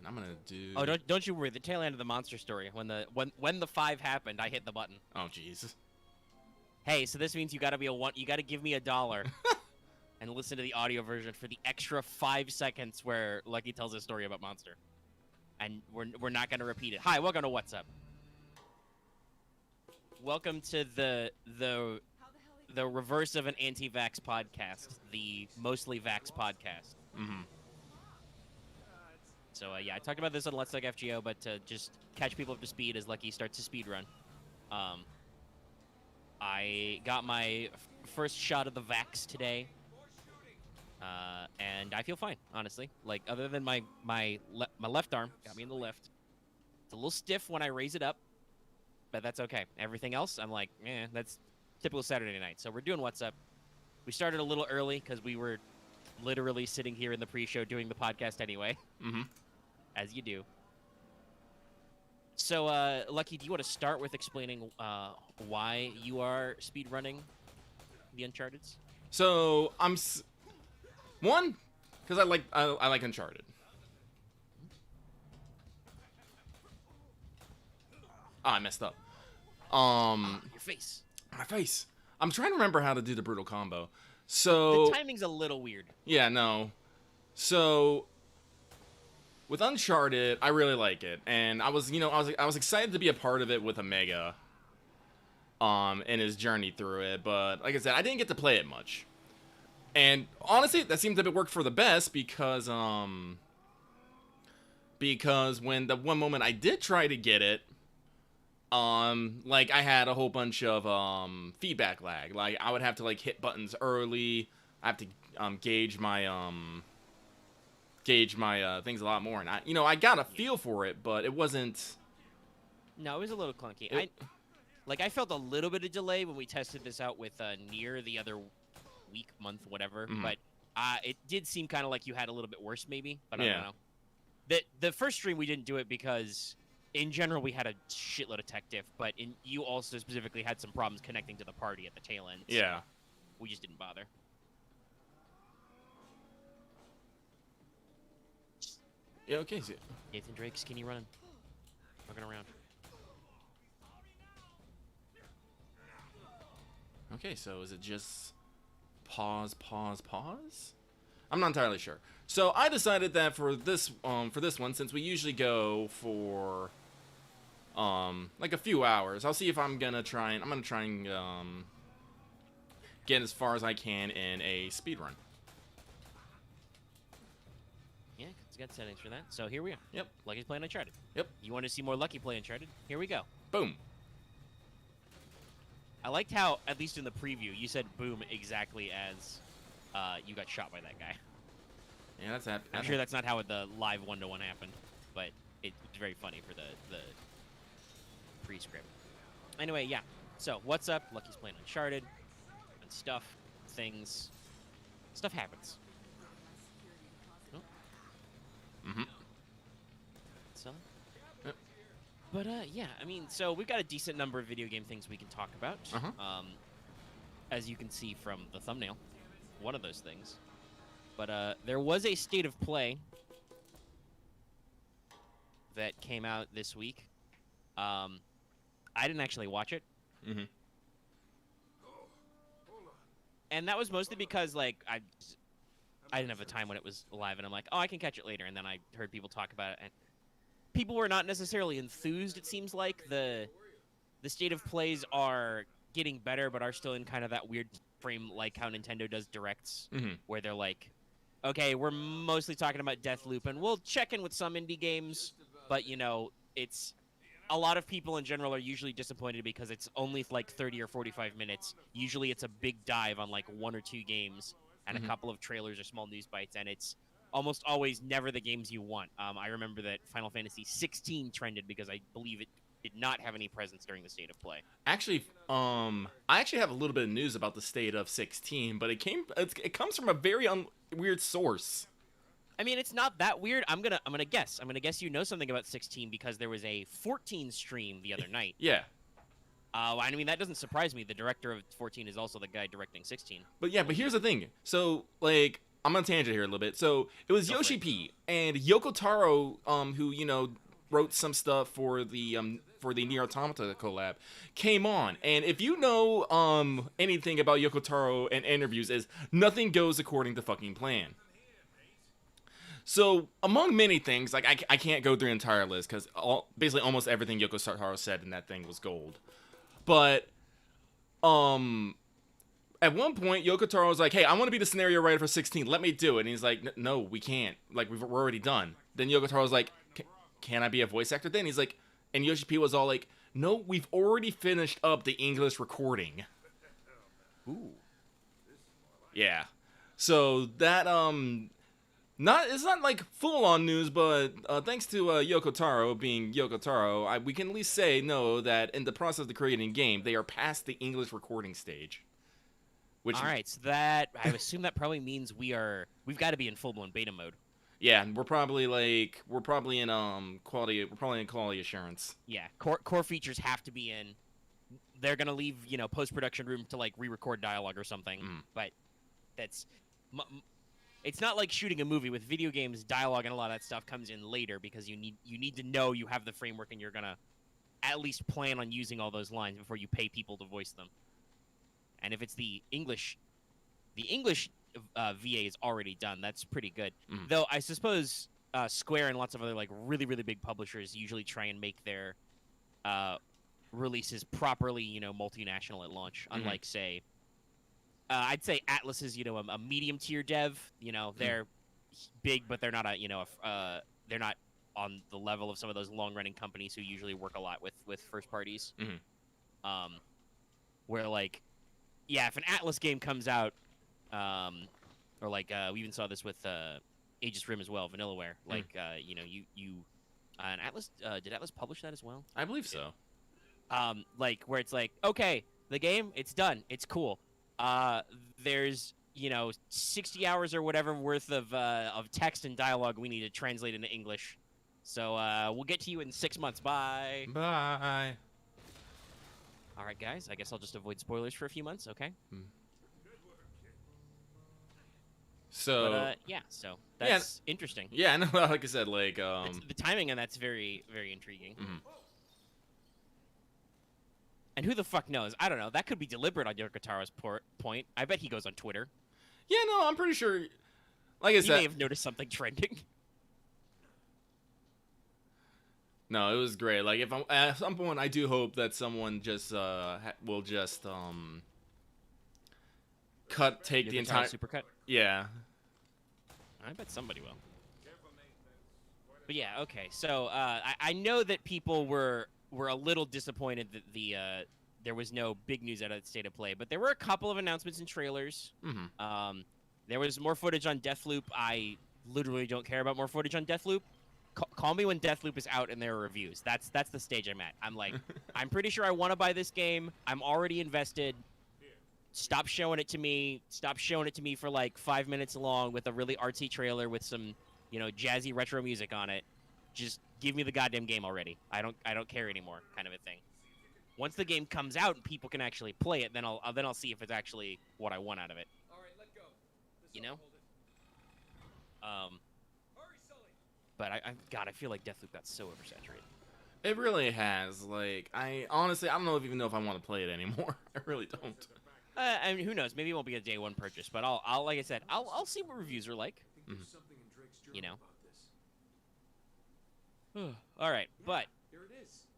I'm gonna do. Oh, don't you worry. The tail end of the monster story. When the 5 happened, I hit the button. Oh, jeez. Hey, so this means you gotta be a one. You gotta give me $1 and listen to the audio version for the extra 5 seconds where Lucky tells a story about monster. And we're not gonna repeat it. Hi, welcome to What's Up. Welcome to the reverse of an anti-vax podcast, the mostly vax podcast. Mm-hmm. So yeah, I talked about this on Let's Talk FGO, but to just catch people up to speed as Lucky starts to speed run. I got my first shot of the vax today, and I feel fine, honestly. Like, other than my left arm got me in the lift. It's a little stiff when I raise it up, but that's okay. Everything else, I'm like, that's typical Saturday night. So we're doing What's Up. We started a little early because we were literally sitting here in the pre-show doing the podcast anyway. Mm-hmm. As you do. So, Lucky, do you want to start with explaining why you are speedrunning the Uncharted's? So one, because I like Uncharted. Oh, I messed up. Your face. My face. I'm trying to remember how to do the brutal combo. So the timing's a little weird. Yeah, no. So with Uncharted, I really like it, and I was excited to be a part of it with Omega, and his journey through it. But like I said, I didn't get to play it much, and honestly, that seemed to have worked for the best because when the one moment I did try to get it, like I had a whole bunch of feedback lag. Like I would have to like hit buttons early. I have to gauge my things a lot more, and I got a feel for it, but it wasn't. No, it was a little clunky. I felt a little bit of delay when we tested this out with Nier the other week, month, whatever. Mm-hmm. But it did seem kind of like you had a little bit worse, maybe. But I don't know. The first stream we didn't do it because in general we had a shitload of tech diff, but you also specifically had some problems connecting to the party at the tail end. So yeah. We just didn't bother. Yeah, okay. So Nathan Drake, skinny running. Looking around. Okay, so is it just pause? I'm not entirely sure. So I decided that for this one, since we usually go for like a few hours, I'll see if I'm gonna try and get as far as I can in a speed run. Yeah, it's got settings for that. So here we are. Yep. Lucky's playing Uncharted. Yep. You want to see more Lucky play Uncharted? Here we go. Boom. I liked how, at least in the preview, you said boom exactly as you got shot by that guy. Yeah, that's that. I'm sure that's not how the live 1-to-1 happened, but it's very funny for the pre-script. Anyway, yeah. So, what's up? Lucky's playing Uncharted. And stuff happens. Mm-hmm. So, but yeah, I mean, so we've got a decent number of video game things we can talk about. Uh-huh. As you can see from the thumbnail, one of those things. But there was a state of play that came out this week. I didn't actually watch it. Mm-hmm. And that was mostly because, like, I didn't have the time when it was live, and I'm like, oh, I can catch it later. And then I heard people talk about it, and people were not necessarily enthused, it seems like. The state of plays are getting better, but are still in kind of that weird frame, like how Nintendo does directs, where they're like, okay, we're mostly talking about Deathloop, and we'll check in with some indie games, but, it's... A lot of people in general are usually disappointed because it's only like 30 or 45 minutes. Usually it's a big dive on like 1 or 2 games and a couple of trailers or small news bites, and it's almost always never the games you want. I remember that Final Fantasy 16 trended because I believe it did not have any presence during the state of play. Actually, I actually have a little bit of news about the state of 16, but it comes from a very weird source. I mean, it's not that weird. I'm gonna guess. I'm gonna guess you know something about 16 because there was a 14 stream the other night. Yeah. I mean, that doesn't surprise me. The director of 14 is also the guy directing 16. But here's the thing. So, like, I'm on a tangent here a little bit. So it was Yoshi P and Yoko Taro, who wrote some stuff for the Nier Automata collab, came on. And if you know anything about Yoko Taro and interviews, is nothing goes according to fucking plan. So among many things, like I can't go through the entire list because basically almost everything Yoko Taro said in that thing was gold. But at one point, Yoko Taro was like, "Hey, I want to be the scenario writer for 16. Let me do it." And he's like, "No, we can't. Like, we're already done." Then Yoko Taro was like, "Can I be a voice actor then?" He's like, and Yoshi P was all like, "No, we've already finished up the English recording." Ooh. Yeah. So that it's not like full on news, but thanks to Yoko Taro being Yoko Taro, we can at least say that in the process of creating a game, they are past the English recording stage. All right, so that I assume that probably means we've got to be in full blown beta mode. Yeah, we're probably in quality assurance. Yeah, core features have to be in. They're gonna leave post production room to like re-record dialogue or something, but that's it's not like shooting a movie. With video games, dialogue and a lot of that stuff comes in later because you need to know you have the framework and you're gonna at least plan on using all those lines before you pay people to voice them. And if it's the English VA is already done. That's pretty good. Though I suppose Square and lots of other like really really big publishers usually try and make their releases properly, multinational at launch. Unlike say, I'd say Atlas is a medium tier dev. They're big, but they're not they're not on the level of some of those long running companies who usually work a lot with first parties. Where like. Yeah, if an Atlas game comes out, or like we even saw this with Aegis Rim as well, Vanillaware. Like and Atlas did Atlas publish that as well? I believe so. Like where it's like, okay, the game, it's done, it's cool. There's 60 hours or whatever worth of text and dialogue we need to translate into English. So we'll get to you in 6 months. Bye. Bye. All right, guys. I guess I'll just avoid spoilers for a few months. Okay. So but, yeah. So that's interesting. Yeah, no, like I said, like the timing on that's very very intriguing. And who the fuck knows? I don't know. That could be deliberate on Yoko Taro's point. I bet he goes on Twitter. Yeah, no, I'm pretty sure. Like I said, he may have noticed something trending. No, it was great. Like if at some point, I do hope that someone just will just take the entire supercut. Yeah. I bet somebody will. But yeah, okay. So I know that people were a little disappointed that there was no big news out of the State of Play, but there were a couple of announcements and trailers. There was more footage on Deathloop. I literally don't care about more footage on Deathloop. Call me when Deathloop is out and there are reviews. That's the stage I'm at. I'm like, I'm pretty sure I want to buy this game. I'm already invested. Stop showing it to me. Stop showing it to me for like 5 minutes long with a really artsy trailer with some, jazzy retro music on it. Just give me the goddamn game already. I don't care anymore, kind of a thing. Once the game comes out and people can actually play it, then I'll see if it's actually what I want out of it. All right, let go. But I feel like Deathloop got so oversaturated. It really has. Like, I honestly, I don't even know if I want to play it anymore. I really don't. I mean, who knows? Maybe it won't be a day one purchase, but I'll like I said, I'll see what reviews are like. All right, but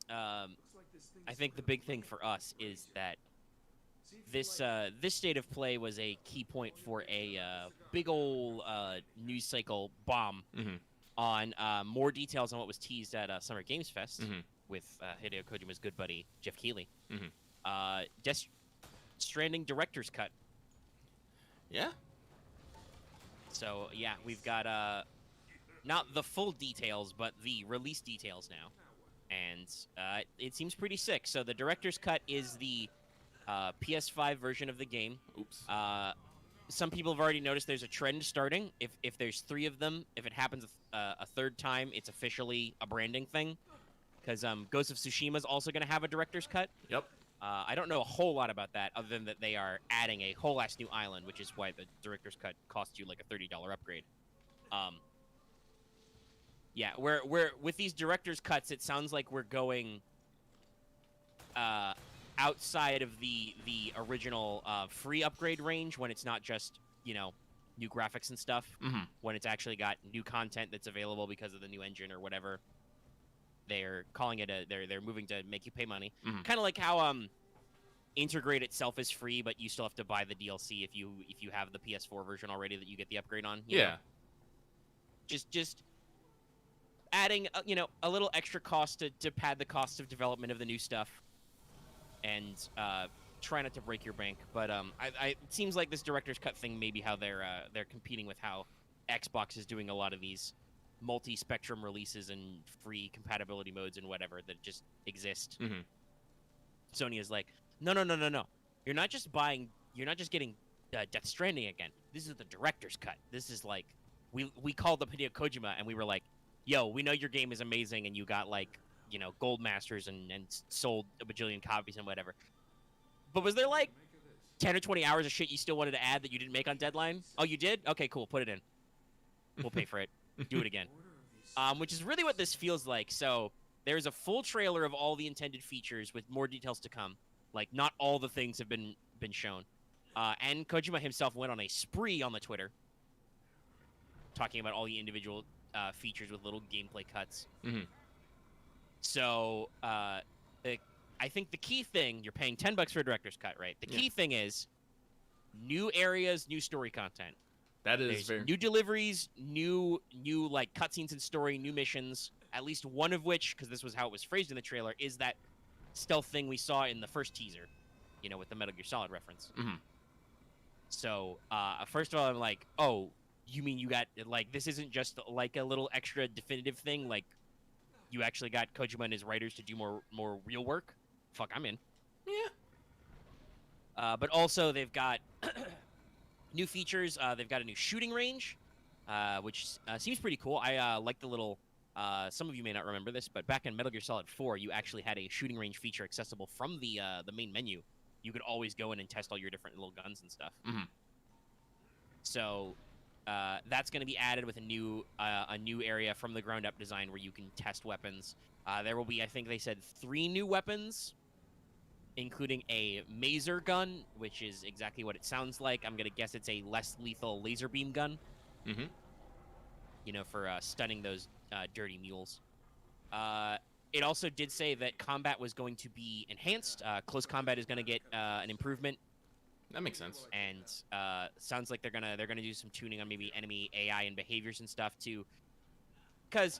I think the big thing for us is that this State of Play was a key point for a big ol' news cycle bomb on more details on what was teased at Summer Games Fest with Hideo Kojima's good buddy Jeff Keighley. Death Stranding Director's Cut. Yeah. So yeah, we've got not the full details, but the release details now, and it seems pretty sick. So the Director's Cut is the PS5 version of the game. Oops. Some people have already noticed there's a trend starting. If there's 3 of them, if it happens a third time, it's officially a branding thing. Because Ghost of Tsushima is also going to have a Director's Cut. Yep. I don't know a whole lot about that, other than that they are adding a whole ass new island, which is why the director's cut costs you like a $30 upgrade. Yeah, we're with these director's cuts. It sounds like we're going outside of the original free upgrade range when it's not just new graphics and stuff. Mm-hmm. When it's actually got new content that's available because of the new engine or whatever. They're calling it they're moving to make you pay money. Mm-hmm. Kind of like how Integrate itself is free, but you still have to buy the DLC if you have the PS4 version already that you get the upgrade on. You know? Just adding a little extra cost to pad the cost of development of the new stuff, and try not to break your bank. But it seems like this director's cut thing may be how they're competing with how Xbox is doing a lot of these multi-spectrum releases and free compatibility modes and whatever that just exist. Mm-hmm. Sony is like, no. You're not just getting Death Stranding again. This is the director's cut. This is like, we called up Hideo Kojima and we were like, yo, we know your game is amazing and you got like, gold masters and sold a bajillion copies and whatever. But was there like 10 or 20 hours of shit you still wanted to add that you didn't make on deadline? Oh, you did? Okay, cool. Put it in. We'll pay for it. Do it again. Which is really what this feels like. So there's a full trailer of all the intended features with more details to come. Like, not all the things have been shown. And Kojima himself went on a spree on the Twitter, talking about all the individual features with little gameplay cuts. Mm-hmm. So I think the key thing, you're paying $10 for a director's cut, right? The key thing is new areas, new story content. That is very... New deliveries, new like cutscenes and story, new missions. At least one of which, because this was how it was phrased in the trailer, is that stealth thing we saw in the first teaser, with the Metal Gear Solid reference. Mm-hmm. So first of all, I'm like, oh, you mean you got like this isn't just like a little extra definitive thing? Like you actually got Kojima and his writers to do more real work? Fuck, I'm in. Yeah. But also they've got new features. They've got a new shooting range, which seems pretty cool. I like the little... some of you may not remember this, but back in Metal Gear Solid 4, you actually had a shooting range feature accessible from the main menu. You could always go in and test all your different little guns and stuff. Mm-hmm. So that's going to be added with a new area from the ground up design where you can test weapons. There will be, I think they said, 3 new weapons, including a mazer gun, which is exactly what it sounds like. I'm going to guess it's a less lethal laser beam gun. Mm-hmm. For stunning those dirty mules. It also did say that combat was going to be enhanced. Close combat is going to get an improvement. That makes sense. And sounds like they're gonna do some tuning on maybe enemy AI and behaviors and stuff too. Because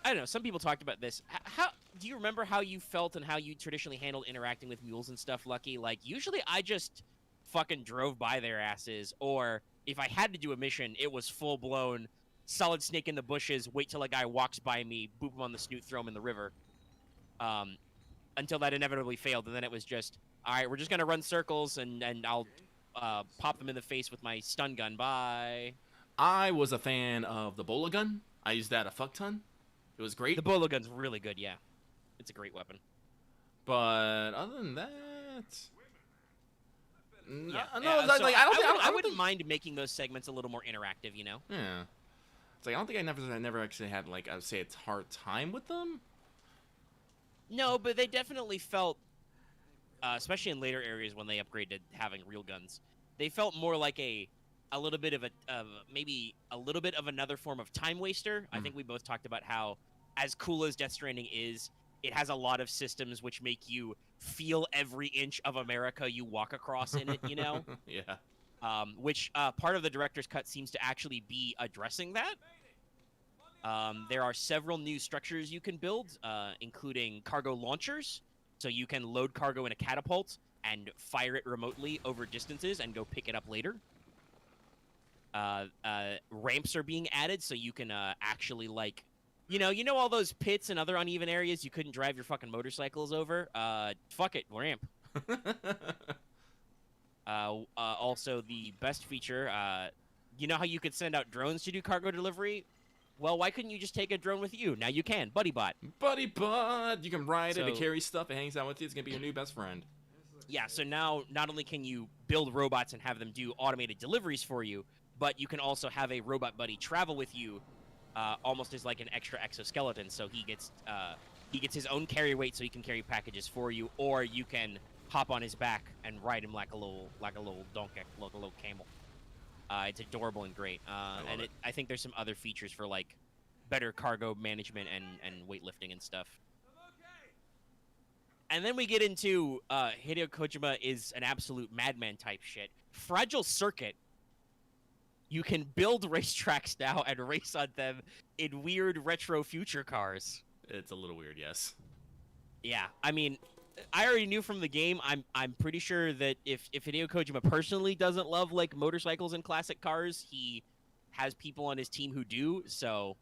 I don't know, some people talked about this. How do you remember how you felt and how you traditionally handled interacting with mules and stuff, Lucky? Like usually I just fucking drove by their asses, or if I had to do a mission, it was full blown solid snake in the bushes, wait till a guy walks by me, boop him on the snoot, throw him in the river. Until that inevitably failed, and then it was just, all right, we're just going to run circles, and I'll pop them in the face with my stun gun. Bye. I was a fan of the Bola gun. I used that a fuck ton. It was great. The Bola gun's really good, yeah. It's a great weapon. But other than that... Yeah. I wouldn't mind making those segments a little more interactive, Yeah. It's like, I don't think I never actually had, like, I would say, a hard time with them. No, but they definitely felt, especially in later areas when they upgraded having real guns, they felt more like a little bit of maybe a little bit of another form of time waster. Mm-hmm. I think we both talked about how, as cool as Death Stranding is, it has a lot of systems which make you feel every inch of America you walk across in it, Yeah. Which part of the director's cut seems to actually be addressing that. There are several new structures you can build, including cargo launchers, so you can load cargo in a catapult and fire it remotely over distances and go pick it up later. Ramps are being added, so you can actually, like, you know all those pits and other uneven areas you couldn't drive your fucking motorcycles over? Fuck it, ramp. Also, the best feature, you know how you could send out drones to do cargo delivery? Well, why couldn't you just take a drone with you? Now you can. BuddyBot. BuddyBot! You can ride it, it carries stuff, it hangs out with you. It's going to be your new best friend. Yeah, so now not only can you build robots and have them do automated deliveries for you, but you can also have a robot buddy travel with you, almost as like an extra exoskeleton. So he gets his own carry weight, so he can carry packages for you, or you can hop on his back and ride him like a little donkey, like a little camel. It's adorable and great. love it. I think there's some other features for like better cargo management and weightlifting and stuff. And then we get into Hideo Kojima is an absolute madman type shit. Fragile Circuit. You can build racetracks now and race on them in weird retro future cars. It's a little weird, yes. Yeah, I mean, I already knew from the game. I'm pretty sure that if Hideo Kojima personally doesn't love like motorcycles and classic cars, he has people on his team who do. So,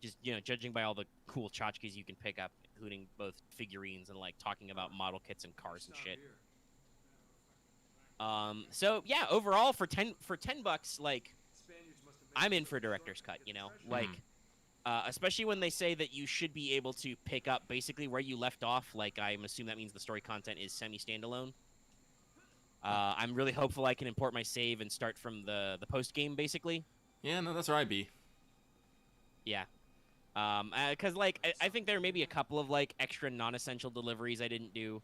just judging by all the cool tchotchkes you can pick up, including both figurines and like talking about model kits and cars and shit. So yeah, overall for $10, like I'm in for director's cut, like especially when they say that you should be able to pick up basically where you left off. Like I'm assuming that means the story content is semi-standalone. I'm really hopeful I can import my save and start from the post game basically. Yeah, no, that's where I'd be. Yeah. Because like I think there may be a couple of like extra non-essential deliveries I didn't do.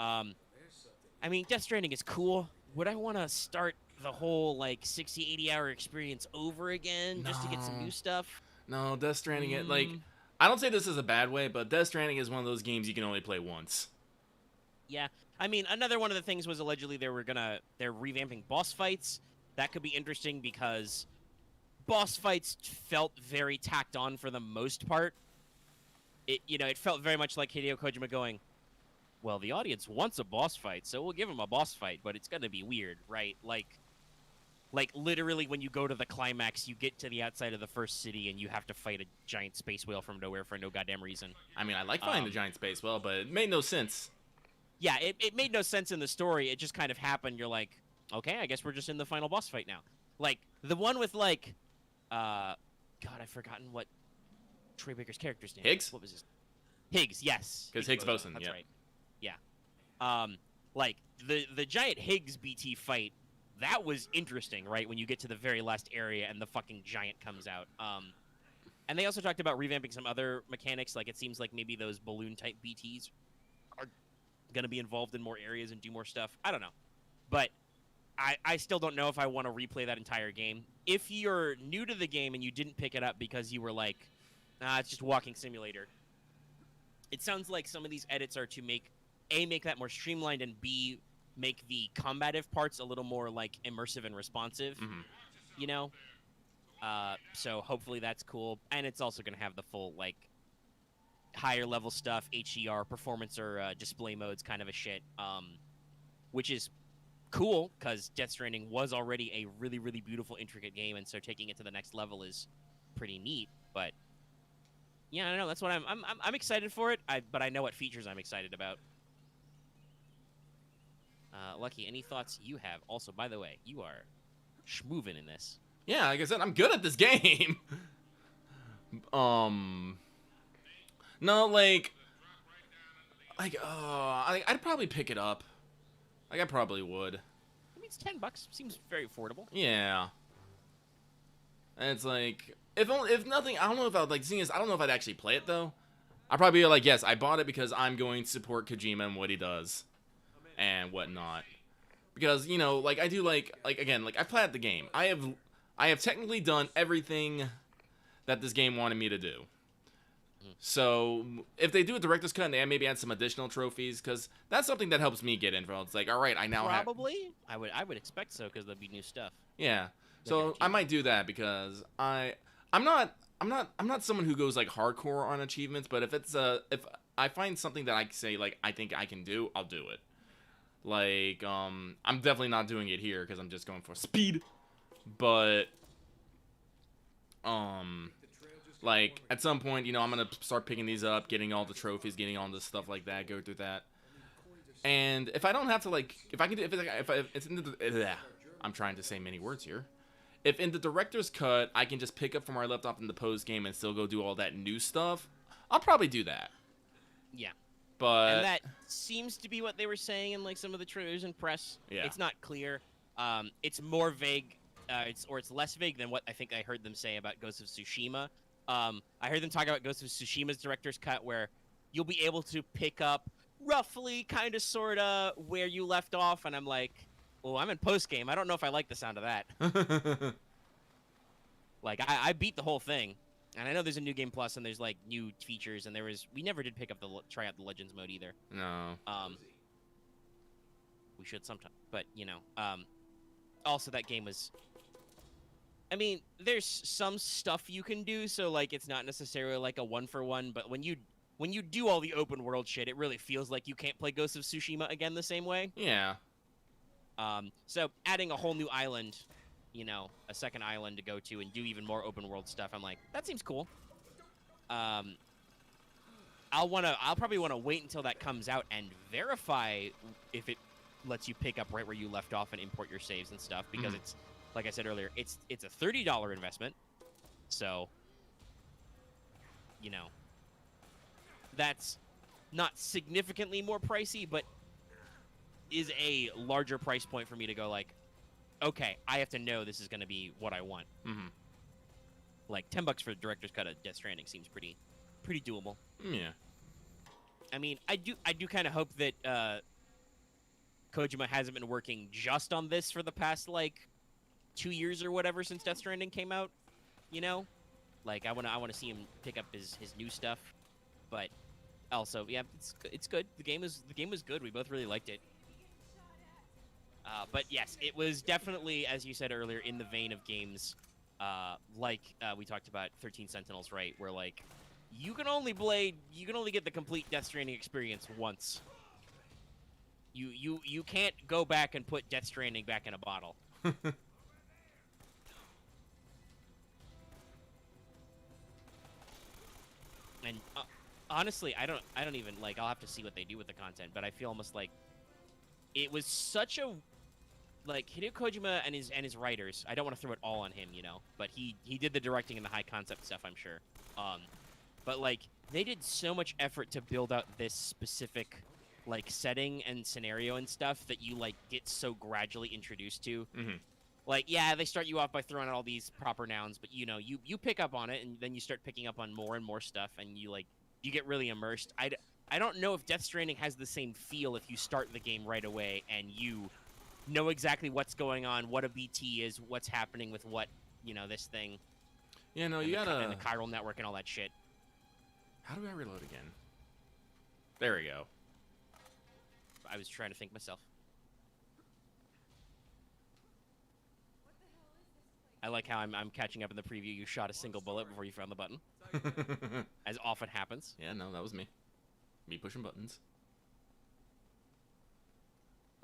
I mean, Death Stranding is cool. Would I want to start the whole like 60, 80-hour experience over again just to get some new stuff? No, Death Stranding, like, I don't say this is a bad way, but Death Stranding is one of those games you can only play once. Yeah. I mean, another one of the things was allegedly they're revamping boss fights. That could be interesting because boss fights felt very tacked on for the most part. It felt very much like Hideo Kojima going, well, the audience wants a boss fight, so we'll give them a boss fight, but it's gonna be weird, right? Like literally when you go to the climax, you get to the outside of the first city and you have to fight a giant space whale from nowhere for no goddamn reason. I mean, I like fighting the giant space whale, but it made no sense. Yeah, it made no sense in the story. It just kind of happened. You're like, okay, I guess we're just in the final boss fight now. Like, the one with, like, God, I've forgotten what Troy Baker's character's name. Higgs? What was his? Higgs, yes. Because Higgs Boson, That's yeah. right. Yeah. Like, the giant Higgs BT fight, that was interesting, right? When you get to the very last area and the fucking giant comes out. And they also talked about revamping some other mechanics. Like, it seems like maybe those balloon-type BTs are going to be involved in more areas and do more stuff. I don't know. But I still don't know if I want to replay that entire game. If you're new to the game and you didn't pick it up because you were like, it's just walking simulator, it sounds like some of these edits are to make that more streamlined, and B, make the combative parts a little more like immersive and responsive. Mm-hmm. So hopefully that's cool. And it's also going to have the full like higher level stuff, HDR, performance or display modes kind of a shit, which is cool because Death Stranding was already a really, really beautiful, intricate game, and so taking it to the next level is pretty neat. But yeah, I don't know. That's what I'm excited for it. But I know what features I'm excited about. Lucky, any thoughts you have? Also, by the way, you are schmoovin' in this. Yeah, like I said, I'm good at this game. No, I'd probably pick it up. Like, I probably would. I mean, it's $10. Seems very affordable. Yeah. And it's like, if nothing, I don't know if I'd, like, seeing as I don't know if I'd actually play it, though. I'd probably be like, yes, I bought it because I'm going to support Kojima and what he does. And whatnot. Because, like, I do, like, again, like, I've played the game. I have technically done everything that this game wanted me to do. So, if they do a director's cut and they maybe add some additional trophies, because that's something that helps me get involved. It's like, all right, I now have... Probably? I would expect so, because there'll be new stuff. Yeah. So, I might do that, because I'm not someone who goes, like, hardcore on achievements, but if I find something that I say, like, I think I can do, I'll do it. Like, I'm definitely not doing it here, because I'm just going for speed. But, like, at some point, I'm going to start picking these up, getting all the trophies, getting all this stuff like that, go through that. And if I don't have to, like, if it's in the, I'm trying to say many words here. If in the director's cut, I can just pick up from where I left off in the post game and still go do all that new stuff, I'll probably do that. Yeah. But And that seems to be what they were saying in like some of the trailers and press. yeah. It's not clear. It's more vague. It's less vague than what I think I heard them say about Ghost of Tsushima. I heard them talk about Ghost of Tsushima's director's cut, where you'll be able to pick up roughly, kind of, sorta, where you left off. And I'm like, well, I'm in post game. I don't know if I like the sound of that. Like, I beat the whole thing. And I know there's a new game plus and there's like new features, and we never did pick up try out the Legends mode either. No. We should sometime, but you know, also that game was. I mean, there's some stuff you can do, so like it's not necessarily like a 1-for-1, but when you do all the open world shit, it really feels like you can't play Ghost of Tsushima again the same way. Yeah. So adding a whole new island, you know, a second island to go to and do even more open world stuff, I'm like, that seems cool. I'll probably wanna wait until that comes out and verify if it lets you pick up right where you left off and import your saves and stuff, because it's, like I said earlier, it's a $30 investment. So, you know, that's not significantly more pricey, but is a larger price point for me to go like, okay, I have to know this is going to be what I want. Like $10 for the director's cut of Death Stranding seems pretty doable. Yeah. I mean, I do kind of hope that Kojima hasn't been working just on this for the past like 2 years or whatever since Death Stranding came out. You know, like I wanna see him pick up his new stuff. But also, yeah, it's good. The game was good. We both really liked it. But yes, it was definitely, as you said earlier, in the vein of games like we talked about 13 Sentinels, right? Where like you can only get the complete Death Stranding experience once. You can't go back and put Death Stranding back in a bottle. And honestly, I don't even like. I'll have to see what they do with the content, but I feel almost like it was such a like Hideo Kojima and his writers. I don't want to throw it all on him, you know, but he did the directing and the high concept stuff, I'm sure. But like they did so much effort to build out this specific like setting and scenario and stuff that you like get so gradually introduced to. Like, yeah, they start you off by throwing out all these proper nouns, but you know, you pick up on it, and then you start picking up on more and more stuff, and you get really immersed. I don't know if Death Stranding has the same feel if you start the game right away and you know exactly what's going on, what a BT is, what's happening with what, you know, this thing. Yeah, no, and you the, gotta. and the chiral network and all that shit. How do I reload again? There we go. I was trying to think myself. I like how I'm catching up in the preview. You shot a single bullet before you found the button. As often happens. Yeah, no, that was me. Me pushing buttons.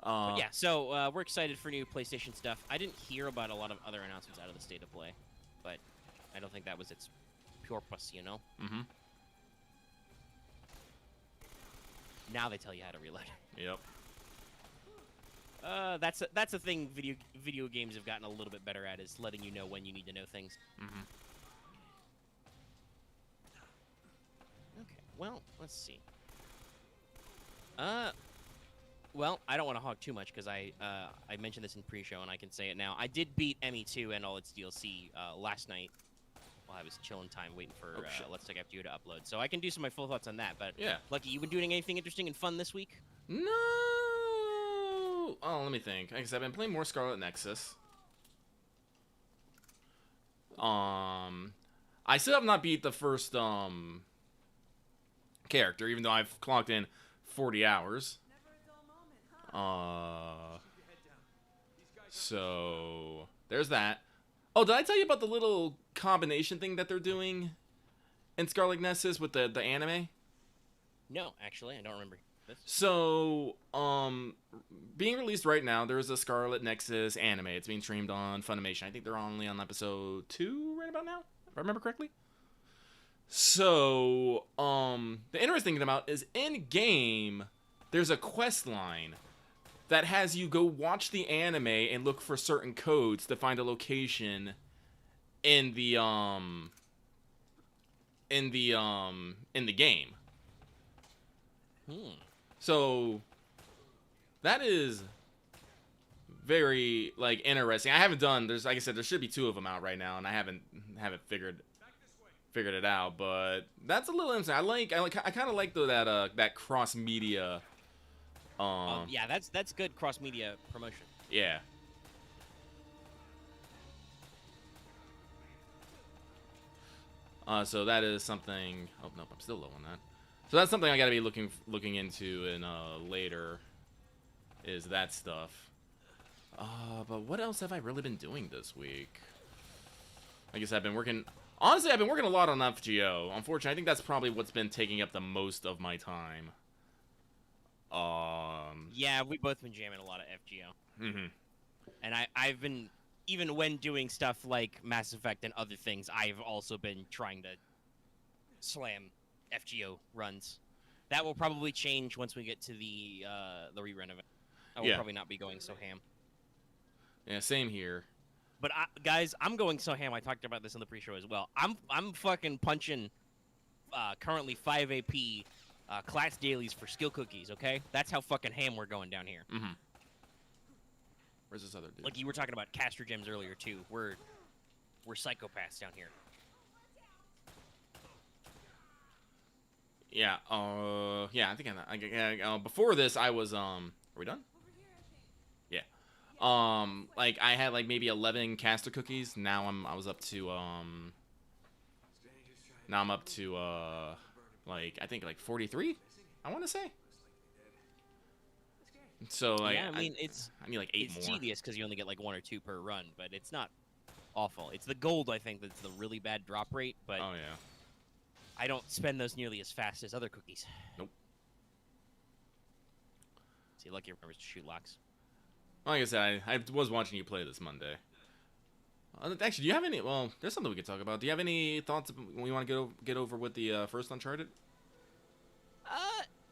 But yeah, so we're excited for new PlayStation stuff. I didn't hear about a lot of other announcements out of the State of Play, but I don't think that was its purpose, you know? Now they tell you how to reload. Yep. That's a thing video games have gotten a little bit better at, is letting you know when you need to know things. Okay, well, let's see. Well, I don't want to hog too much because I mentioned this in pre-show and I can say it now. I did beat ME2 and all its DLC last night while I was chilling time waiting for Let's Take After You to upload. So I can do some of my full thoughts on that. But yeah, Lucky, you been doing anything interesting and fun this week? No. Oh, let me think. Like I said, I've been playing more Scarlet Nexus. I still have not beat the first character, even though I've clocked in 40 hours. So there's that. Oh, did I tell you about the little combination thing that they're doing in Scarlet Nexus with the anime? No, actually, I don't remember this. So, being released right now, there's a Scarlet Nexus anime. It's being streamed on Funimation. I think they're only on episode 2 right about now, if I remember correctly. So, the interesting thing about is in-game, there's a quest line that has you go watch the anime and look for certain codes to find a location in the game. Hmm. So that is very like interesting. I haven't done. There's like I said, there should be 2 of them out right now, and I haven't figured it out. But that's a little interesting. I kind of like though that cross media. Yeah, that's good cross media promotion. Yeah. So that is something. Oh nope, I'm still low on that. So that's something I gotta be looking into in later. Is that stuff. But what else have I really been doing this week? I guess I've been working. Honestly, I've been working a lot on FGO. Unfortunately, I think that's probably what's been taking up the most of my time. Yeah, we both been jamming a lot of FGO. Mm-hmm. And I've been, even when doing stuff like Mass Effect and other things, I've also been trying to slam FGO runs. That will probably change once we get to the rerun of it. I will probably not be going so ham. Yeah, same here. But guys, I'm going so ham. I talked about this in the pre-show as well. I'm fucking punching currently 5 AP class dailies for skill cookies. Okay, that's how fucking ham we're going down here. Mm-hmm. Where's this other dude? Like you were talking about caster gems earlier too. We're psychopaths down here. Yeah. Yeah. I think before this, I was Are we done? Yeah. Like I had like maybe 11 caster cookies. Now I was up to Now I'm up to like I think like 43. I want to say. So like yeah, I mean I need like 8 more. It's tedious because you only get like 1 or 2 per run, but it's not awful. It's the gold I think that's the really bad drop rate, but oh yeah. I don't spend those nearly as fast as other cookies. Nope. See, lucky remembers to shoot locks. Like I said, I was watching you play this Monday. Actually, do you have any? Well, there's something we could talk about. Do you have any thoughts we want to get over with the first Uncharted?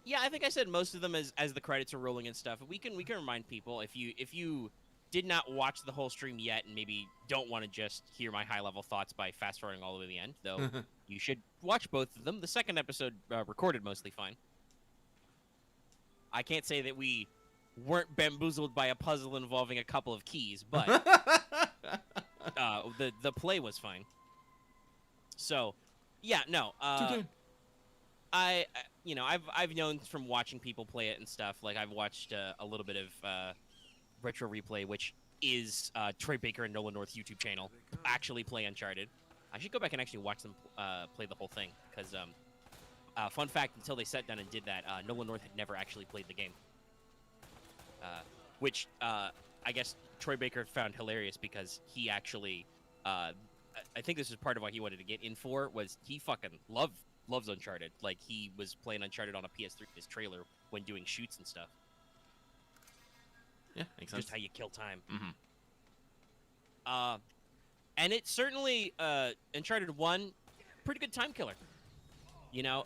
Yeah, I think I said most of them as the credits are rolling and stuff. We can remind people if you did not watch the whole stream yet and maybe don't want to just hear my high level thoughts by fast forwarding all the way to the end, though you should watch both of them. The second episode recorded mostly fine. I can't say that we weren't bamboozled by a puzzle involving a couple of keys, but the play was fine. So, yeah, no. I've known from watching people play it and stuff. Like I've watched a little bit of Retro Replay, which is Troy Baker and Nolan North's YouTube channel, actually play Uncharted. I should go back and actually watch them play the whole thing, because fun fact, until they sat down and did that, Nolan North had never actually played the game. Which I guess Troy Baker found hilarious, because he actually, I think this is part of what he wanted to get in for, was he fucking loves Uncharted. Like, he was playing Uncharted on a PS3 his trailer when doing shoots and stuff. Yeah, makes sense. Just how you kill time. Mm-hmm. And it's certainly Uncharted 1, pretty good time killer. You know,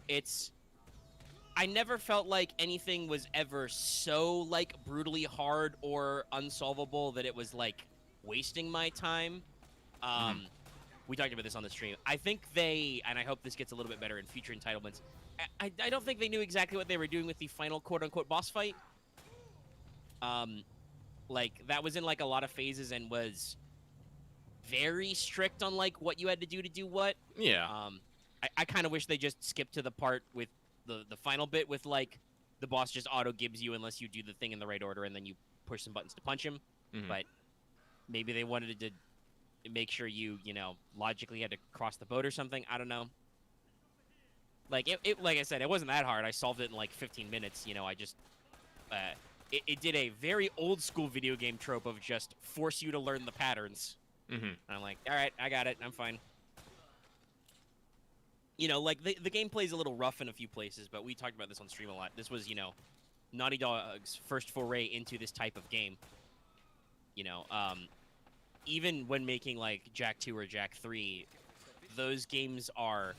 I never felt like anything was ever so, like, brutally hard or unsolvable that it was, like, wasting my time. We talked about this on the stream. I think and I hope this gets a little bit better in future entitlements, I don't think they knew exactly what they were doing with the final quote-unquote boss fight. Like, that was in, like, a lot of phases and was very strict on, like, what you had to do what. Yeah. I kind of wish they just skipped to the part with the final bit with, like, the boss just auto-gives you unless you do the thing in the right order, and then you push some buttons to punch him. But maybe they wanted to make sure you logically had to cross the boat or something. I don't know. Like, like I said, it wasn't that hard. I solved it in, like, 15 minutes. I just... It did a very old-school video game trope of just force you to learn the patterns. And I'm like, all right, I got it. I'm fine. Like, the gameplay's a little rough in a few places, but we talked about this on stream a lot. This was, Naughty Dog's first foray into this type of game. Even when making, like, Jak 2 or Jak 3, those games are...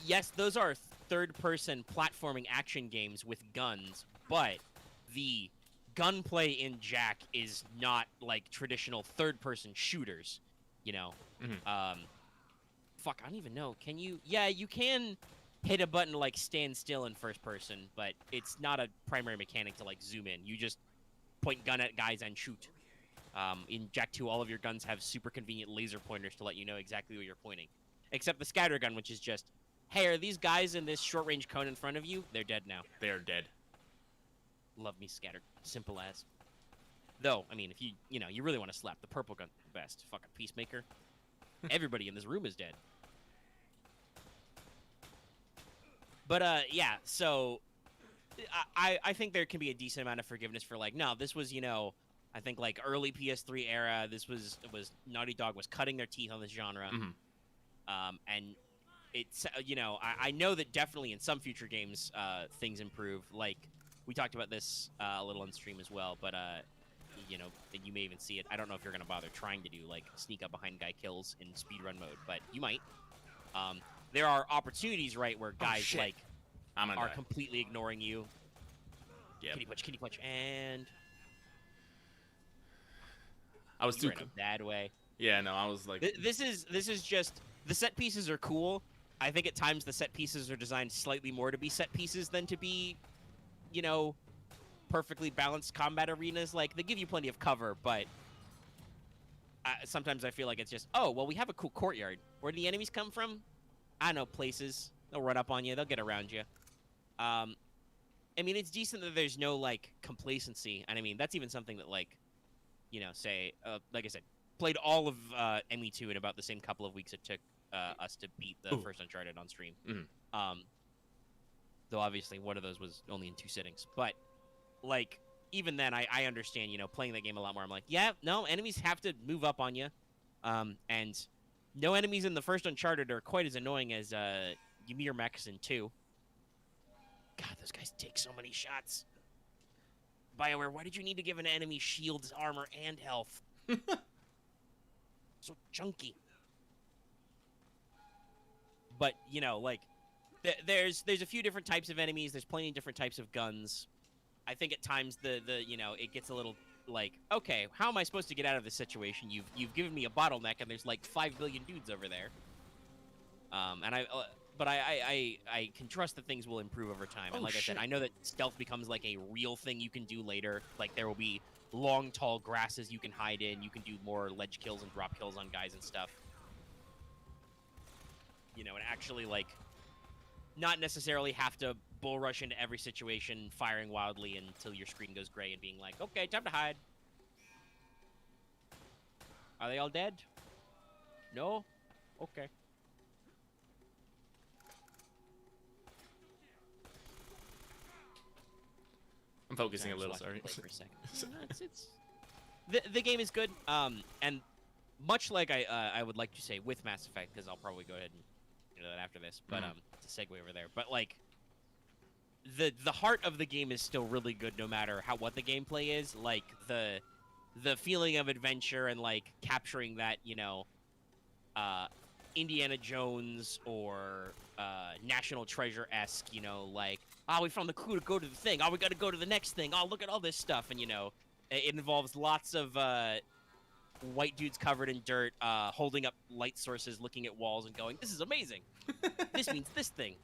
Yes, those are third-person platforming action games with guns, but the gunplay in Jak is not, like, traditional third-person shooters, Fuck, I don't even know. Can you... Yeah, you can hit a button to like stand still in first person, but it's not a primary mechanic to like zoom in. You just point gun at guys and shoot. In Jak 2, all of your guns have super convenient laser pointers to let you know exactly where you're pointing. Except the scatter gun, which is just, hey, are these guys in this short-range cone in front of you? They're dead now. They are dead. Love me scatter. Simple as. Though, I mean, if you really want to slap, the purple gun the best. Fucking Peacemaker. Everybody in this room is dead. But, yeah, so I think there can be a decent amount of forgiveness for, like, no, this was, I think, like, early PS3 era. This was Naughty Dog was cutting their teeth on this genre. And it's, I know that definitely in some future games, things improve. Like, we talked about this a little on stream as well, but, you may even see it. I don't know if you're going to bother trying to do, like, sneak up behind guy kills in speedrun mode, but you might. There are opportunities, right, where guys, like, are completely ignoring you. Yep. Kitty punch, and... I was too... in a bad way. Yeah, no, I was like... This is just... The set pieces are cool. I think at times the set pieces are designed slightly more to be set pieces than to be, perfectly balanced combat arenas. Like, they give you plenty of cover, but sometimes I feel like it's just, oh, well, we have a cool courtyard. Where do the enemies come from? I know, places. They'll run up on you. They'll get around you. I mean, it's decent that there's no, like, complacency. And, I mean, that's even something that, like, say, like I said, played all of ME2 in about the same couple of weeks it took us to beat the first Uncharted on stream. Though, obviously, one of those was only in 2 sittings. But, like, even then, I understand, playing that game a lot more. I'm like, yeah, no, enemies have to move up on you. And no enemies in the first Uncharted are quite as annoying as Ymir mechs in 2. God, those guys take so many shots. BioWare, why did you need to give an enemy shields, armor, and health? So chunky. But, like, there's a few different types of enemies. There's plenty of different types of guns. I think at times it gets a little like, okay, how am I supposed to get out of this situation? You've given me a bottleneck, and there's like 5 billion dudes over there. But I can trust that things will improve over time. And like I said, I know that stealth becomes like a real thing you can do later. Like, there will be long, tall grasses you can hide in. You can do more ledge kills and drop kills on guys and stuff. And actually, like, not necessarily have to bull rush into every situation, firing wildly until your screen goes gray and being like, okay, time to hide. Are they all dead? No? Okay. I'm focusing a little, sorry. For a second. The game is good, and much like I would like to say with Mass Effect, because I'll probably go ahead and do that after this, but to segue over there. But like, the heart of the game is still really good, no matter what the gameplay is. Like the feeling of adventure and like capturing that, Indiana Jones or National Treasure-esque, like, we found the clue to go to the thing. We got to go to the next thing. Look at all this stuff. And, it involves lots of white dudes covered in dirt, holding up light sources, looking at walls and going, this is amazing. This means this thing.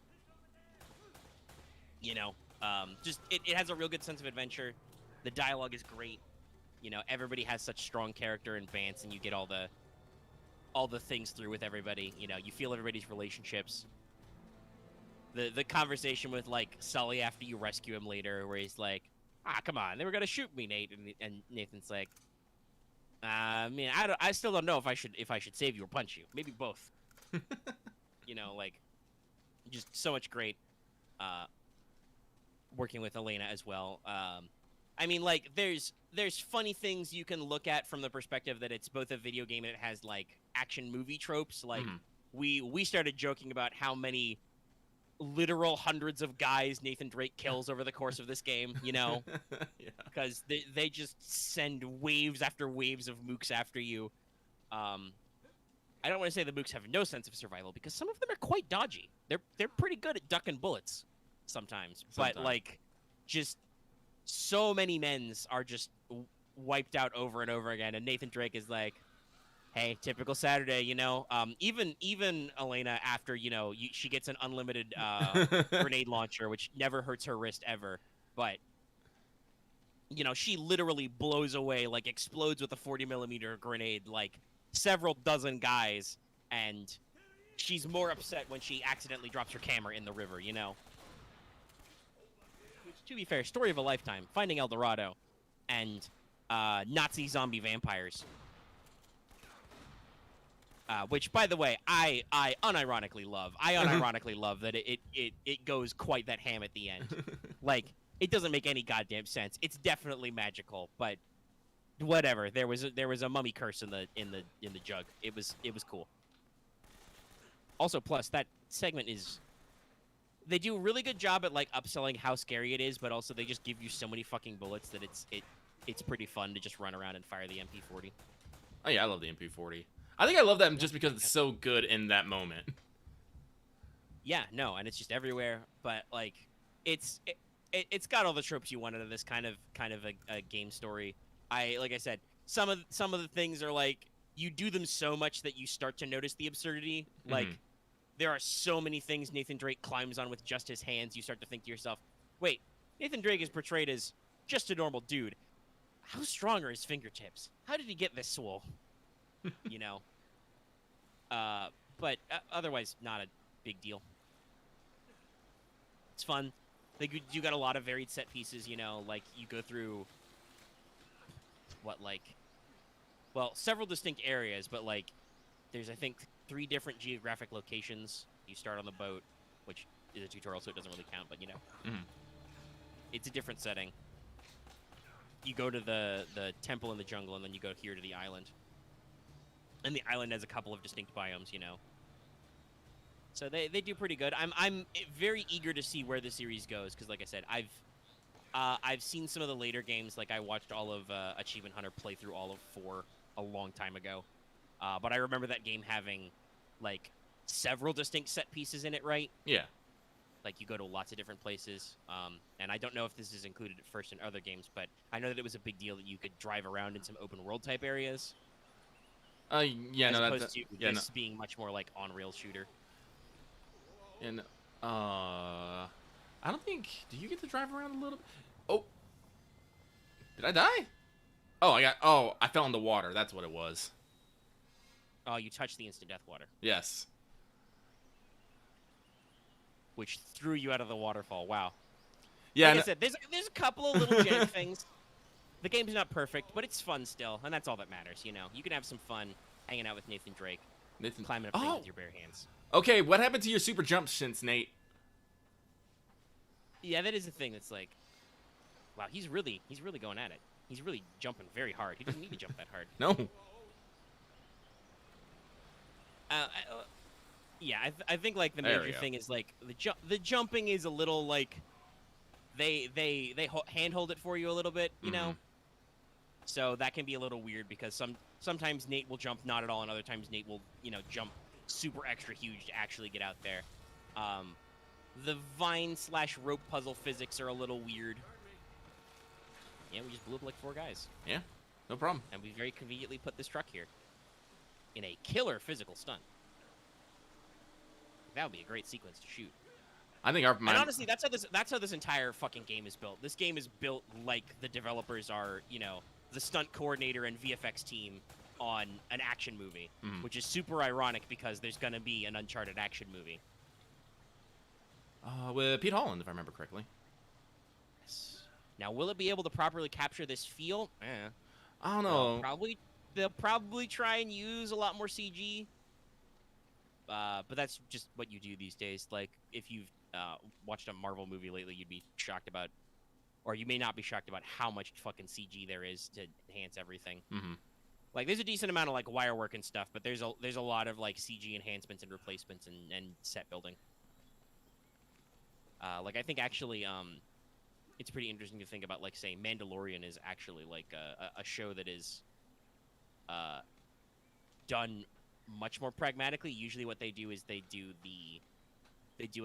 Just, it has a real good sense of adventure. The dialogue is great. Everybody has such strong character and Vance, and you get all the things through with everybody. You feel everybody's relationships. The conversation with, like, Sully after you rescue him later, where he's like, come on, they were gonna shoot me, Nate, and Nathan's like, I still don't know if I should save you or punch you. Maybe both. Like, just so much great working with Elena as well. I mean, like, there's funny things you can look at from the perspective that it's both a video game and it has, like, action movie tropes. Like, we started joking about how many literal hundreds of guys Nathan Drake kills over the course of this game, because they just send waves after waves of mooks after you. I don't want to say the mooks have no sense of survival, because some of them are quite dodgy. They're pretty good at ducking bullets sometimes. But, like, just so many men's are just wiped out over and over again, and Nathan Drake is like, Hey, typical Saturday, you know. Even Elena, after she gets an unlimited grenade launcher, which never hurts her wrist ever, but she literally blows away, like explodes with a 40 millimeter grenade, like several dozen guys, and she's more upset when she accidentally drops her camera in the river, Which, to be fair, story of a lifetime: finding El Dorado, and Nazi zombie vampires. Which, by the way, I unironically love. I unironically love that it goes quite that ham at the end. Like, it doesn't make any goddamn sense. It's definitely magical, but whatever. There was a mummy curse in the jug. It was cool. Also, plus that segment is. They do a really good job at like upselling how scary it is, but also they just give you so many fucking bullets that it's pretty fun to just run around and fire the MP40. Oh yeah, I love the MP40. I think I love that just because it's so good in that moment. Yeah, no, and it's just everywhere. But like, it's got all the tropes you want out of this kind of a game story. Like I said, some of the things are like you do them so much that you start to notice the absurdity. Like, there are so many things Nathan Drake climbs on with just his hands. You start to think to yourself, wait, Nathan Drake is portrayed as just a normal dude. How strong are his fingertips? How did he get this swole? But otherwise, not a big deal. It's fun. Like, you got a lot of varied set pieces, like you go through several distinct areas, but like there's, I think, 3 different geographic locations. You start on the boat, which is a tutorial, so it doesn't really count, but it's a different setting. You go to the temple in the jungle, and then you go here to the island. And the island has a couple of distinct biomes, So they do pretty good. I'm very eager to see where the series goes, because like I said, I've seen some of the later games. Like, I watched all of Achievement Hunter play through all of 4 a long time ago. But I remember that game having like several distinct set pieces in it, right? Yeah. Like, you go to lots of different places. And I don't know if this is included at first in other games, but I know that it was a big deal that you could drive around in some open world type areas. Yeah, as no, opposed that's to yeah, this being much more like on-rail shooter. And I don't think. Do you get to drive around a little? Oh, did I die? Oh, I fell in the water. That's what it was. Oh, you touched the instant death water, Yes. which threw you out of the waterfall. Wow. Yeah. Like I said, there's a couple of little jank things. The game's not perfect, but it's fun still, and that's all that matters. You can have some fun hanging out with Nathan Drake, climbing up things with your bare hands. Okay, what happened to your super jump since, Nate? Yeah, that is a thing. That's like, wow, he's really going at it. He's really jumping very hard. He doesn't need to jump that hard. No. Yeah, I think like the major thing is like the jumping is a little like they handhold it for you a little bit, you know. So that can be a little weird because sometimes Nate will jump not at all, and other times Nate will jump super extra huge to actually get out there. The vine/rope puzzle physics are a little weird. Yeah, we just blew up like 4 guys. Yeah, no problem. And we very conveniently put this truck here in a killer physical stunt. That would be a great sequence to shoot. I think and honestly, that's how this entire fucking game is built. This game is built like the developers are, the stunt coordinator and VFX team on an action movie, which is super ironic because there's gonna be an Uncharted action movie. With Pete Holland, if I remember correctly. Yes. Now, will it be able to properly capture this feel? I don't know. They'll probably try and use a lot more CG. But that's just what you do these days. Like, if you've watched a Marvel movie lately, you'd be shocked about, or you may not be shocked about how much fucking CG there is to enhance everything. Like, there's a decent amount of like wire work and stuff, but there's a lot of like CG enhancements and replacements and set building. Like, I think actually, it's pretty interesting to think about. Like, say, Mandalorian is actually like a show that is done much more pragmatically. Usually what they do is they do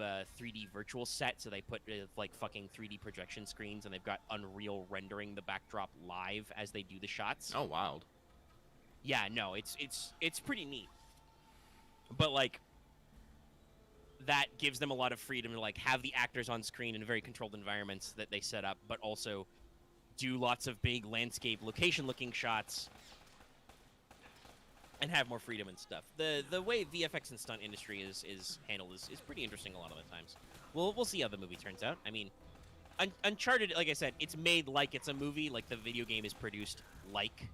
a 3D virtual set, so they put like fucking 3D projection screens, and they've got Unreal rendering the backdrop live as they do the shots. Oh, wild. Yeah, no, it's pretty neat. But like that gives them a lot of freedom to like have the actors on screen in very controlled environments that they set up, but also do lots of big landscape location looking shots and have more freedom and stuff. The way VFX and stunt industry is handled is pretty interesting a lot of the times. We'll see how the movie turns out. I mean, Uncharted, like I said, it's made like it's a movie, like the video game is produced like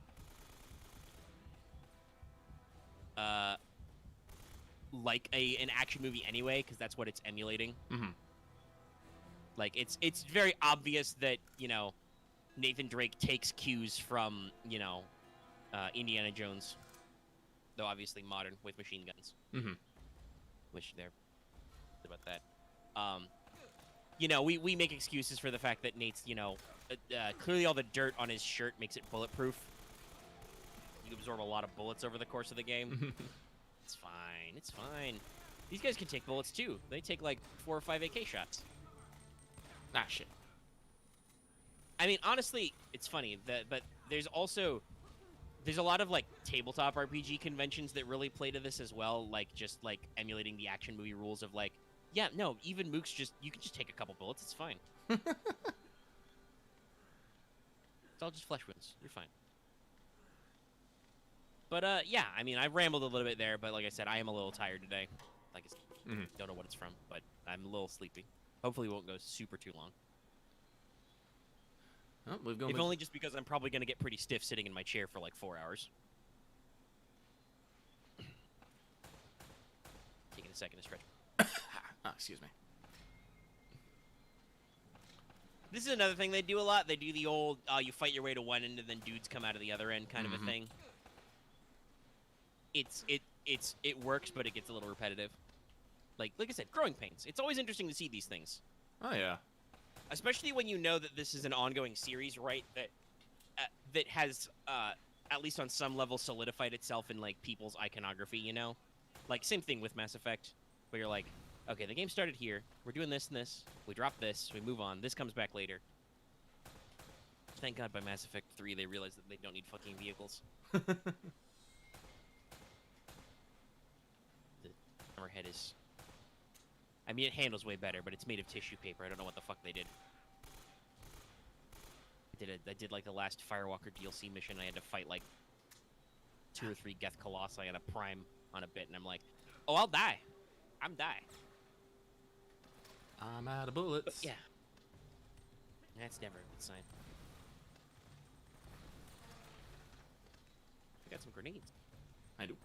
an action movie anyway, because that's what it's emulating. Mm-hmm. Like it's very obvious that, you know, Nathan Drake takes cues from, you know, Indiana Jones, though obviously modern with machine guns. Mm-hmm. Which they're about that. You know, we make excuses for the fact that Nate's, you know, clearly all the dirt on his shirt makes it bulletproof. You absorb a lot of bullets over the course of the game. It's fine. It's fine. These guys can take bullets too. They take like 4 or 5 AK shots. Ah, shit. I mean, honestly, it's funny but there's a lot of like tabletop RPG conventions that really play to this as well, like just like emulating the action movie rules of like, yeah, no, even mooks you can just take a couple bullets, it's fine. It's all just flesh wounds. You're fine. But yeah, I mean, I rambled a little bit there, but like I said, I am a little tired today. Like, don't know what it's from, but I'm a little sleepy. Hopefully, it won't go super too long. Oh, we've gone If only just because I'm probably going to get pretty stiff sitting in my chair for like 4 hours. Taking a second to stretch. Excuse me. This is another thing they do a lot. They do the old, you fight your way to one end and then dudes come out of the other end kind of a thing. It works, but it gets a little repetitive. Like I said, growing pains. It's always interesting to see these things. Oh, yeah. Especially when you know that this is an ongoing series, right? That has, at least on some level, solidified itself in like people's iconography. You know, like same thing with Mass Effect, where you're like, okay, the game started here. We're doing this and this. We drop this. We move on. This comes back later. Thank God by Mass Effect 3 they realized that they don't need fucking vehicles. The hammerhead is... I mean, it handles way better, but it's made of tissue paper. I don't know what the fuck they did. I did like the last Firewalker DLC mission. I had to fight like 2 or 3 Geth Colossi and a Prime on a bit, and I'm like, oh, I'll die. I'm die. I'm out of bullets. But yeah. That's never a good sign. I got some grenades. I do.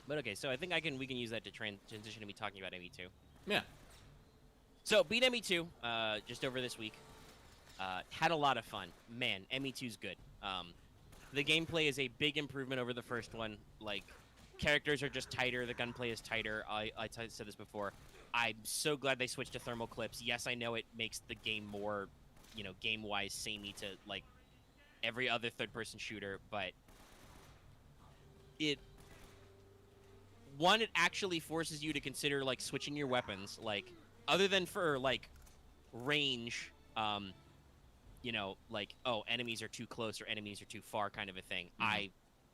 But okay, so I think we can use that to transition to me talking about ME2. Yeah. So beat ME2 just over this week. Had a lot of fun. Man, ME2's good. The gameplay is a big improvement over the first one. Like, characters are just tighter. The gunplay is tighter. I said this before. I'm so glad they switched to thermal clips. Yes, I know it makes the game more, you know, game-wise samey to, like, every other third-person shooter, but it actually forces you to consider, like, switching your weapons. Like, other than for, like, range, you know, like, oh, enemies are too close or enemies are too far kind of a thing. I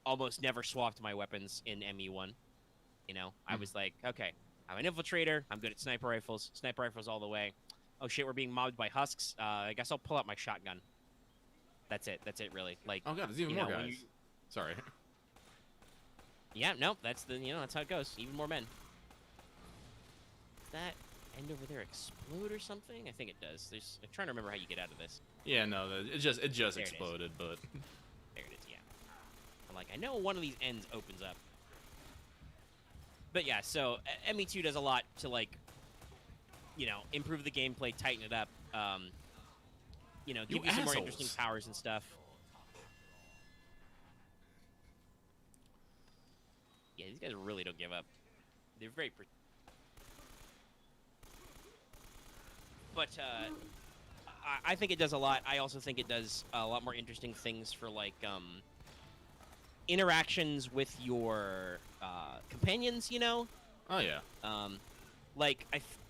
almost never swapped my weapons in ME1. You know, I was like, okay, I'm an infiltrator. I'm good at sniper rifles. Sniper rifles all the way. Oh, shit, we're being mobbed by husks. I guess I'll pull out my shotgun. That's it. That's it, really. Like, Oh, God, there's even more guys. Sorry. Yeah, no, that's that's how it goes. Even more men. Does that end over there explode or something? I think it does. I'm trying to remember how you get out of this. Yeah, no, it just There it exploded, but There it is, yeah. I'm like, I know one of these ends opens up. But yeah, so ME2 does a lot to, like, you know, improve the gameplay, tighten it up, you know, give you some more interesting powers and stuff. Yeah, these guys really don't give up. They're very... But, I think it does a lot. I also think it does a lot more interesting things for, like, interactions with your companions, you know? oh yeah. Like,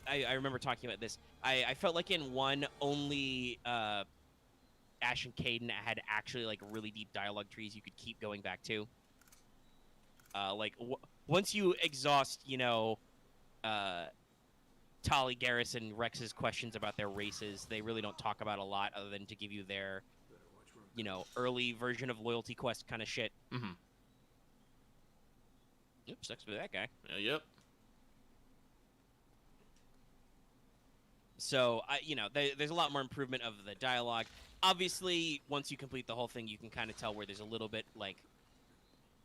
I remember talking about this. I felt like in one, only Ash and Caden had actually like really deep dialogue trees you could keep going back to. Once you exhaust, Tali, Garrus, and Rex's questions about their races, they really don't talk about a lot other than to give you their, early version of loyalty quest kind of shit. Mm-hmm. Oops, sucks for that guy. Yep. So, there's a lot more improvement of the dialogue. Obviously, once you complete the whole thing, you can kind of tell where there's a little bit, like,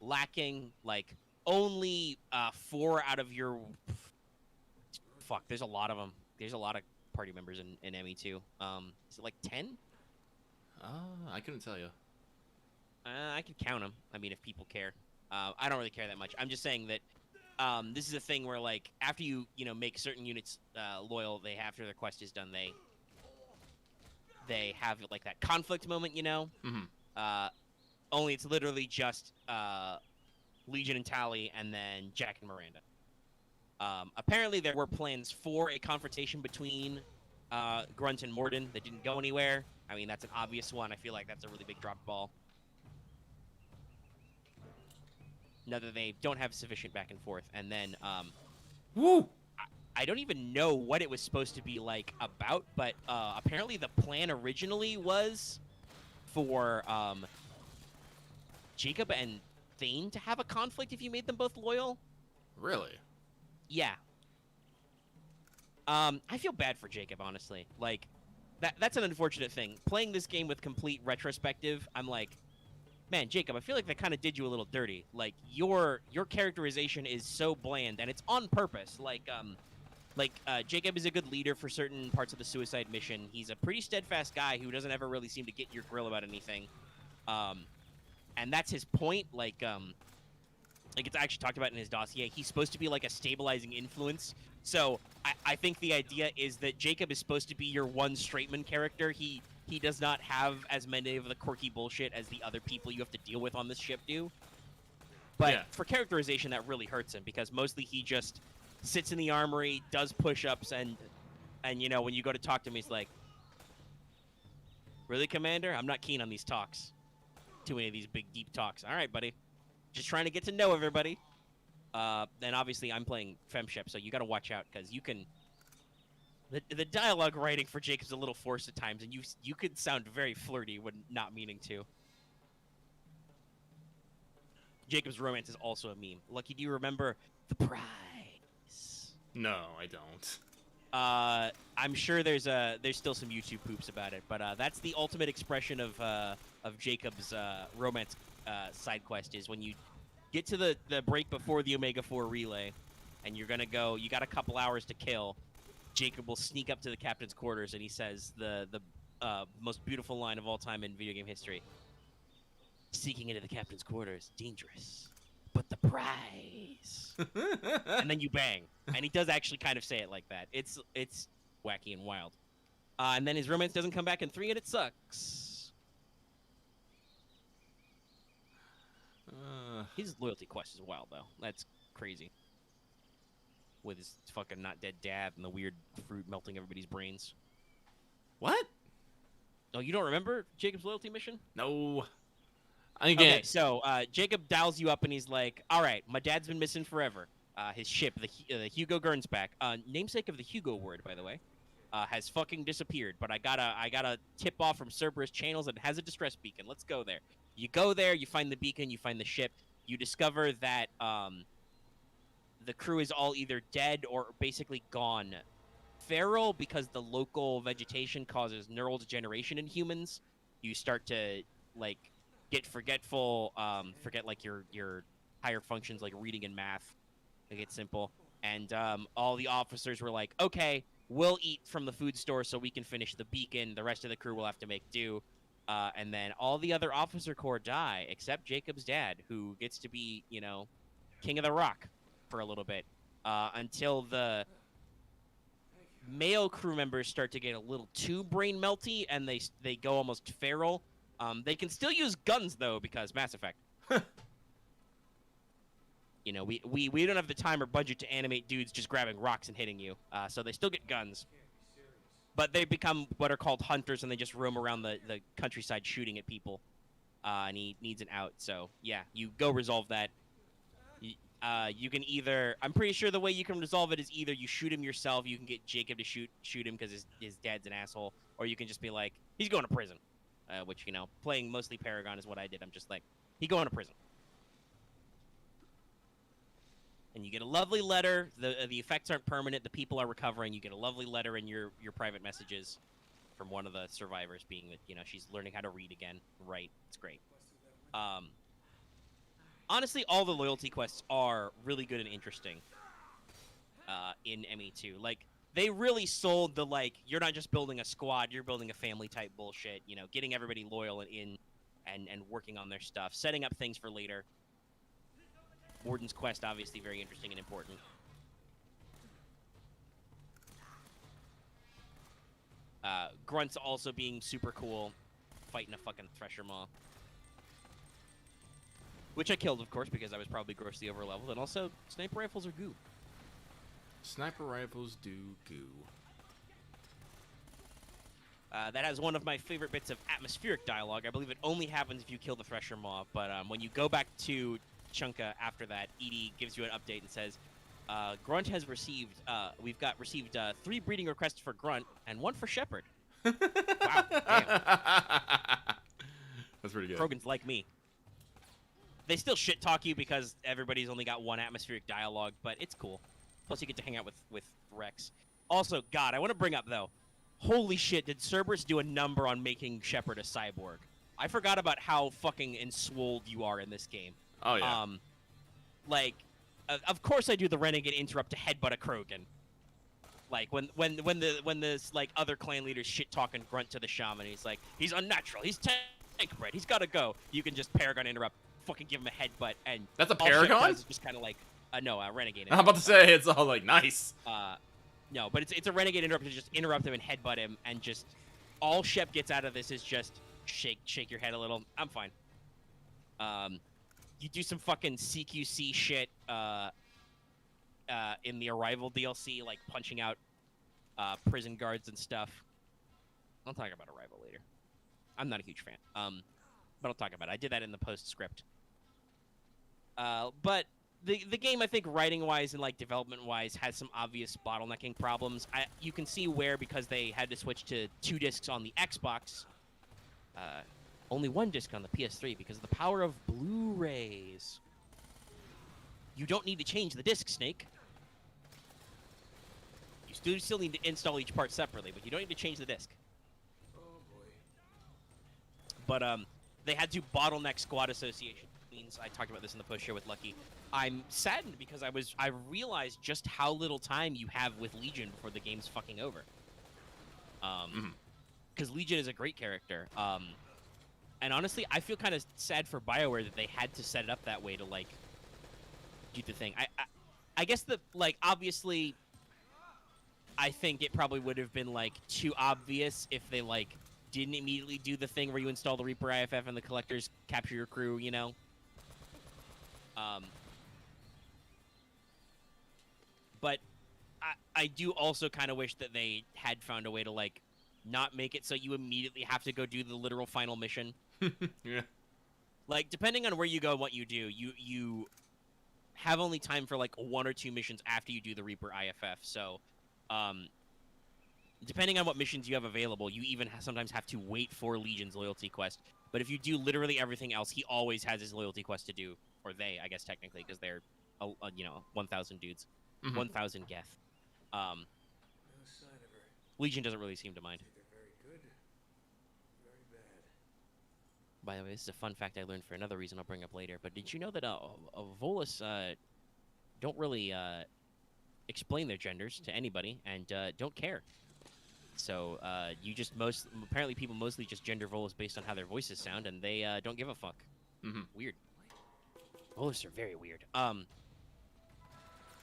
lacking. Like, only 4 out of your... Fuck, there's a lot of them. There's a lot of party members in ME2. Is it like 10? I couldn't tell you. I could count them. I mean, if people care. I don't really care that much. I'm just saying that this is a thing where, like, after you make certain units loyal, after their quest is done, they have like that conflict moment, Mm-hmm. Only it's literally just Legion and Tali, and then Jack and Miranda. Apparently, there were plans for a confrontation between Grunt and Morden that didn't go anywhere. I mean, that's an obvious one. I feel like that's a really big drop ball. That they don't have sufficient back and forth. And then, Woo! I don't even know what it was supposed to be like about, but apparently the plan originally was for Jacob and Thane to have a conflict if you made them both loyal. Really? Yeah. I feel bad for Jacob, honestly. Like, that's an unfortunate thing. Playing this game with complete retrospective, I'm like, man, Jacob, I feel like that kind of did you a little dirty. Like, your characterization is so bland, and it's on purpose. Jacob is a good leader for certain parts of the suicide mission. He's a pretty steadfast guy who doesn't ever really seem to get your grill about anything. And that's his point. Like it's actually talked about in his dossier. He's supposed to be like a stabilizing influence. So I think the idea is that Jacob is supposed to be your one straightman character. He does not have as many of the quirky bullshit as the other people you have to deal with on this ship do. But for characterization, that really hurts him, because mostly he just sits in the armory, does push-ups, and when you go to talk to him, he's like, "Really, Commander? I'm not keen on these talks. Too many of these big, deep talks. All right, buddy. Just trying to get to know everybody." And obviously, I'm playing FemShip, so you got to watch out, because you can... The dialogue writing for Jacob's a little forced at times, and you could sound very flirty when not meaning to. Jacob's romance is also a meme. Lucky, do you remember the prize? No, I don't. I'm sure there's still some YouTube poops about it, but that's the ultimate expression of Jacob's romance side quest, is when you get to the break before the Omega 4 relay, and you got a couple hours to kill. Jacob will sneak up to the captain's quarters, and he says the most beautiful line of all time in video game history. "Sneaking into the captain's quarters, dangerous, but the prize." And then you bang. And he does actually kind of say it like that. It's wacky and wild. And then his romance doesn't come back in 3, and it sucks. His loyalty quest is wild, though. That's crazy. With his fucking not dead dad and the weird fruit melting everybody's brains. What? Oh, you don't remember Jacob's loyalty mission? No. Okay, so Jacob dials you up and he's like, "All right, my dad's been missing forever. His ship, the Hugo Gernsback, namesake of the Hugo word, by the way, has fucking disappeared. But I gotta tip off from Cerberus channels and it has a distress beacon. Let's go there." You go there, you find the beacon, you find the ship, you discover that the crew is all either dead or basically gone feral because the local vegetation causes neural degeneration in humans. You start to get forgetful, forget your higher functions like reading and math. Make it simple. And all the officers were like, "Okay, we'll eat from the food store so we can finish the beacon. The rest of the crew will have to make do." And then all the other officer corps die except Jacob's dad, who gets to be, king of the rock for a little bit, until the male crew members start to get a little too brain melty and they go almost feral. They can still use guns though, because Mass Effect. We don't have the time or budget to animate dudes just grabbing rocks and hitting you, so they still get guns. But they become what are called hunters, and they just roam around the countryside shooting at people. And he needs an out. So yeah, you go resolve that. You can either, I'm pretty sure the way you can resolve it is either you shoot him yourself, you can get Jacob to shoot him because his dad's an asshole, or you can just be like, he's going to prison. Which, you know, playing mostly Paragon is what I did. I'm just like, he going to prison. And you get a lovely letter. The effects aren't permanent. The people are recovering. You get a lovely letter in your private messages from one of the survivors, being that, you know, she's learning how to read again. Right. It's great. Honestly, all the loyalty quests are really good and interesting in ME2. Like, they really sold the, like, you're not just building a squad, you're building a family type bullshit, you know, getting everybody loyal and working on their stuff, setting up things for later. Warden's quest, obviously, very interesting and important. Grunts also being super cool, fighting a fucking Thresher Maw. Which I killed, of course, because I was probably grossly overleveled, and also, sniper rifles are goo. Sniper rifles do goo. That has one of my favorite bits of atmospheric dialogue. I believe it only happens if you kill the Thresher Maw, but when you go back to Chunka after that, Edie gives you an update and says, Grunt has received, we've received 3 breeding requests for Grunt, and 1 for Shepherd. Wow, damn. That's pretty good. Krogan's like me. They still shit-talk you because everybody's only got 1 atmospheric dialogue, but it's cool. Plus, you get to hang out with Rex. Also, God, I want to bring up, though, holy shit, did Cerberus do a number on making Shepard a cyborg? I forgot about how fucking enswolled you are in this game. Oh, yeah. Like, of course I do the Renegade interrupt to headbutt a Krogan. Like, when this, like, other clan leaders shit-talking Grunt to the Shaman, he's like, he's unnatural, he's tank-bred, he's gotta go. You can just Paragon interrupt, fucking give him a headbutt, and that's a all Shep Paragon? does is just kind of like, no, a Renegade interrupt. I'm about to say, it's all like, nice. No, but it's a Renegade interrupt to just interrupt him and headbutt him, and just, all Shep gets out of this is just, shake your head a little, I'm fine. You do some fucking CQC shit, in the Arrival DLC, like punching out prison guards and stuff. I'll talk about Arrival later. I'm not a huge fan, but I'll talk about it. I did that in the postscript. But the game, I think, writing-wise and like development-wise, has some obvious bottlenecking problems. You can see where, because they had to switch to 2 discs on the Xbox, only 1 disc on the PS3 because of the power of Blu-rays. You don't need to change the disc, Snake. You still need to install each part separately, but you don't need to change the disc. Oh boy. But they had to bottleneck Squad Association. Means I talked about this in the post show with Lucky. I'm saddened because I realized just how little time you have with Legion before the game's fucking over. Because Legion is a great character. And honestly, I feel kind of sad for BioWare that they had to set it up that way to, like, do the thing. I guess obviously, I think it probably would have been, like, too obvious if they, like, didn't immediately do the thing where you install the Reaper IFF and the Collectors capture your crew, you know? But I do also kind of wish that they had found a way to, like, not make it so you immediately have to go do the literal final mission. Yeah. Like, depending on where you go and what you do, you have only time for, like, 1 or 2 missions after you do the Reaper IFF. So, depending on what missions you have available, you even sometimes have to wait for Legion's loyalty quest. But if you do literally everything else, he always has his loyalty quest to do. Or they, I guess, technically, because they're, 1,000 dudes. 1,000 Geth. No sign of her. Legion doesn't really seem to mind. Either very good, very bad. By the way, this is a fun fact I learned for another reason I'll bring up later. But did you know that Volus don't really explain their genders to anybody and don't care? So apparently people mostly just gender Volus based on how their voices sound, and they don't give a fuck. Weird. Volus are very weird.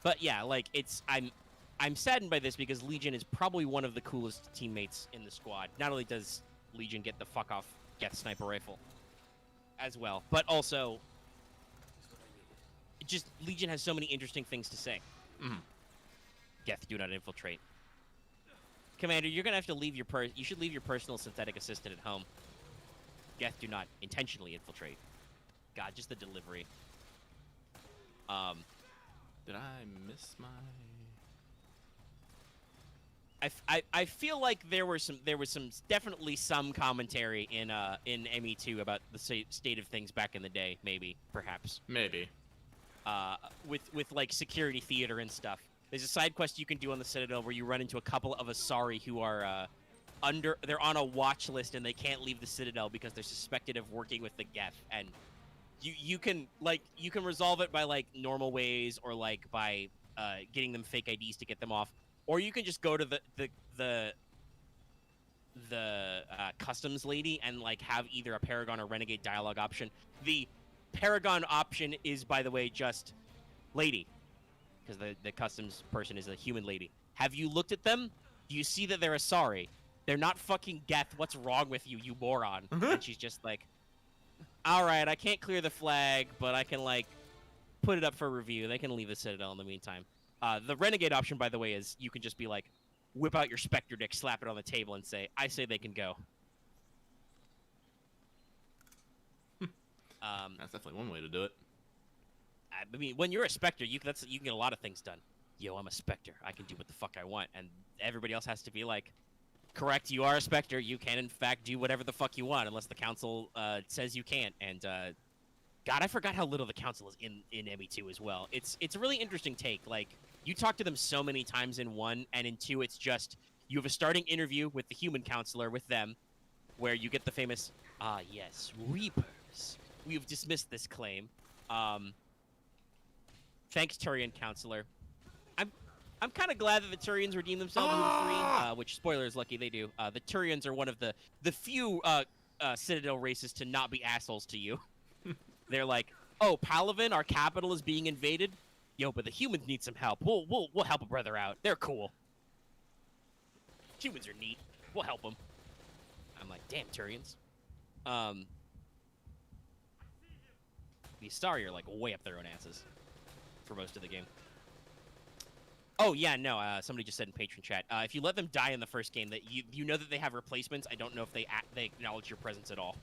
But yeah, like, I'm saddened by this because Legion is probably one of the coolest teammates in the squad. Not only does Legion get the fuck off Geth sniper rifle as well, but also just Legion has so many interesting things to say. Geth do not infiltrate. Commander, you're gonna have to leave your you should leave your personal synthetic assistant at home. Geth do not intentionally infiltrate. God, just the delivery. Did I miss my? I feel like there was definitely some commentary in ME2 about the state of things back in the day, maybe, perhaps. Maybe. With like security theater and stuff. There's a side quest you can do on the Citadel where you run into a couple of Asari who are they're on a watch list and they can't leave the Citadel because they're suspected of working with the Geth, and you can resolve it by like normal ways or like by getting them fake IDs to get them off, or you can just go to the customs lady and like have either a Paragon or Renegade dialogue option. The Paragon option is, by the way, just lady, because the customs person is a human lady. Have you looked at them? Do you see that they're Asari? They're not fucking Geth. What's wrong with you, you moron? And she's just like, all right, I can't clear the flag, but I can like put it up for review. They can leave the Citadel in the meantime. The Renegade option, by the way, is you can just be like, whip out your Spectre dick, slap it on the table, and say, I say they can go. That's definitely one way to do it. I mean, when you're a Spectre, you can get a lot of things done. Yo, I'm a Spectre. I can do what the fuck I want. And everybody else has to be like, correct, you are a Spectre. You can, in fact, do whatever the fuck you want, unless the Council says you can't. And, God, I forgot how little the Council is in ME2 as well. It's a really interesting take. Like, you talk to them so many times in 1, and in 2, it's just, you have a starting interview with the human counselor, with them, where you get the famous, yes, Reapers. We have dismissed this claim. Thanks, Turian Counselor. I'm kind of glad that the Turians redeem themselves in 3, which, spoilers, lucky they do. The Turians are one of the few Citadel races to not be assholes to you. They're like, oh, Palaven, our capital is being invaded? Yo, but the humans need some help. We'll help a brother out. They're cool. Humans are neat. We'll help them. I'm like, damn, Turians. The Astari are like way up their own asses for most of the game. Oh yeah, no. Somebody just said in patron chat, if you let them die in the first game, that you know that they have replacements. I don't know if they acknowledge your presence at all.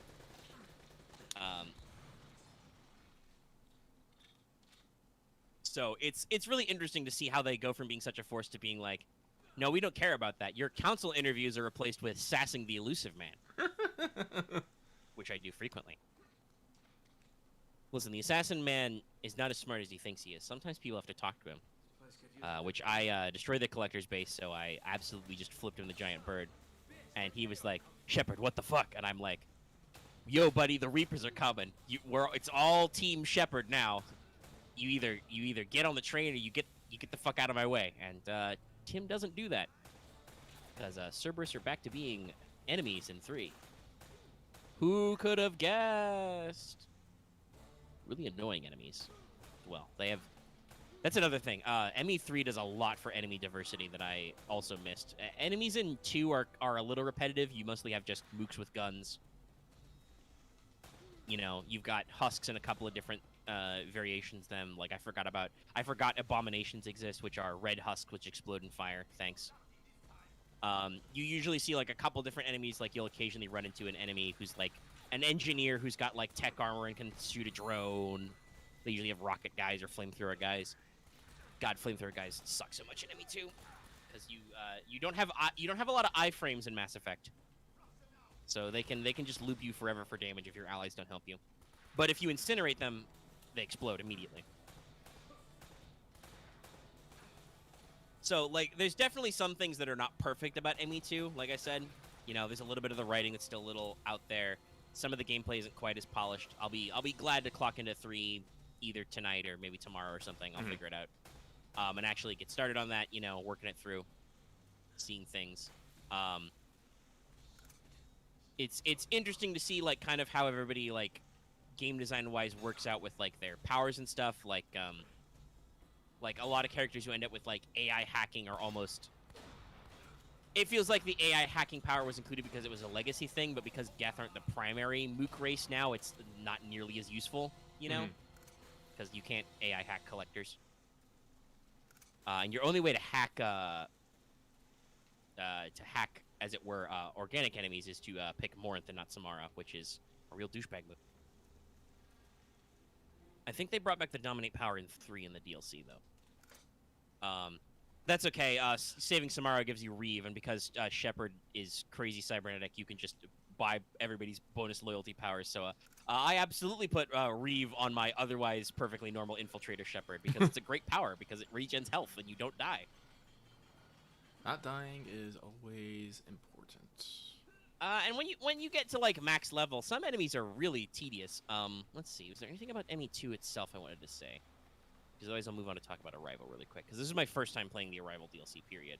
So it's really interesting to see how they go from being such a force to being like, no, we don't care about that. Your council interviews are replaced with sassing the elusive man, which I do frequently. Listen, the assassin man is not as smart as he thinks he is. Sometimes people have to talk to him, which I destroyed the collector's base, so I absolutely just flipped him the giant bird. And he was like, Shepard, what the fuck? And I'm like, yo, buddy, the Reapers are coming. It's all Team Shepard now. You either get on the train or you get the fuck out of my way. And Tim doesn't do that, because Cerberus are back to being enemies in 3. Who could have guessed? Really annoying enemies. Well, they have. That's another thing. ME3 does a lot for enemy diversity that I also missed. Enemies in 2 are a little repetitive. You mostly have just mooks with guns. You know, you've got husks and a couple of different variations of them. Like, I forgot abominations exist, which are red husks which explode in fire. Thanks. You usually see like a couple different enemies. Like, you'll occasionally run into an enemy who's like an engineer who's got like tech armor and can shoot a drone. They usually have rocket guys or flamethrower guys. God, flamethrower guys suck so much in ME2 because you don't have a lot of iframes in Mass Effect, so they can just loop you forever for damage if your allies don't help you. But if you incinerate them, they explode immediately. So like, there's definitely some things that are not perfect about ME2. Like I said, you know, there's a little bit of the writing that's still a little out there. Some of the gameplay isn't quite as polished. I'll be glad to clock into 3 either tonight or maybe tomorrow or something. I'll figure it out. And actually get started on that, you know, working it through, seeing things. It's interesting to see, like, kind of how everybody, like, game design-wise works out with, like, their powers and stuff. Like, a lot of characters who end up with, like, AI hacking are almost... It feels like the AI hacking power was included because it was a legacy thing, but because Geth aren't the primary mook race now, it's not nearly as useful, you know? Because you can't AI hack collectors. And your only way to hack to hack, as it were, organic enemies is to pick Morinth and not Samara, which is a real douchebag move. I think they brought back the Dominate power in 3 in the DLC, though. That's okay. Saving Samara gives you Reeve, and because Shepard is crazy cybernetic, you can just buy everybody's bonus loyalty powers. So I absolutely put Reeve on my otherwise perfectly normal Infiltrator Shepard, because it's a great power, because it regens health and you don't die. Not dying is always important. And when you get to like max level, some enemies are really tedious. Let's see. Was there anything about ME2 itself I wanted to say? Because otherwise I'll move on to talk about Arrival really quick. Because this is my first time playing the Arrival DLC. Period.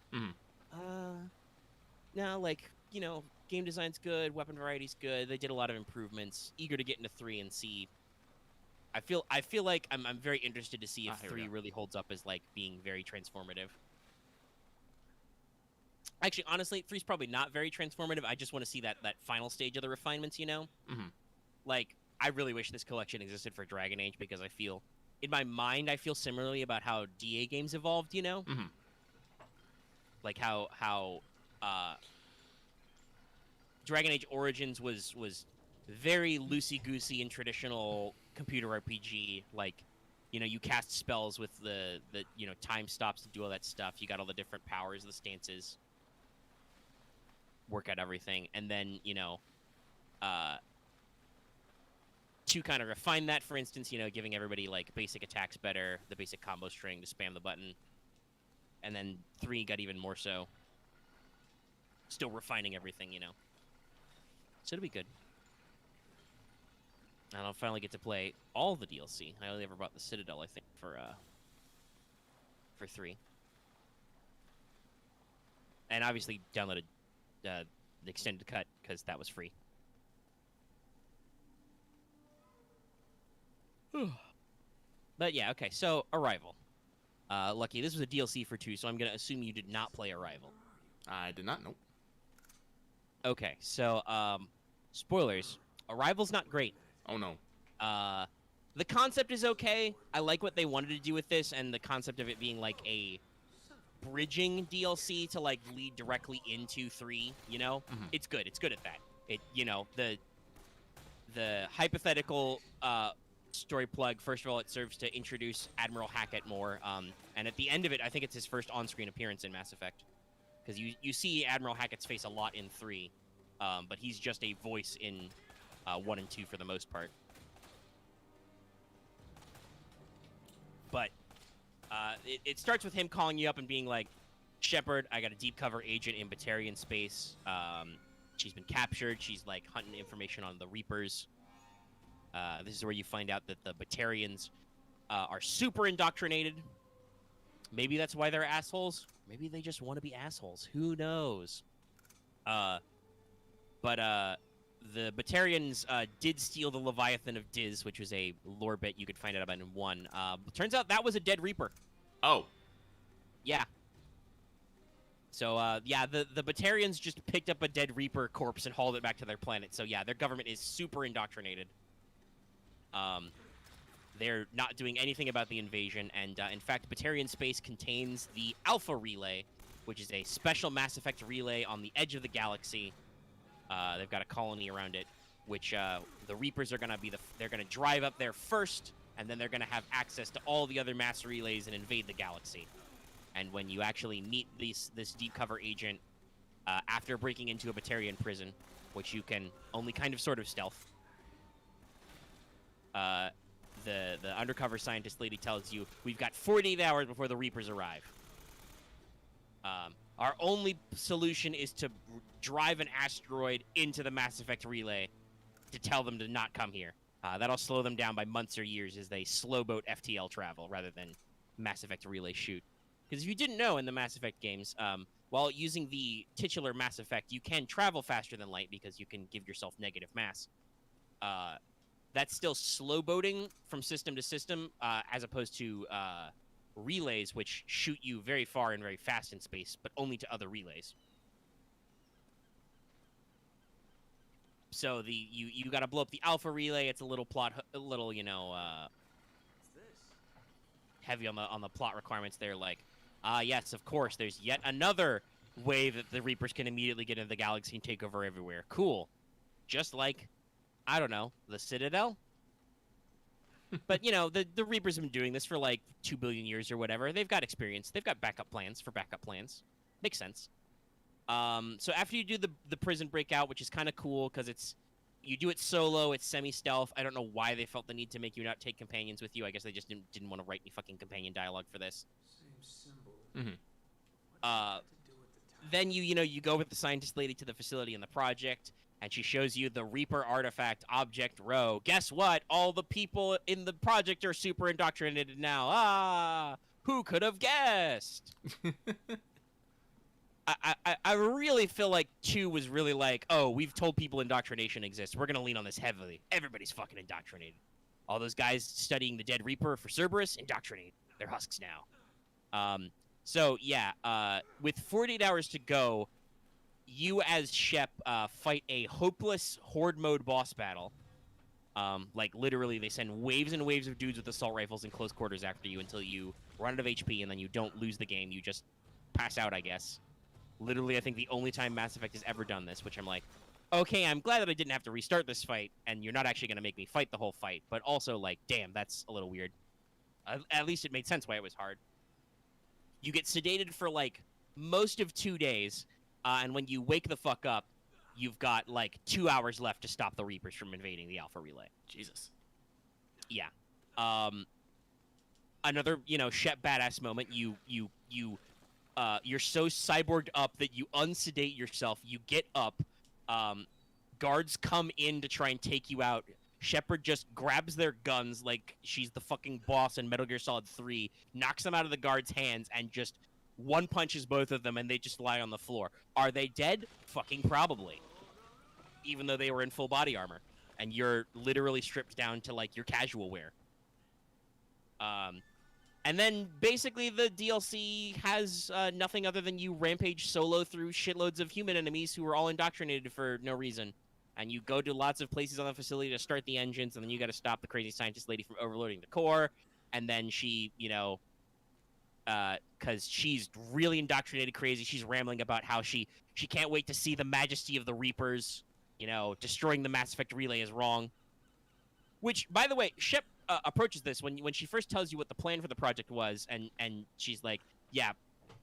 Now, like, you know, game design's good, weapon variety's good. They did a lot of improvements. Eager to get into 3 and see. I feel like I'm very interested to see if 3 really holds up as like being very transformative. Actually, honestly, 3's probably not very transformative. I just want to see that final stage of the refinements, you know? Like, I really wish this collection existed for Dragon Age, because I feel, in my mind, I feel similarly about how DA games evolved, you know? Like how Dragon Age Origins was very loosey-goosey and traditional computer RPG. Like, you know, you cast spells with the you know, time stops to do all that stuff. You got all the different powers, the stances. Work out everything, and then, you know, to kind of refine that, for instance, you know, giving everybody like basic attacks better, the basic combo string to spam the button, and then 3 got even more so, still refining everything, you know. So it'll be good. And I'll finally get to play all the DLC. I only ever bought the Citadel, I think, for 3, and obviously downloaded the extended cut, because that was free. But yeah, okay, so Arrival. Lucky, this was a DLC for 2, so I'm going to assume you did not play Arrival. I did not know. Okay, so, spoilers. Arrival's not great. Oh, no. The concept is okay. I like what they wanted to do with this, and the concept of it being like a bridging DLC to like lead directly into 3, you know? It's good. It's good at that. It, you know, the hypothetical story plug, first of all, it serves to introduce Admiral Hackett more, and at the end of it, I think it's his first on-screen appearance in Mass Effect, because you see Admiral Hackett's face a lot in 3, but he's just a voice in 1 and 2 for the most part. But it starts with him calling you up and being like, Shepard, I got a deep cover agent in Batarian space. She's been captured. She's like hunting information on the Reapers. This is where you find out that the Batarians are super indoctrinated. Maybe that's why they're assholes. Maybe they just want to be assholes. Who knows? But the Batarians did steal the Leviathan of Diz, which was a lore bit you could find out about in 1. Turns out that was a dead Reaper. Oh. Yeah. So, yeah, the Batarians just picked up a dead Reaper corpse and hauled it back to their planet. So, yeah, their government is super indoctrinated. They're not doing anything about the invasion, and, in fact, Batarian space contains the Alpha Relay, which is a special Mass Effect relay on the edge of the galaxy. They've got a colony around it, which, the Reapers are gonna be they're gonna drive up there first, and then they're gonna have access to all the other mass relays and invade the galaxy. And when you actually meet this deep cover agent, after breaking into a Batarian prison, which you can only kind of sort of stealth, the undercover scientist lady tells you, we've got 48 hours before the Reapers arrive. Our only solution is to drive an asteroid into the Mass Effect relay to tell them to not come here. That'll slow them down by months or years as they slow boat FTL travel rather than Mass Effect relay shoot. Because if you didn't know, in the Mass Effect games, while using the titular Mass Effect, you can travel faster than light because you can give yourself negative mass. That's still slow boating from system to system, as opposed to relays, which shoot you very far and very fast in space, but only to other relays. So you got to blow up the Alpha relay. It's a little you know, heavy on the plot requirements there. Like, yes, of course, there's yet another way that the Reapers can immediately get into the galaxy and take over everywhere. Cool. Just like, I don't know, the Citadel? But, you know, the Reapers have been doing this for like 2 billion years or whatever. They've got experience. They've got backup plans for backup plans. Makes sense. So after you do the prison breakout, which is kind of cool because you do it solo, it's semi-stealth. I don't know why they felt the need to make you not take companions with you. I guess they just didn't want to write any fucking companion dialogue for this. Same symbol. Mm-hmm. Then you go with the scientist lady to the facility in the project, and she shows you the Reaper artifact object row. Guess what? All the people in the project are super indoctrinated now. Ah, who could have guessed? I really feel like 2 was really like, oh, we've told people indoctrination exists. We're going to lean on this heavily. Everybody's fucking indoctrinated. All those guys studying the dead Reaper for Cerberus, indoctrinated. They're husks now. So, yeah, with 48 hours to go, you as Shep fight a hopeless horde mode boss battle. Like, literally, they send waves and waves of dudes with assault rifles in close quarters after you until you run out of HP, and then you don't lose the game. You just pass out, I guess. Literally, I think the only time Mass Effect has ever done this, which I'm like, okay, I'm glad that I didn't have to restart this fight, and you're not actually going to make me fight the whole fight, but also, like, damn, that's a little weird. At least it made sense why it was hard. You get sedated for, like, most of 2 days, and when you wake the fuck up, you've got, like, 2 hours left to stop the Reapers from invading the Alpha Relay. Jesus. Yeah. Another, Shep badass moment, you're so cyborged up that you unsedate yourself. You get up. Guards come in to try and take you out. Shepard just grabs their guns like she's the fucking boss in Metal Gear Solid 3, knocks them out of the guards' hands, and just one punches both of them, and they just lie on the floor. Are they dead? Fucking probably. Even though they were in full body armor. And you're literally stripped down to, like, your casual wear. And then, basically, the DLC has nothing other than you rampage solo through shitloads of human enemies who are all indoctrinated for no reason. And you go to lots of places on the facility to start the engines, and then you gotta stop the crazy scientist lady from overloading the core. And then she, because she's really indoctrinated crazy, she's rambling about how she can't wait to see the majesty of the Reapers. Destroying the Mass Effect relay is wrong. Which, by the way, Shep approaches this when she first tells you what the plan for the project was, and she's like, yeah,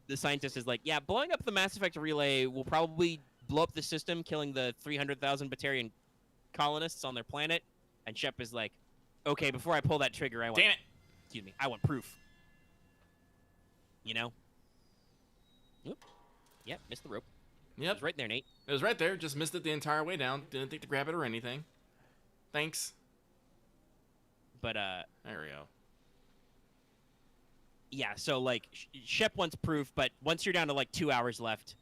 the scientist is like, yeah, blowing up the Mass Effect relay will probably blow up the system, killing the 300,000 Batarian colonists on their planet. And Shep is like, okay, before I pull that trigger, Damn it. Excuse me, I want proof. Oop. Yep, missed the rope. It Yep. was right there, Nate. It was right there. Just missed it the entire way down. Didn't think to grab it or anything. Thanks. But, There we go. yeah, so, like, Shep wants proof, but once you're down to, like, 2 hours left,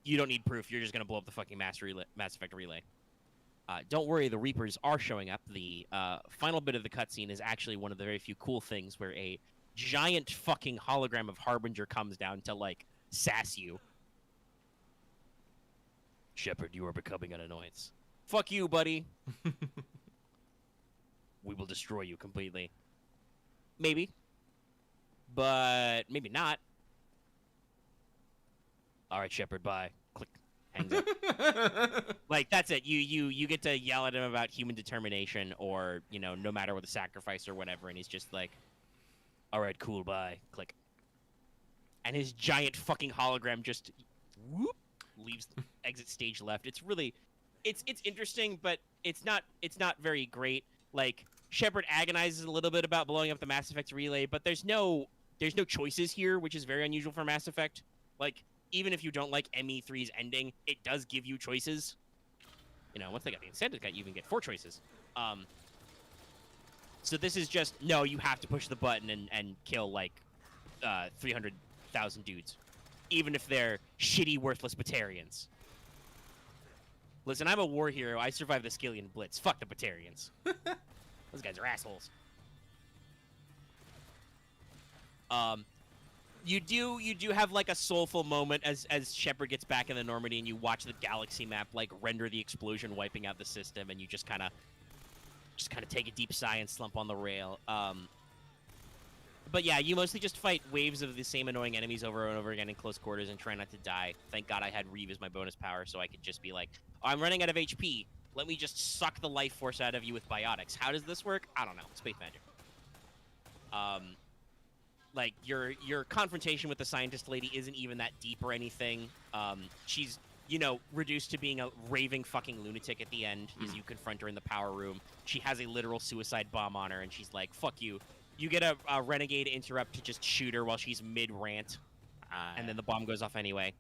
you don't need proof. You're just going to blow up the fucking Mass Effect relay. Don't worry, the Reapers are showing up. The final bit of the cutscene is actually one of the very few cool things where a giant fucking hologram of Harbinger comes down to, like, sass you. Shepard, you are becoming an annoyance. Fuck you, buddy. We will destroy you completely. Maybe. But maybe not. All right, Shepard, bye. Click. Hangs up. Like, that's it. You get to yell at him about human determination or, no matter what the sacrifice or whatever, and he's just like, all right, cool, bye. Click. And his giant fucking hologram just whoop, leaves exit stage left. It's really it's interesting, but it's not very great. Like, Shepard agonizes a little bit about blowing up the Mass Effect relay, but there's no choices here, which is very unusual for Mass Effect. Like, even if you don't like ME3's ending, it does give you choices. Once they got the incentive, you even get 4 choices. So this is just, no, you have to push the button and kill, like, 300,000 dudes. Even if they're shitty, worthless Batarians. Listen, I'm a war hero. I survived the Skillian Blitz. Fuck the Batarians. Those guys are assholes. You do have, like, a soulful moment as Shepard gets back in the Normandy and you watch the galaxy map, like, render the explosion wiping out the system, and you just kind of take a deep sigh and slump on the rail. But yeah, you mostly just fight waves of the same annoying enemies over and over again in close quarters and try not to die. Thank God I had Reeve as my bonus power, so I could just be like, oh, I'm running out of HP. Let me just suck the life force out of you with biotics. How does this work? I don't know. Space magic. Like your confrontation with the scientist lady isn't even that deep or anything. She's reduced to being a raving fucking lunatic at the end as you confront her in the power room. She has a literal suicide bomb on her, and she's like, "Fuck you." You get a renegade interrupt to just shoot her while she's mid rant, and then the bomb goes off anyway.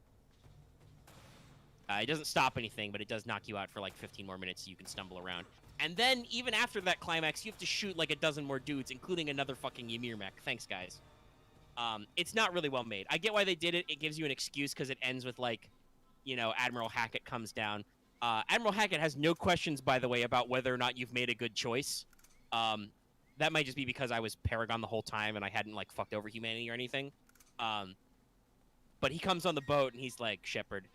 It doesn't stop anything, but it does knock you out for like 15 more minutes so you can stumble around. And then, even after that climax, you have to shoot like a dozen more dudes, including another fucking Ymir mech. Thanks, guys. It's not really well made. I get why they did it. It gives you an excuse because it ends with, like, Admiral Hackett comes down. Admiral Hackett has no questions, by the way, about whether or not you've made a good choice. That might just be because I was Paragon the whole time and I hadn't, like, fucked over humanity or anything. But he comes on the boat and he's like, Shepard,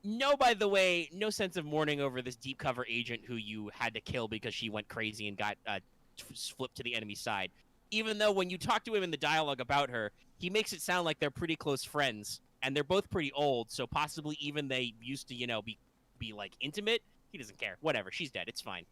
no, by the way, no sense of mourning over this deep cover agent who you had to kill because she went crazy and got flipped to the enemy side. Even though when you talk to him in the dialogue about her, he makes it sound like they're pretty close friends, and they're both pretty old, so possibly even they used to, be like, intimate. He doesn't care. Whatever, she's dead. It's fine.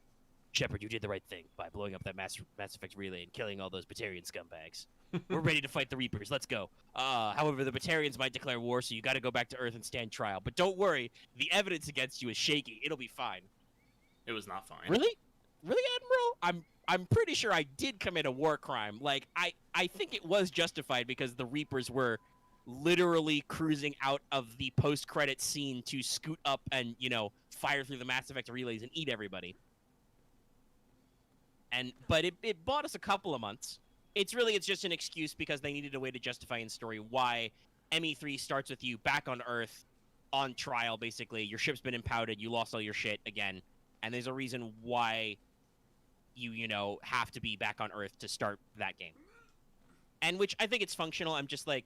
Shepard, you did the right thing by blowing up that Mass Effect relay and killing all those Batarian scumbags. We're ready to fight the Reapers. Let's go. However, the Batarians might declare war, so you gotta go back to Earth and stand trial. But don't worry, the evidence against you is shaky. It'll be fine. It was not fine. Really? Really, Admiral? I'm pretty sure I did commit a war crime. Like, I think it was justified because the Reapers were literally cruising out of the post-credit scene to scoot up and, fire through the Mass Effect relays and eat everybody. But it bought us a couple of months. It's just an excuse because they needed a way to justify in story why ME3 starts with you back on Earth on trial, basically. Your ship's been impounded, you lost all your shit again, and there's a reason why you have to be back on Earth to start that game. And which I think it's functional. I'm just like,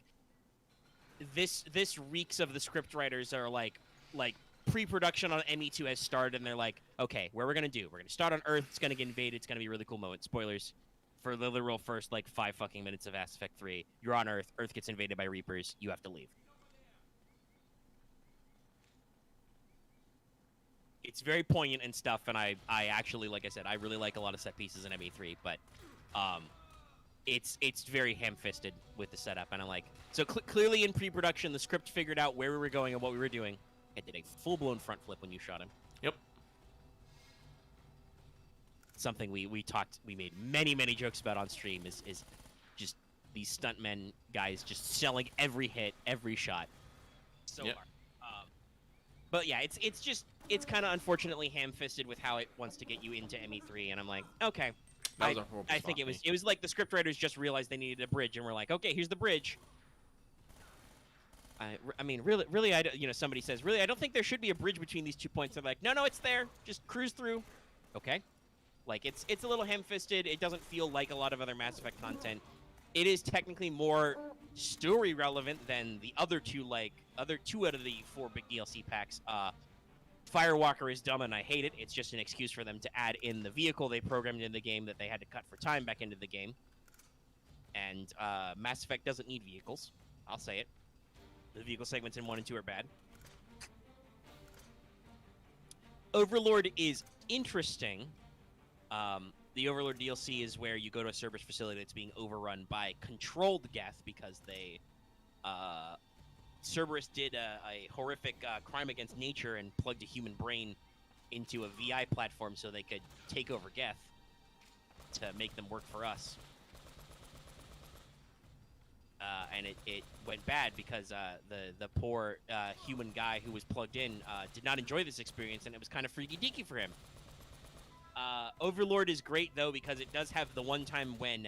this reeks of the script writers are like pre-production on ME2 has started, and they're like, okay, what we're gonna do? We're gonna start on Earth. It's gonna get invaded. It's gonna be a really cool moment. Spoilers for the literal first 5 fucking minutes of Mass Effect 3. You're on Earth. Earth gets invaded by Reapers. You have to leave. It's very poignant and stuff, and I actually, like I said, I really like a lot of set pieces in ME3, but it's very ham-fisted with the setup, and I'm like, so clearly in pre-production, the script figured out where we were going and what we were doing. It did a full-blown front flip when you shot him. Yep. Something we made many jokes about on stream is just these stuntmen guys just selling every hit, every shot. So hard. But yeah, it's kind of unfortunately ham-fisted with how it wants to get you into ME3, and I'm like, okay. That was a horrible I think it was like the scriptwriters just realized they needed a bridge, and we're like, okay, here's the bridge. I mean, really, somebody says, really, I don't think there should be a bridge between these 2 points. I'm like, no, it's there. Just cruise through. Okay. Like, it's a little ham-fisted. It doesn't feel like a lot of other Mass Effect content. It is technically more story relevant than the other two out of the 4 big DLC packs. Firewalker is dumb and I hate it. It's just an excuse for them to add in the vehicle they programmed in the game that they had to cut for time back into the game. And Mass Effect doesn't need vehicles. I'll say it. The vehicle segments in 1 and 2 are bad. Overlord is interesting. The Overlord DLC is where you go to a Cerberus facility that's being overrun by controlled Geth because they Cerberus did a horrific crime against nature and plugged a human brain into a VI platform so they could take over Geth to make them work for us. And it went bad because the poor human guy who was plugged in did not enjoy this experience, and it was kind of freaky-deaky for him. Overlord is great, though, because it does have the one time when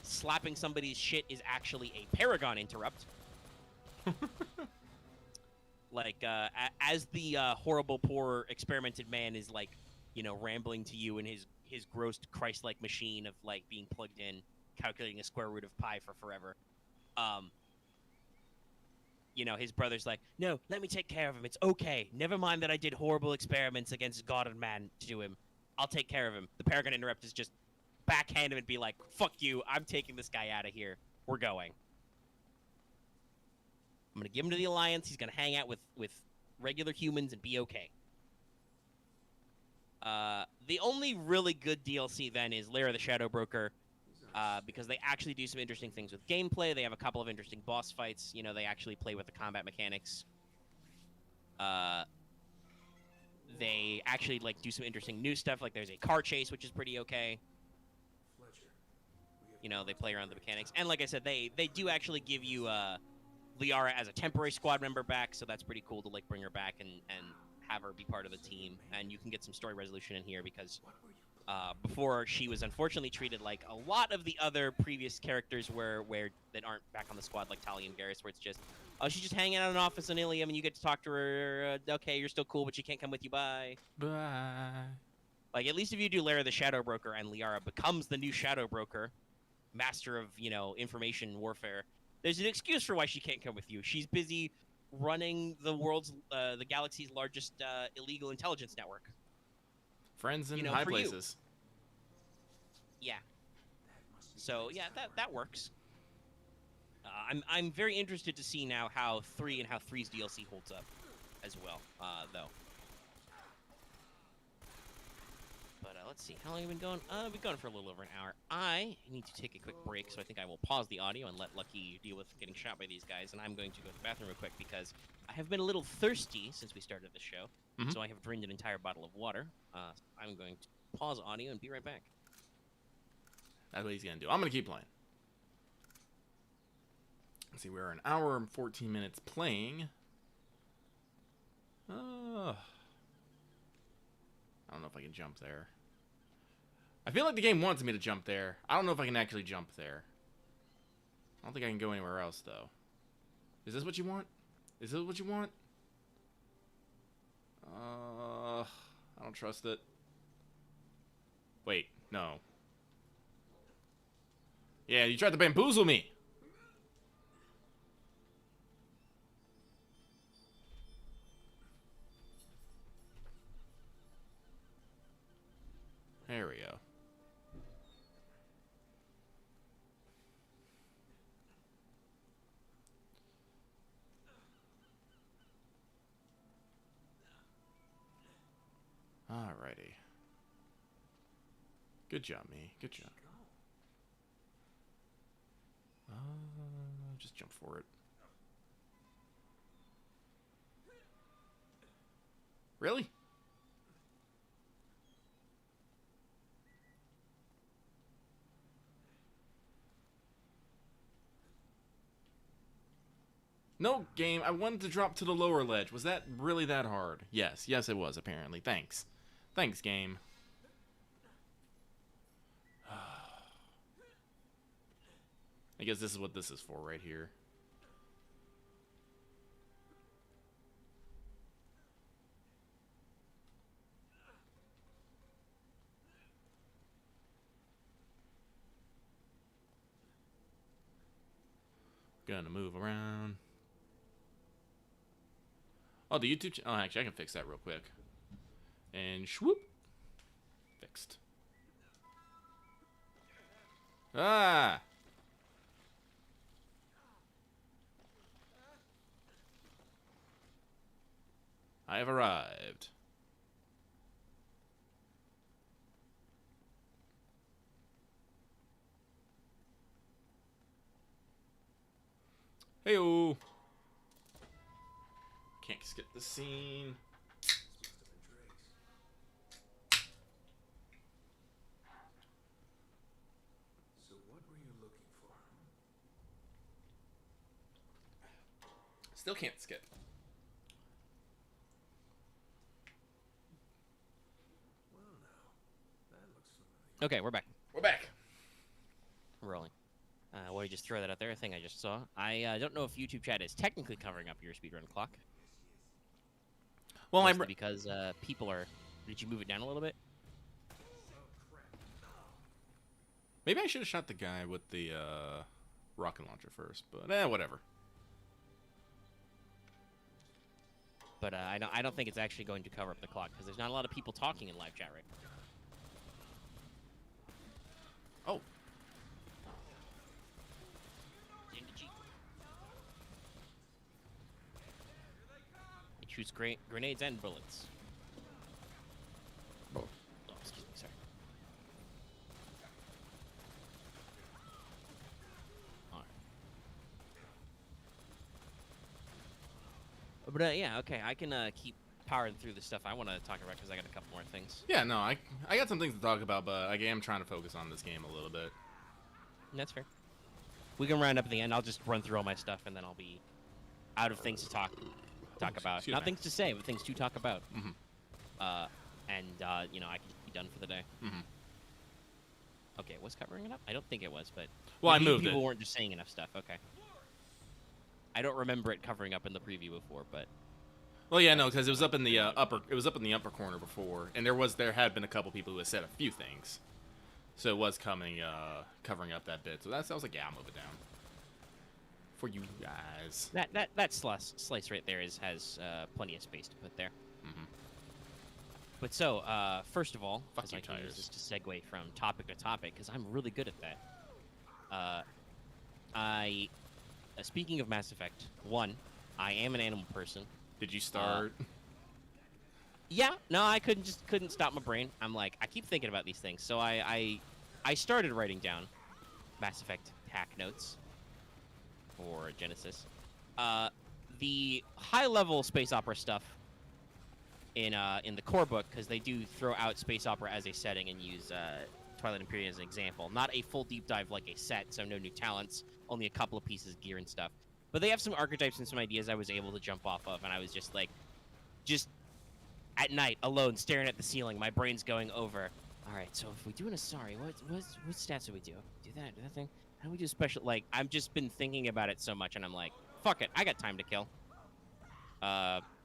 slapping somebody's shit is actually a Paragon interrupt. Like, as the horrible, poor, experimented man is, like, rambling to you in his gross Christ-like machine of, like, being plugged in, calculating a square root of pi for forever. His brother's like, no, let me take care of him. It's okay. Never mind that I did horrible experiments against God and man to him. I'll take care of him. The Paragon interrupt is just backhand him and be like, "Fuck you! I'm taking this guy out of here. We're going. I'm gonna give him to the Alliance. He's gonna hang out with regular humans and be okay." The only really good DLC then is Lair of the Shadow Broker, because they actually do some interesting things with gameplay. They have a couple of interesting boss fights. You know, they actually play with the combat mechanics. They actually like do some interesting new stuff. Like there's a car chase, which is pretty okay. Fletcher, we have You know, they play around the mechanics. And like I said, they do actually give you Liara as a temporary squad member back, so that's pretty cool to like bring her back and have her be part of the team. And you can get some story resolution in here because what were you before she was unfortunately treated like a lot of the other previous characters where that aren't back on the squad, like Talia and Garrus, where it's just, oh, she's just hanging out in an office in Ilium and you get to talk to her. Okay, you're still cool, but she can't come with you. Bye. Bye. Like, at least if you do Lara the Shadow Broker and Liara becomes the new Shadow Broker, master of, you know, information warfare, there's an excuse for why she can't come with you. She's busy running the galaxy's largest illegal intelligence network. Friends in You know, high for you. places. Yeah. So yeah, that works. I'm very interested to see now how 3 and how 3's DLC holds up, as well. Though. But let's see, how long have we been going? We've been going for a little over an hour. I need to take a quick break, so I think I will pause the audio and let Lucky deal with getting shot by these guys. And I'm going to go to the bathroom real quick because I have been a little thirsty since we started the show. Mhm. So I have drained an entire bottle of water. I'm going to pause audio and be right back. That's what he's gonna do. I'm gonna keep playing. Let's see, we're an hour and 14 minutes playing. I don't know if I can jump there. I feel like the game wants me to jump there. I don't know if I can actually jump there. I don't think I can go anywhere else, though. Is this what you want? Is this what you want? I don't trust it. Wait, no. Yeah, you tried to bamboozle me. There we go. Alrighty. Good job, me. Good job. Just jump for it. Really? No, game. I wanted to drop to the lower ledge. Was that really that hard? Yes. Yes, it was, apparently. Thanks. Thanks, game. I guess this is what this is for right here. Gonna move around. Oh, the YouTube channel. Oh, actually, I can fix that real quick. And swoop. Fixed. Ah! I have arrived. Heyo! Can't skip the scene. This must have been Drake's. So what were you looking for? Still can't skip. Well, now, that looks familiar. Okay, we're back. We're back. We're rolling. Why don't you just throw that out there? A thing I just saw. I don't know if YouTube chat is technically covering up your speedrun clock. Well, Mostly because people are. Did you move it down a little bit? maybe I should have shot the guy with the rocket launcher first, but whatever. But I don't think it's actually going to cover up the clock because there's not a lot of people talking in live chat right now. shoots grenades and bullets. Both. Oh, excuse me, sorry. Alright. But yeah, okay, I can keep powering through the stuff I want to talk about because I got a couple more things. Yeah, no, I got some things to talk about, but I am trying to focus on this game a little bit. That's fair. We can round up at the end. I'll just run through all my stuff, and then I'll be out of things to talk about. Excuse Not me. things to say, but things to talk about. Mm-hmm. You know, I can just be done for the day. Mm-hmm. Okay, was covering it up? I don't think it was, but Well, I maybe moved people it. weren't just saying enough stuff. Okay. I don't remember it covering up in the preview before, but Well, yeah, no, because it was up in the upper corner before, and there had been a couple people who had said a few things, so it was covering up that bit. So I was like, yeah, I'll move it down for you guys. that slice right there has plenty of space to put there. Mm-hmm. But so, first of all, Fuck as you, I can use tires. this to segue from topic to topic, because I'm really good at that. Speaking of Mass Effect 1, I am an animal person. Did you start? Yeah, no, I couldn't stop my brain. I'm like, I keep thinking about these things, so I started writing down Mass Effect hack notes for Genesis. The high-level space opera stuff in the core book, because they do throw out space opera as a setting and use Twilight Imperium as an example. Not a full deep dive like a set, so no new talents, only a couple of pieces of gear and stuff. But they have some archetypes and some ideas I was able to jump off of, and I was just like, at night, alone, staring at the ceiling, my brain's going over. All right, so if we do an Asari, what stats do we do? Do that thing? How do we do special? Like, I've just been thinking about it so much, and I'm like, fuck it, I got time to kill.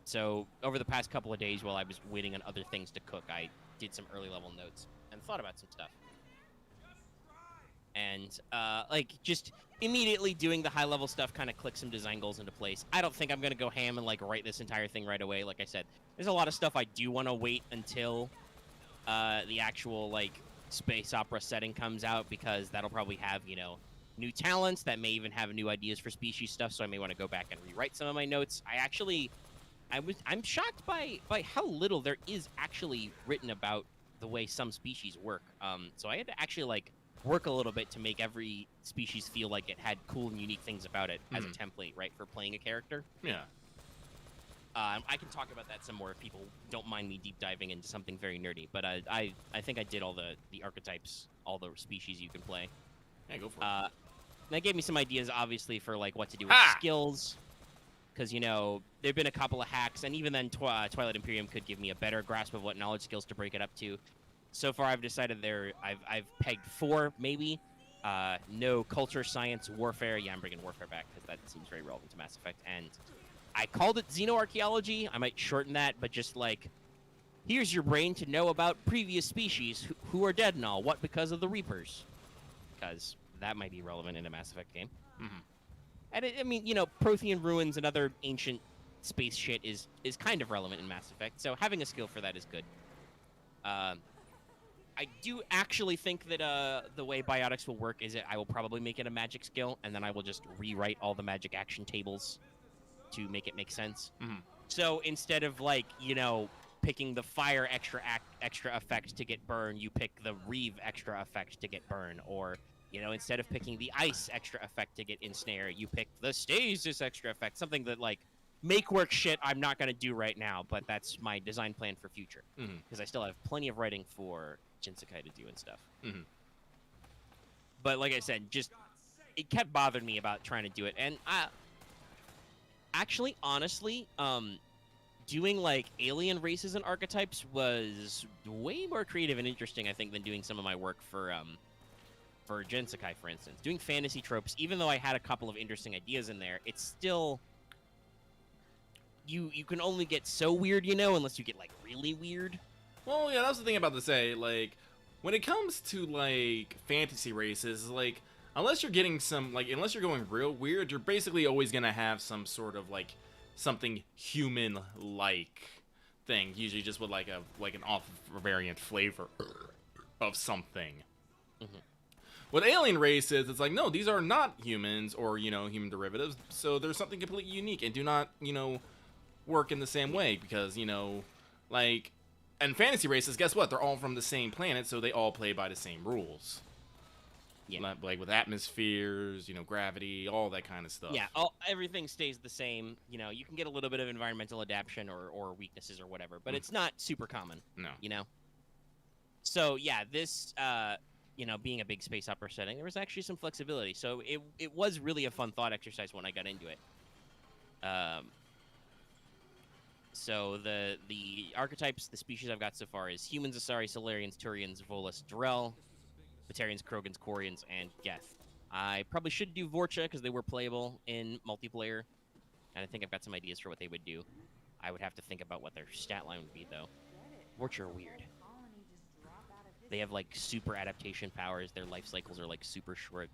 So over the past couple of days, while I was waiting on other things to cook, I did some early level notes and thought about some stuff. And like, just immediately doing the high level stuff kind of clicks some design goals into place. I don't think I'm gonna go ham and like write this entire thing right away. Like I said, there's a lot of stuff I do want to wait until the actual like space opera setting comes out, because that'll probably have, you know, new talents that may even have new ideas for species stuff. So I may want to go back and rewrite some of my notes. I'm shocked by how little there is actually written about the way some species work. So I had to actually like work a little bit to make every species feel like it had cool and unique things about it as a template, right, for playing a character. Yeah. I can talk about that some more if people don't mind me deep diving into something very nerdy. But I think I did all the archetypes, all the species you can play. Yeah, go for it. That gave me some ideas, obviously, for like what to do with skills. Because, you know, there've been a couple of hacks, and even then Twilight Imperium could give me a better grasp of what knowledge skills to break it up to. So far, I've decided I've pegged 4, maybe. No culture, science, warfare. Yeah, I'm bringing warfare back because that seems very relevant to Mass Effect. And I called it xenoarchaeology. I might shorten that, but just like, here's your brain to know about previous species who are dead and all. What, because of the Reapers? Because that might be relevant in a Mass Effect game. Mm-hmm. And I mean, you know, Prothean ruins and other ancient space shit is kind of relevant in Mass Effect. So having a skill for that is good. I do actually think that the way biotics will work is that I will probably make it a magic skill, and then I will just rewrite all the magic action tables to make it make sense. Mm-hmm. So instead of, like, you know, picking the fire extra effect to get burn, you pick the reeve extra effect to get burn. Or, you know, instead of picking the ice extra effect to get ensnare, you pick the stasis extra effect. Something that, like, make work shit I'm not going to do right now, but that's my design plan for future. Because I still have plenty of writing for Jinsekai to do and stuff. Mm-hmm. But like I said, just it kept bothering me about trying to do it. And actually, honestly, doing like alien races and archetypes was way more creative and interesting, I think, than doing some of my work for Jinsekai, for instance. Doing fantasy tropes, even though I had a couple of interesting ideas in there, it's still you can only get so weird, you know, unless you get like really weird. Well, yeah, that's the thing about to say. Like, when it comes to like fantasy races, like, unless you're getting some, like, unless you're going real weird, you're basically always gonna have some sort of like something human-like thing. Usually, just with like an off-variant flavor of something. Mm-hmm. With alien races, it's like, no, these are not humans or, you know, human derivatives. So there's something completely unique, and do not, you know, work in the same way because, you know, like, and fantasy races, guess what? They're all from the same planet, so they all play by the same rules. Yeah. Like with atmospheres, you know, gravity, all that kind of stuff. Yeah, everything stays the same. You know, you can get a little bit of environmental adaptation or weaknesses or whatever, but it's not super common. No. You know? So, yeah, this, you know, being a big space opera setting, there was actually some flexibility. So it was really a fun thought exercise when I got into it. So the archetypes, the species I've got so far is humans, Asari, Solarians, Turians, Volus, Drell, Batarians, Krogans, Quarians, and Geth. I probably should do Vorcha because they were playable in multiplayer, and I think I've got some ideas for what they would do. I would have to think about what their stat line would be, though. Vorcha are weird. They have, like, super adaptation powers. Their life cycles are, like, super short.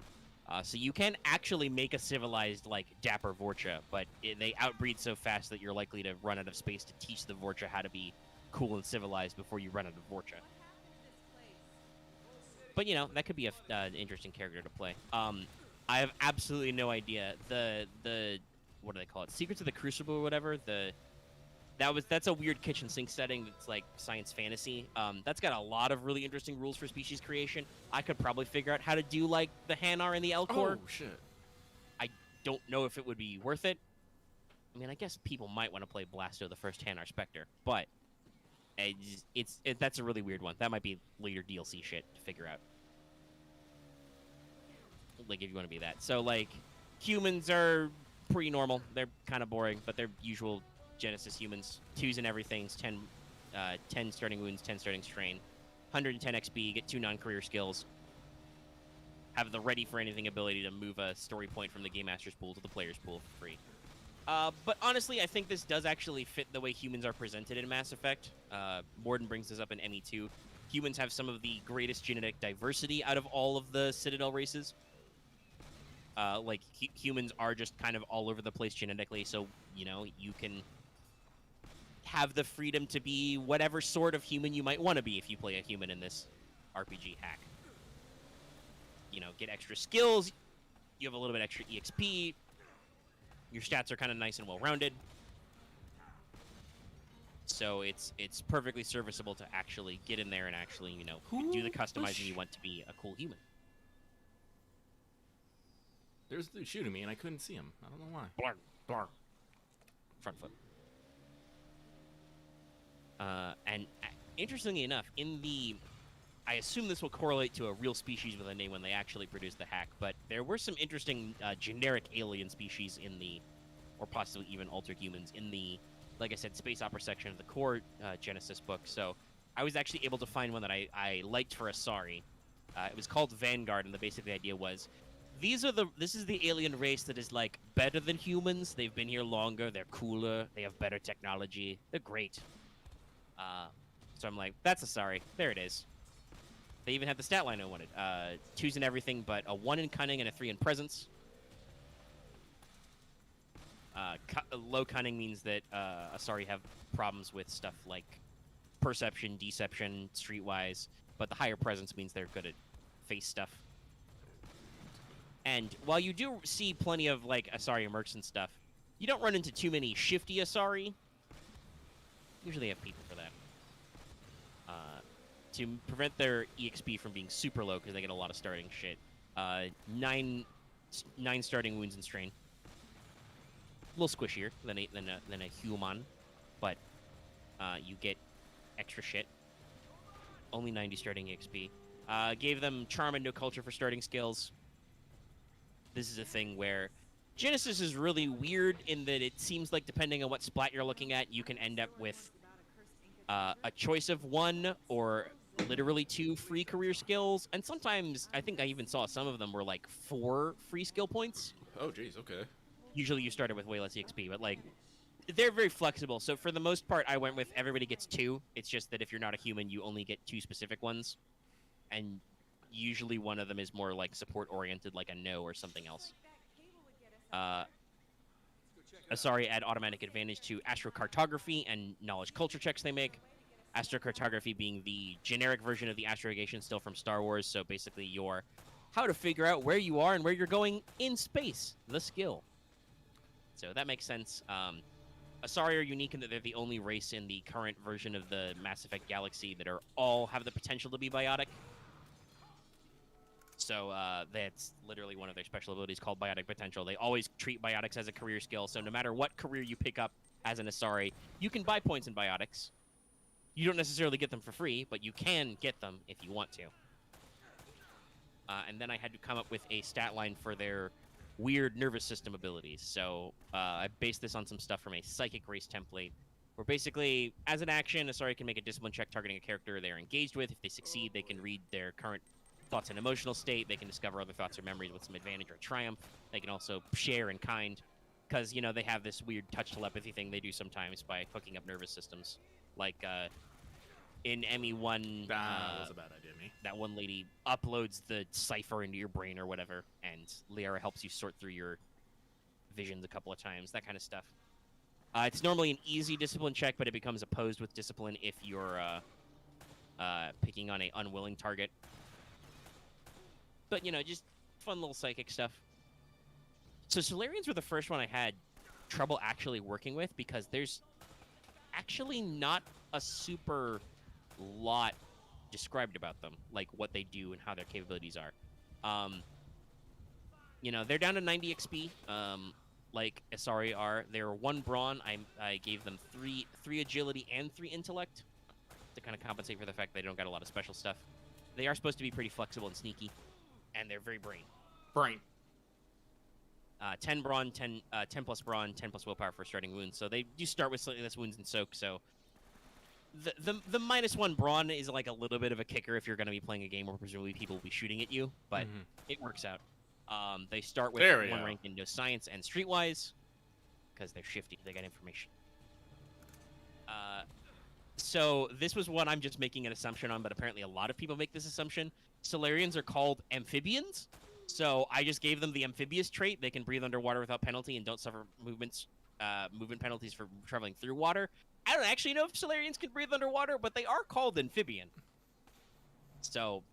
So you can actually make a civilized, like, Dapper Vorcha, but they outbreed so fast that you're likely to run out of space to teach the Vorcha how to be cool and civilized before you run out of Vorcha. But, you know, that could be an interesting character to play. I have absolutely no idea. The what do they call it? Secrets of the Crucible or whatever. That's a weird kitchen sink setting that's like science fantasy. That's got a lot of really interesting rules for species creation. I could probably figure out how to do like the Hanar and the Elcor. Oh shit. I don't know if it would be worth it. I mean, I guess people might want to play Blasto, the first Hanar Spectre, but that's a really weird one. That might be later DLC shit to figure out. Like, if you want to be that. So, like, humans are pretty normal. They're kind of boring, but they're usual Genesis humans. 2s and everything's 10 starting wounds, 10 starting strain. 110 XP, get 2 non-career skills. Have the ready for anything ability to move a story point from the Game Master's pool to the player's pool for free. But honestly, I think this does actually fit the way humans are presented in Mass Effect. Morden brings this up in ME2. Humans have some of the greatest genetic diversity out of all of the Citadel races. Like, humans are just kind of all over the place genetically, so, you know, you can have the freedom to be whatever sort of human you might want to be if you play a human in this RPG hack. You know, get extra skills, you have a little bit extra EXP, your stats are kind of nice and well-rounded. So it's perfectly serviceable to actually get in there and actually, you know, do the customizing you want to be a cool human. There's a dude shooting me and I couldn't see him. I don't know why. Blarg, blarg. Front foot. And interestingly enough, I assume this will correlate to a real species with a name when they actually produce the hack, but there were some interesting generic alien species in or possibly even altered humans in the, like I said, space opera section of the core Genesis book. So I was actually able to find one that I liked for Asari. It was called Vanguard, and the basic idea was, this is the alien race that is, like, better than humans. They've been here longer. They're cooler. They have better technology. They're great. So I'm like, that's Asari. There it is. They even had the stat line I wanted. 2s in everything, but a 1 in cunning and a 3 in presence. Low cunning means that Asari have problems with stuff like perception, deception, streetwise, but the higher presence means they're good at face stuff. And while you do see plenty of, like, Asari mercs and stuff, you don't run into too many shifty Asari. Usually have people for that. To prevent their EXP from being super low, because they get a lot of starting shit, 9 starting wounds and strain. A little squishier than a human, but you get extra shit. Only 90 starting EXP. Gave them charm and no culture for starting skills. This is a thing where Genesis is really weird in that it seems like depending on what splat you're looking at, you can end up with a choice of 1 or literally 2 free career skills. And sometimes, I think I even saw some of them were like 4 free skill points. Oh, jeez, okay. Usually you started with way less EXP, but, like, they're very flexible. So for the most part, I went with everybody gets 2. It's just that if you're not a human, you only get 2 specific ones. And usually one of them is more, like, support-oriented, like a no or something else. Asari add automatic advantage to astrocartography and knowledge culture checks they make. Astrocartography being the generic version of the astrogation still from Star Wars, so basically your how to figure out where you are and where you're going in space, the skill. So that makes sense. Asari are unique in that they're the only race in the current version of the Mass Effect galaxy that are all have the potential to be biotic. So that's literally one of their special abilities called Biotic Potential. They always treat biotics as a career skill, so no matter what career you pick up as an Asari, you can buy points in biotics. You don't necessarily get them for free, but you can get them if you want to. And then I had to come up with a stat line for their weird nervous system abilities. So I based this on some stuff from a psychic race template, where basically, as an action, Asari can make a discipline check targeting a character they're engaged with. If they succeed, they can read their current thoughts and emotional state. They can discover other thoughts or memories with some advantage or triumph. They can also share in kind, because, you know, they have this weird touch telepathy thing they do sometimes by hooking up nervous systems. Like, in ME1, That was a bad idea, me. that one lady uploads the cipher into your brain or whatever, and Liara helps you sort through your visions a couple of times, that kind of stuff. It's normally an easy discipline check, but it becomes opposed with discipline if you're picking on an unwilling target. But, you know, just fun little psychic stuff. So Solarians were the first one I had trouble actually working with, because there's actually not a super lot described about them, like what they do and how their capabilities are. You know, they're down to 90 XP, like Asari are. They're 1 brawn. I gave them 3 agility and 3 intellect to kind of compensate for the fact they don't got a lot of special stuff. They are supposed to be pretty flexible and sneaky, and they're very brain. 10 brawn, 10 plus brawn, 10 plus willpower for starting wounds. So they do start with slightly less wounds and soak. So the -1 brawn is like a little bit of a kicker if you're going to be playing a game where presumably people will be shooting at you, but it works out. They start with 1 rank in no science and streetwise, because they're shifty. They got information. So this was one I'm just making an assumption on, but apparently a lot of people make this assumption. Solarians are called amphibians, so I just gave them the amphibious trait. They can breathe underwater without penalty and don't suffer movement penalties for traveling through water. I don't actually know if Solarians can breathe underwater, but they are called amphibian. So,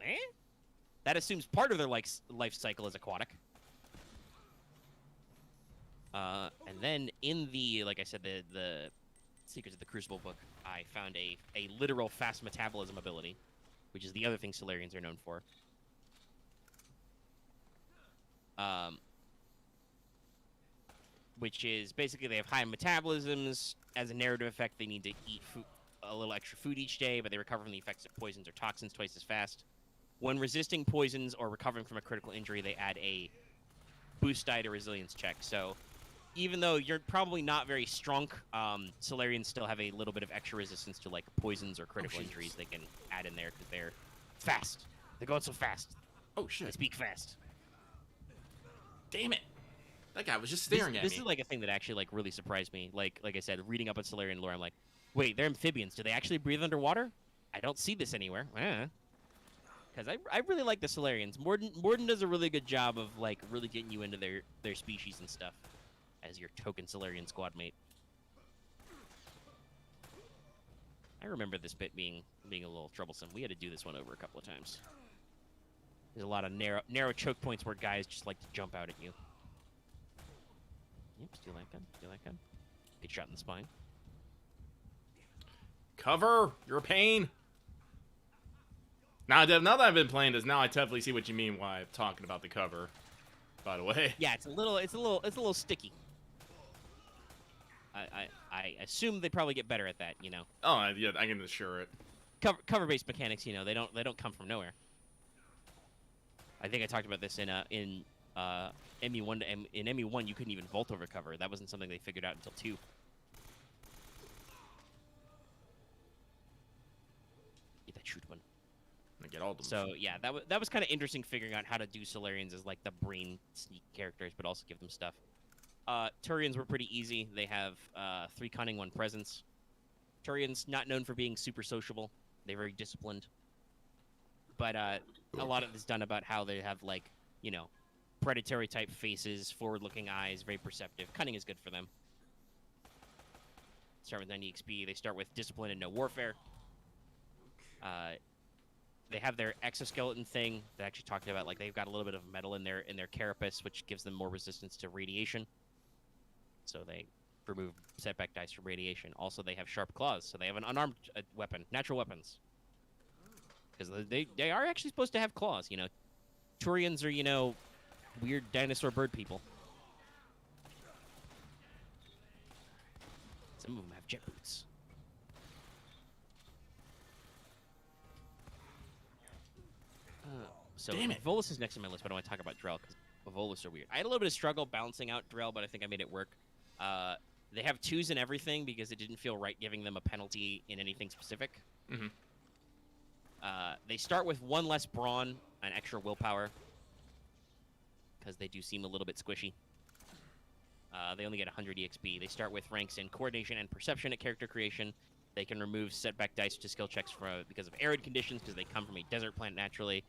that assumes part of their life cycle is aquatic. And then in the, like I said, the Secrets of the Crucible book, I found a literal fast metabolism ability, which is the other thing Solarians are known for. Which is basically they have high metabolisms. As a narrative effect, they need to eat a little extra food each day, but they recover from the effects of poisons or toxins twice as fast. When resisting poisons or recovering from a critical injury, they add a boost die to resilience check. So even though you're probably not very strong, Solarians still have a little bit of extra resistance to like poisons or critical injuries they can add in there because they're fast. They're going so fast. Oh shit! They speak fast. Damn it! That guy was just staring at me. This is like a thing that actually like really surprised me. Like I said, reading up on Solarian lore, I'm like, wait, they're amphibians. Do they actually breathe underwater? I don't see this anywhere. Because I really like the Solarians. Morden does a really good job of like really getting you into their species and stuff as your token Solarian squad mate. I remember this bit being a little troublesome. We had to do this one over a couple of times. There's a lot of narrow choke points where guys just like to jump out at you. Yep, steal that gun. Steal that gun. Get shot in the spine. Cover! You're a pain! Now that I've been playing this, now I definitely see what you mean why I'm talking about the cover. By the way. Yeah, it's a little sticky. I assume they probably get better at that, you know. Oh yeah, I can assure it. Cover-based mechanics, you know, they don't come from nowhere. I think I talked about this in ME1 in ME1 you couldn't even vault over cover. That wasn't something they figured out until 2. Get that shoot one. I get all of them. So yeah, that was kind of interesting figuring out how to do Solarians as like the brain sneak characters, but also give them stuff. Turians were pretty easy. They have 3 cunning, 1 presence. Turians not known for being super sociable. They're very disciplined. But a lot of it is done about how they have like, you know, predatory type faces, forward-looking eyes, very perceptive. Cunning is good for them. Start with 90 XP. They start with discipline and no warfare. They have their exoskeleton thing that I actually talked about. Like they've got a little bit of metal in their carapace, which gives them more resistance to radiation. So they remove setback dice from radiation. Also, they have sharp claws, so they have an unarmed weapon, natural weapons. Because they are actually supposed to have claws, you know. Turians are, you know, weird dinosaur bird people. Some of them have jet boots. So Damn it. Volus is next on my list, but I want to talk about Drell because Volus are weird. I had a little bit of struggle balancing out Drell, but I think I made it work. They have 2s in everything because it didn't feel right giving them a penalty in anything specific. Mm-hmm. They start with 1 less brawn and extra willpower because they do seem a little bit squishy. They only get 100 EXP. They start with ranks in coordination and perception at character creation. They can remove setback dice to skill checks because of arid conditions because they come from a desert planet naturally.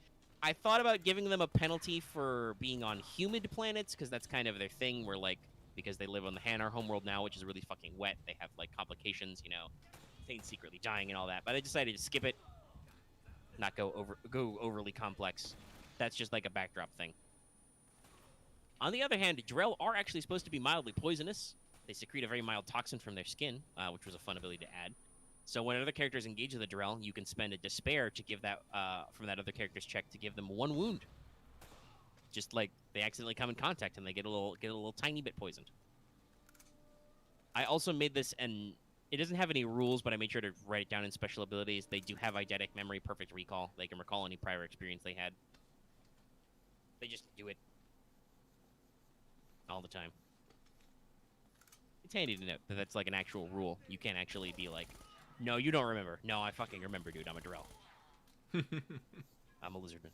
I thought about giving them a penalty for being on humid planets because that's kind of their thing. Where like because they live on the Hanar homeworld now, which is really fucking wet. They have like complications, you know, things secretly dying and all that. But I decided to skip it, not go overly complex. That's just like a backdrop thing. On the other hand, Drell are actually supposed to be mildly poisonous. They secrete a very mild toxin from their skin, which was a fun ability to add. So when other characters engage with a Drell, you can spend a despair to give that from that other character's check to give them 1 wound. Just like they accidentally come in contact and they get a little tiny bit poisoned. I also made this, and it doesn't have any rules, but I made sure to write it down in special abilities. They do have eidetic memory, perfect recall. They can recall any prior experience they had. They just do it all the time. It's handy to note that that's like an actual rule. You can't actually be like, no, you don't remember. No, I fucking remember, dude. I'm a Drell. I'm a lizardman.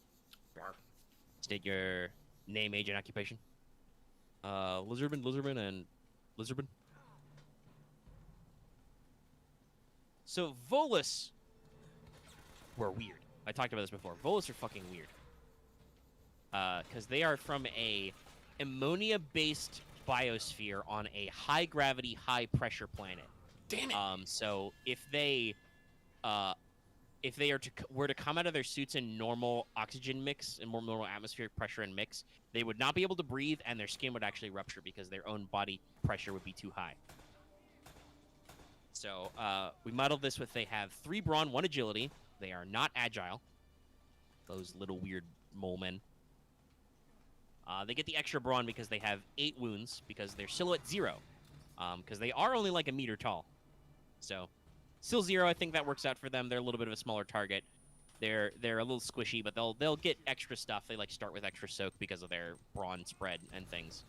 State your name, age, and occupation. Lizardman, and lizardman. So Volus were weird. I talked about this before. Volus are fucking weird. Because they are from a ammonia-based biosphere on a high-gravity, high-pressure planet. Damn it. So if they were to come out of their suits in normal oxygen mix and more normal atmospheric pressure and mix, they would not be able to breathe, and their skin would actually rupture because their own body pressure would be too high. So we modeled this with they have 3 brawn, 1 agility. They are not agile. Those little weird mole men. They get the extra brawn because they have 8 wounds because they're still at 0. Because they are only like a meter tall. So, still 0. I think that works out for them. They're a little bit of a smaller target. They're a little squishy, but they'll get extra stuff. They like start with extra soak because of their brawn spread and things,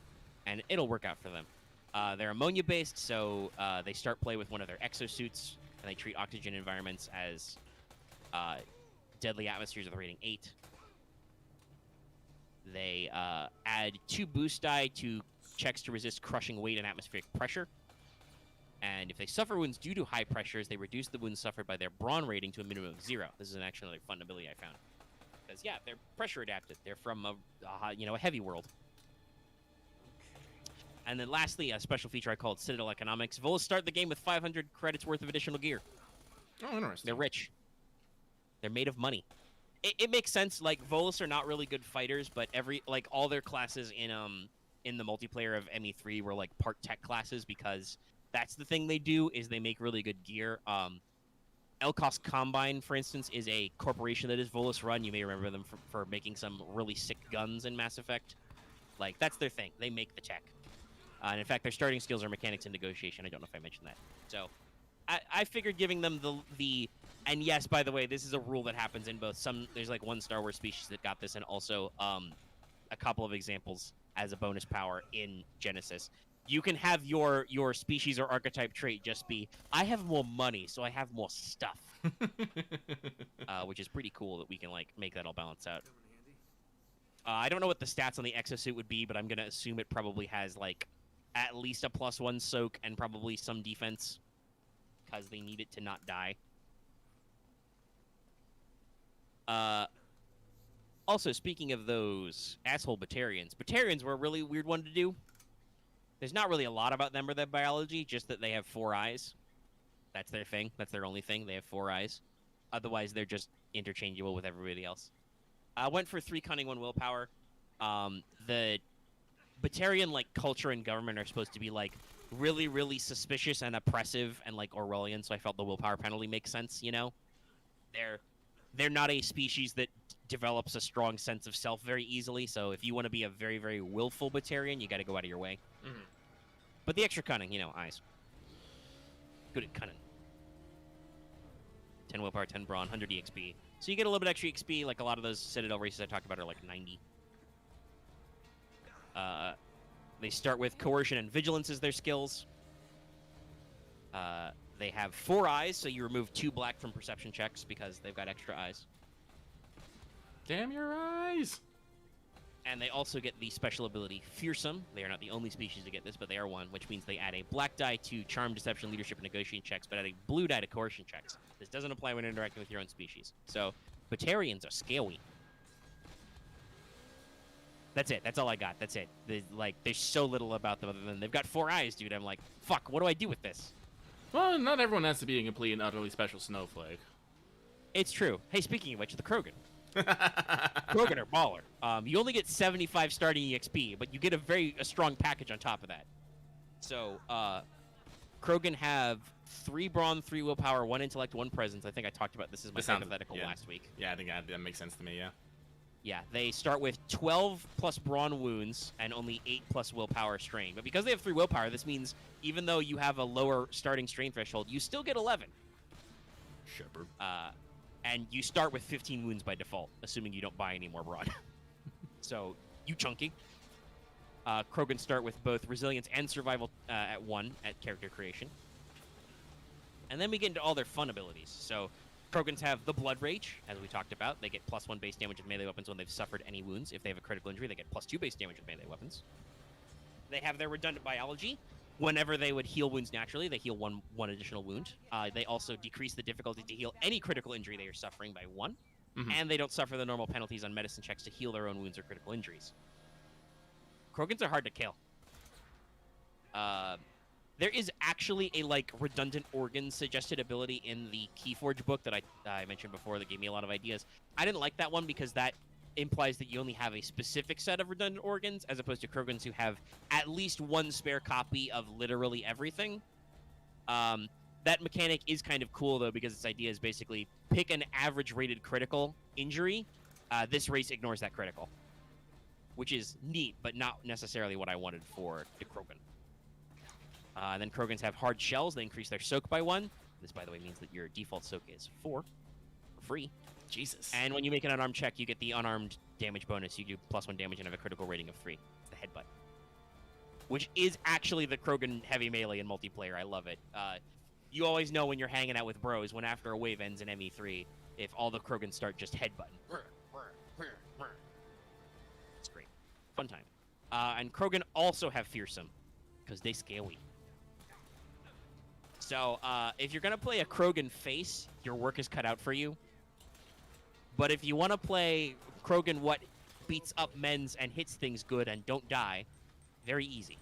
and it'll work out for them. They're ammonia based, so they start play with one of their exosuits, and they treat oxygen environments as deadly atmospheres with a rating 8. They add 2 boost die to checks to resist crushing weight and atmospheric pressure. And if they suffer wounds due to high pressures, they reduce the wounds suffered by their brawn rating to a minimum of 0. This is actually another fun ability I found. Because, yeah, they're pressure adapted. They're from a heavy world. And then lastly, a special feature I called Citadel Economics. Volus start the game with 500 credits worth of additional gear. Oh, interesting. They're rich. They're made of money. It makes sense. Like, Volus are not really good fighters, but all their classes in the multiplayer of ME3 were like part tech classes because that's the thing they do is they make really good gear. Elkos Combine, for instance, is a corporation that is Volus run. You may remember them for making some really sick guns in Mass Effect. Like, that's their thing. They make the tech. And in fact, their starting skills are mechanics and negotiation. I don't know if I mentioned that. So I figured giving them the and yes, by the way, this is a rule that happens in both there's like one Star Wars species that got this, and also a couple of examples as a bonus power in Genesis. You can have your species or archetype trait just be, I have more money, so I have more stuff. Which is pretty cool that we can like make that all balance out. I don't know what the stats on the exosuit would be, but I'm going to assume it probably has like at least a +1 soak and probably some defense because they need it to not die. Also, speaking of those asshole Batarians, Batarians were a really weird one to do. There's not really a lot about them or their biology, just that they have 4 eyes. That's their thing. That's their only thing. They have 4 eyes. Otherwise, they're just interchangeable with everybody else. I went for 3 cunning, 1 willpower. The Batarian like culture and government are supposed to be like really, really suspicious and oppressive and like Orwellian, so I felt the willpower penalty makes sense, you know? They're not a species that develops a strong sense of self very easily, so if you want to be a very, very willful Batarian, you got to go out of your way. Mhm. But the extra cunning, you know, eyes. Good at cunning. 10 willpower, 10 brawn, 100 EXP. So you get a little bit extra XP, like a lot of those Citadel races I talked about are like 90. They start with Coercion and Vigilance as their skills. They have 4 eyes, so you remove 2 black from perception checks because they've got extra eyes. Damn your eyes! And they also get the special ability Fearsome. They are not the only species to get this, but they are one, which means they add a black die to Charm, Deception, Leadership, and Negotiating checks, but add a blue die to Coercion checks. This doesn't apply when interacting with your own species. So, Batarians are scary. That's it. That's all I got. That's it. There's so little about them other than they've got 4 eyes, dude. I'm like, fuck, what do I do with this? Well, not everyone has to be a complete and utterly special snowflake. It's true. Hey, speaking of which, the Krogan. Krogan are baller. You only get 75 starting EXP, but you get a strong package on top of that. So, Krogan have 3 brawn, 3 willpower, 1 intellect, 1 presence. I think I talked about this as my hypothetical last week. Yeah, I think that makes sense to me, yeah. Yeah, they start with 12 plus brawn wounds and only 8 plus willpower strain. But because they have 3 willpower, this means even though you have a lower starting strain threshold, you still get 11. Shepherd. And you start with 15 wounds by default, assuming you don't buy any more brawn. So, you chunky. Krogan start with both resilience and survival at 1 at character creation. And then we get into all their fun abilities. So, Krogans have the Blood Rage, as we talked about. They get +1 base damage with melee weapons when they've suffered any wounds. If they have a critical injury, they get +2 base damage with melee weapons. They have their Redundant Biology. Whenever they would heal wounds naturally, they heal one additional wound. They also decrease the difficulty to heal any critical injury they are suffering by 1. Mm-hmm. And they don't suffer the normal penalties on medicine checks to heal their own wounds or critical injuries. Krogans are hard to kill. There is actually a redundant organ suggested ability in the Keyforge book that I mentioned before that gave me a lot of ideas. I didn't like that one because that implies that you only have a specific set of redundant organs as opposed to Krogans who have at least 1 spare copy of literally everything. That mechanic is kind of cool though because its idea is basically pick an average rated critical injury. This race ignores that critical, which is neat, but not necessarily what I wanted for the Krogan. Then Krogans have hard shells. They increase their soak by 1. This, by the way, means that your default soak is 4 for free. Jesus. And when you make an unarmed check, you get the unarmed damage bonus. You do +1 damage and have a critical rating of 3. It's the headbutt, which is actually the Krogan heavy melee in multiplayer. I love it. You always know when you're hanging out with bros when after a wave ends in ME3 if all the Krogans start just headbutting. It's great. Fun time. And Krogan also have Fearsome because they scary. So, if you're going to play a Krogan face, your work is cut out for you. But if you want to play Krogan what beats up men's and hits things good and don't die, very easy.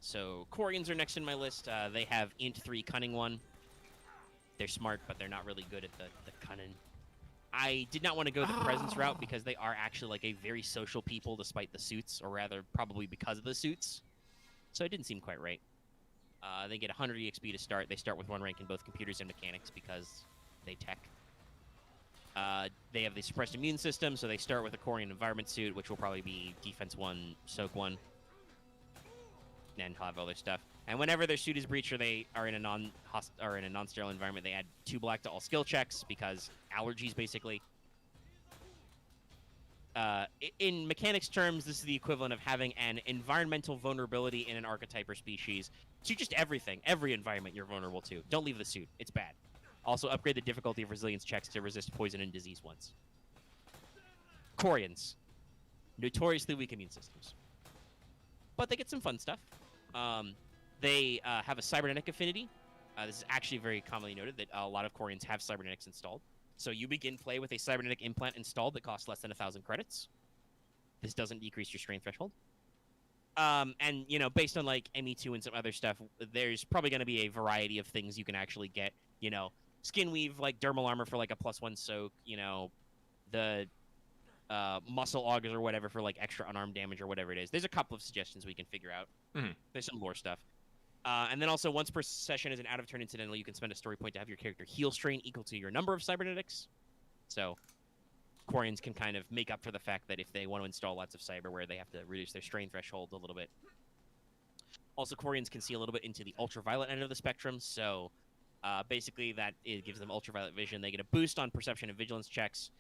So, Quarians are next in my list. They have Int 3 Cunning 1. They're smart, but they're not really good at the cunning. I did not want to go the presence route because they are actually like a very social people despite the suits, or rather probably because of the suits. So it didn't seem quite right. They get 100 EXP to start. They start with 1 rank in both computers and mechanics because they tech. They have the suppressed immune system, so they start with a Quarian environment suit, which will probably be defense 1, soak 1, and have other stuff. And whenever their suit is breached or they are in a non-sterile environment, they add 2 black to all skill checks because allergies, basically. In mechanics terms, this is the equivalent of having an environmental vulnerability in an archetype or species to just everything. Every environment you're vulnerable to. Don't leave the suit. It's bad. Also, upgrade the difficulty of resilience checks to resist poison and disease ones. Quarians. Notoriously weak immune systems. But they get some fun stuff. They have a cybernetic affinity. This is actually very commonly noted that a lot of Quarians have cybernetics installed. So you begin play with a cybernetic implant installed that costs less than 1,000 credits. This doesn't decrease your strain threshold. And, you know, based on, like, ME2 and some other stuff, there's probably going to be a variety of things you can actually get. You know, skin weave, like, dermal armor for, like, a +1 soak. You know, the muscle augers or whatever for like extra unarmed damage or whatever it is. There's a couple of suggestions we can figure out. There's some lore stuff. And then also, once per session is an out-of-turn incidental, you can spend a story point to have your character heal strain equal to your number of cybernetics. So, Quarians can kind of make up for the fact that if they want to install lots of cyberware, they have to reduce their strain threshold a little bit. Also, Quarians can see a little bit into the ultraviolet end of the spectrum, so basically it gives them ultraviolet vision. They get a boost on perception and vigilance checks,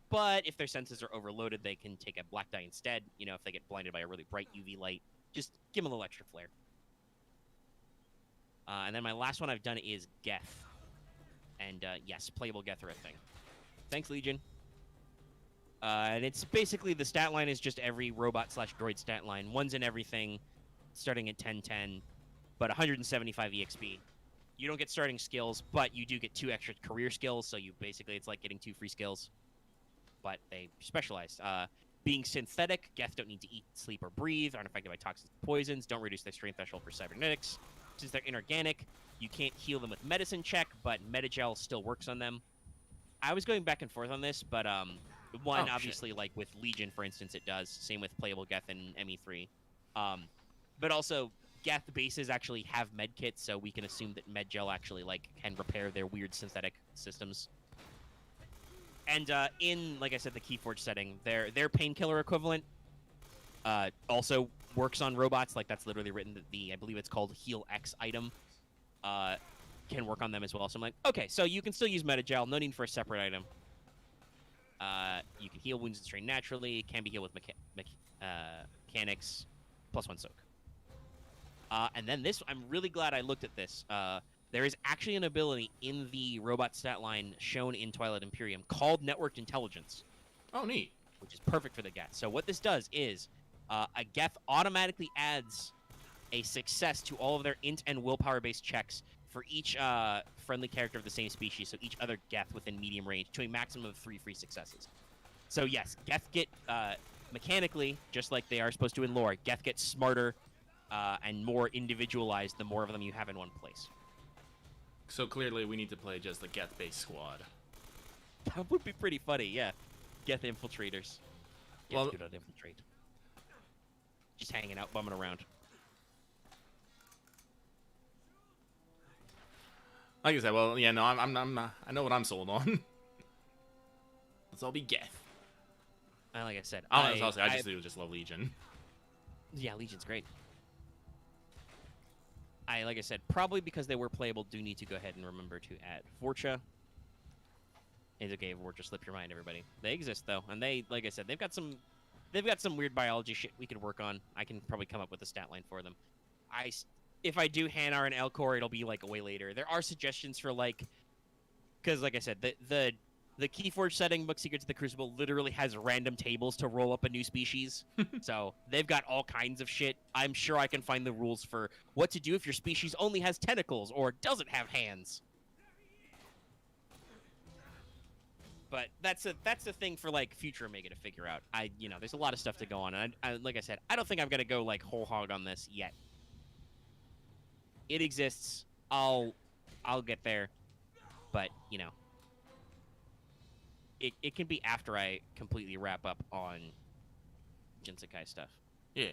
but if their senses are overloaded, they can take a black die instead. You know, if they get blinded by a really bright UV light, just give them a little extra flair. And then my last one I've done is Geth. And yes, playable Geth are a thing. Thanks, Legion. And it's basically the stat line is just every robot/droid stat line. One's in everything, starting at 1010, but 175 EXP. You don't get starting skills, but you do get 2 extra career skills, so it's like getting 2 free skills. But they specialize. Being synthetic, Geth don't need to eat, sleep, or breathe, aren't affected by toxins and poisons, don't reduce their strain threshold for cybernetics. Since they're inorganic, you can't heal them with medicine check, but Metagel still works on them. I was going back and forth on this, but obviously, like with Legion, for instance, it does. Same with playable Geth and ME3. But also, Geth bases actually have medkits, so we can assume that Medgel actually can repair their weird synthetic systems. And in, like I said, the Keyforge setting, their painkiller equivalent also works on robots. Like, that's literally written that I believe it's called Heal X item, can work on them as well. So I'm like, okay, so you can still use Metagel, no need for a separate item. You can heal wounds and strain naturally, can be healed with mechanics, +1 soak. And then this, I'm really glad I looked at this. There is actually an ability in the robot stat line shown in Twilight Imperium called Networked Intelligence. Oh, neat. Which is perfect for the Geth. So what this does is a Geth automatically adds a success to all of their int and willpower-based checks for each friendly character of the same species, so each other Geth within medium range, to a maximum of 3 free successes. So yes, Geth get, mechanically, just like they are supposed to in lore, Geth get smarter and more individualized the more of them you have in one place. So clearly we need to play just the Geth-based squad. That would be pretty funny, yeah. Geth infiltrators. Well, do not infiltrate. Just hanging out, bumming around. Like I said, well, yeah, no, I'm not, I know what I'm sold on. Let's all be Geth. Like I said, I just love Legion. Yeah, Legion's great. Like I said, probably because they were playable, do need to go ahead and remember to add Vorcha. It's okay, Vorcha, slip your mind, everybody. They exist though, and they, like I said, they've got some weird biology shit we could work on. I can probably come up with a stat line for them. If I do Hanar and Elcor, it'll be way later. There are suggestions for because like I said, the Keyforge setting, Book Secrets of the Crucible, literally has random tables to roll up a new species. So they've got all kinds of shit. I'm sure I can find the rules for what to do if your species only has tentacles or doesn't have hands. But that's a thing for future Omega to figure out. There's a lot of stuff to go on, and like I said, I don't think I'm gonna go whole hog on this yet. It exists. I'll get there, but it can be after I completely wrap up on Jinsekai stuff. Yeah.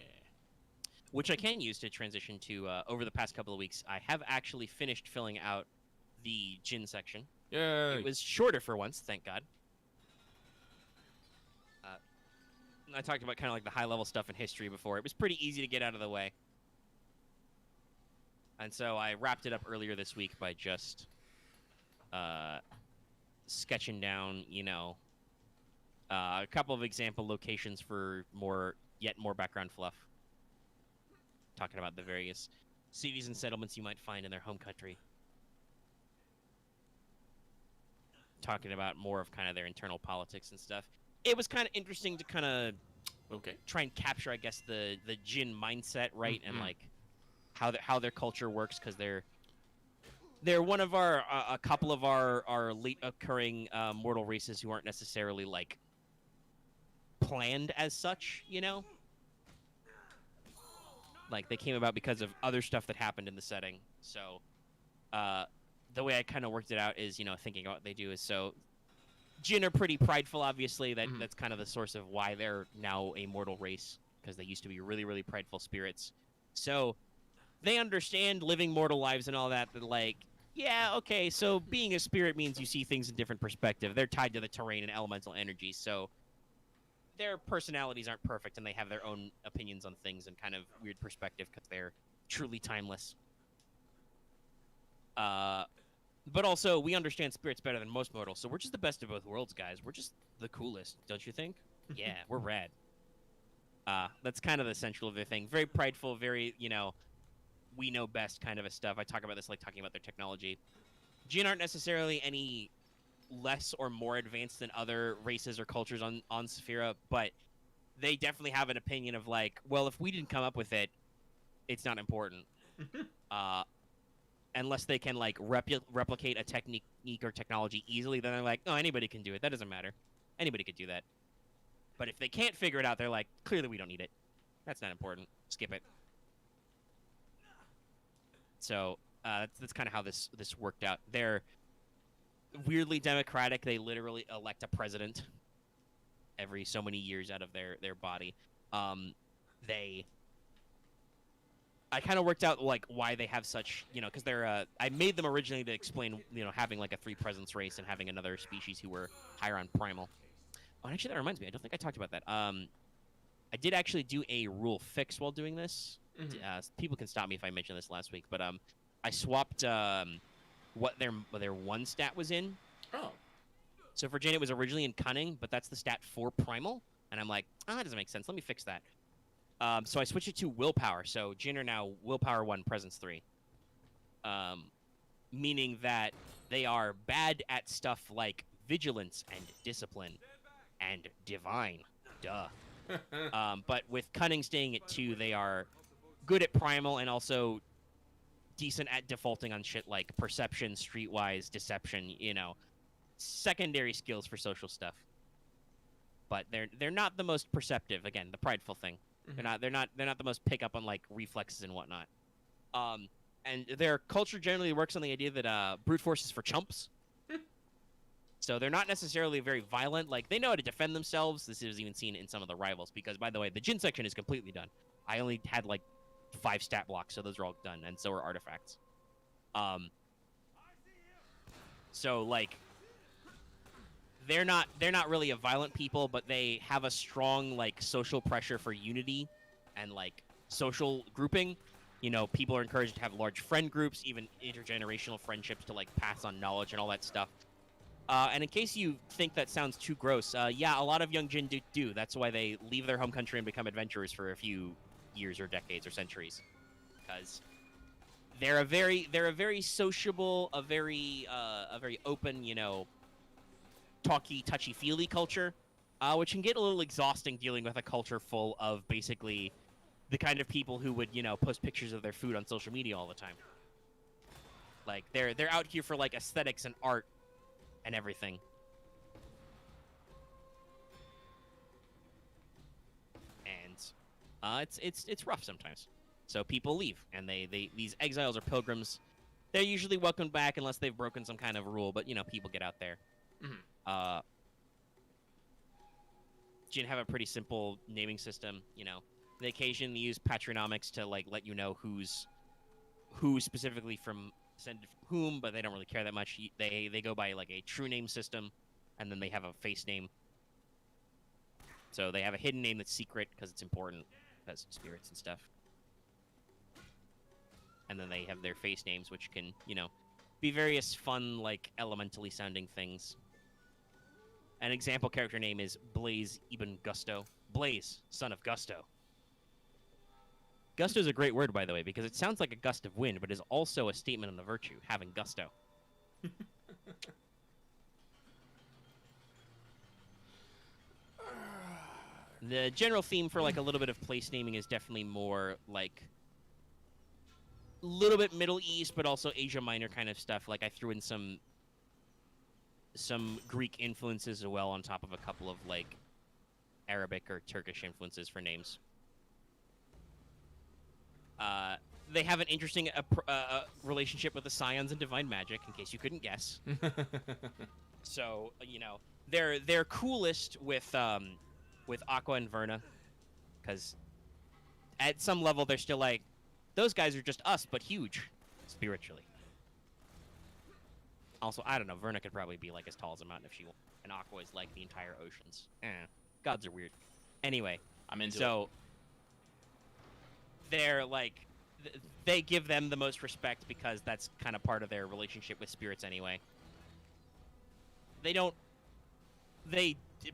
Which I can use to transition to, over the past couple of weeks, I have actually finished filling out the Jin section. Yay. It was shorter for once, thank God. I talked about kind of the high-level stuff in history before. It was pretty easy to get out of the way. And so I wrapped it up earlier this week by just sketching down, a couple of example locations for yet more background fluff. Talking about the various cities and settlements you might find in their home country. Talking about more of kind of their internal politics and stuff. It was kind of interesting to kind of try and capture, I guess, the Jin mindset, right? Mm-hmm. And how their culture works, because they're one of a couple of our late occurring mortal races who aren't necessarily planned as such, they came about because of other stuff that happened in the setting. So the way I kind of worked it out is, thinking about what they do is, so Jinn are pretty prideful, obviously. That's kind of the source of why they're now a mortal race, because they used to be really, really prideful spirits. So they understand living mortal lives and all that, but like, yeah, okay, so being a spirit means you see things in different perspective. They're tied to the terrain and elemental energies, so their personalities aren't perfect, and they have their own opinions on things and kind of weird perspective because they're truly timeless. But also, we understand spirits better than most mortals, so we're just the best of both worlds, guys. We're just the coolest, don't you think? Yeah, we're rad. That's kind of the central of their thing. Very prideful, very, we know best kind of a stuff. I talk about this like talking about their technology. Jinn aren't necessarily any less or more advanced than other races or cultures on Saphira, but they definitely have an opinion of like, well, if we didn't come up with it, it's not important. Unless they can like replicate a technique or technology easily, then they're like, oh, anybody can do it. That doesn't matter. Anybody could do that. But if they can't figure it out, they're like, clearly we don't need it. That's not important. Skip it. So that's kind of how this worked out. They're weirdly democratic. They literally elect a president every so many years out of their body. I kind of worked out like why they have such, because they're. I made them originally to explain, having like a 3 presence race and having another species who were higher on primal. Oh, and actually, that reminds me. I don't think I talked about that. I did actually do a rule fix while doing this. People can stop me if I mentioned this last week, but I swapped what their 1 stat was in. Oh. So for Jane, it was originally in cunning, but that's the stat for primal, and I'm like, that doesn't make sense. Let me fix that. So I switched it to willpower. So Jinn are now willpower 1, presence 3. Meaning that they are bad at stuff like vigilance and discipline and divine. Duh. But with cunning staying at 2, they are good at primal and also decent at defaulting on shit like perception, streetwise, deception, secondary skills for social stuff. But they're not the most perceptive. Again, the prideful thing. They're not the most pick up on like reflexes and whatnot. And their culture generally works on the idea that brute force is for chumps. So they're not necessarily very violent. Like, they know how to defend themselves. This is even seen in some of the rivals. Because, by the way, the Jinn section is completely done. I only had, like, 5 stat blocks, so those are all done. And so are artifacts. So, like, they're not really a violent people, but they have a strong, like, social pressure for unity and, like, social grouping. People are encouraged to have large friend groups, even intergenerational friendships to, like, pass on knowledge and all that stuff. And in case you think that sounds too gross, yeah, a lot of young Jinn do. That's why they leave their home country and become adventurers for a few years or decades or centuries, because they're a very sociable, a very open, talky, touchy-feely culture, which can get a little exhausting dealing with a culture full of basically the kind of people who would, post pictures of their food on social media all the time. Like, they're out here for like aesthetics and art and everything. And it's rough sometimes. So people leave, and these exiles or pilgrims, they're usually welcomed back unless they've broken some kind of rule, but people get out there. Jinn have a pretty simple naming system, They occasionally use patronymics to like let you know who specifically from descended from whom, but they don't really care that much. They go by like a true name system, and then they have a face name. So they have a hidden name that's secret because it's important, because spirits and stuff. And then they have their face names, which can, be various fun, like, elementally sounding things. An example character name is Blaze Ibn Gusto. Blaze, son of Gusto. Gusto is a great word, by the way, because it sounds like a gust of wind, but is also a statement on the virtue, having gusto. The general theme for, like, a little bit of place naming is definitely more, like, a little bit Middle East, but also Asia Minor kind of stuff. Like, I threw in some Greek influences as well on top of a couple of, like, Arabic or Turkish influences for names. They have an interesting relationship with the Scions and Divine Magic, in case you couldn't guess. So, they're coolest with Aqua and Verna, because at some level they're still like, those guys are just us but huge spiritually. Also, I don't know, Verna could probably be like as tall as a mountain if she wanted, and Aqua is like the entire oceans. Gods are weird. Anyway, I'm into it. so they're like, they give them the most respect because that's kind of part of their relationship with spirits anyway. They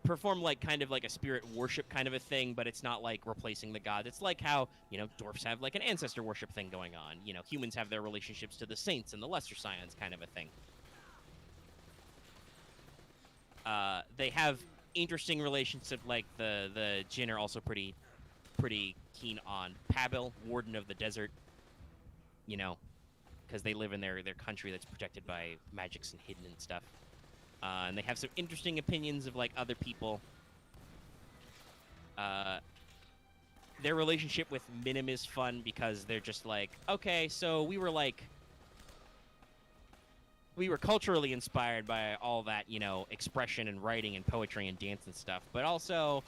perform like kind of like a spirit worship kind of a thing, but it's not like replacing the gods. It's like how, dwarfs have like an ancestor worship thing going on. Humans have their relationships to the saints and the lesser scions kind of a thing. They have interesting relationships. Like the Jinn are also pretty keen on Pabil, Warden of the Desert. Because they live in their country that's protected by magics and hidden and stuff. And they have some interesting opinions of like other people. Their relationship with Minim is fun because they're just like, okay, so we were culturally inspired by all that, expression and writing and poetry and dance and stuff. But also,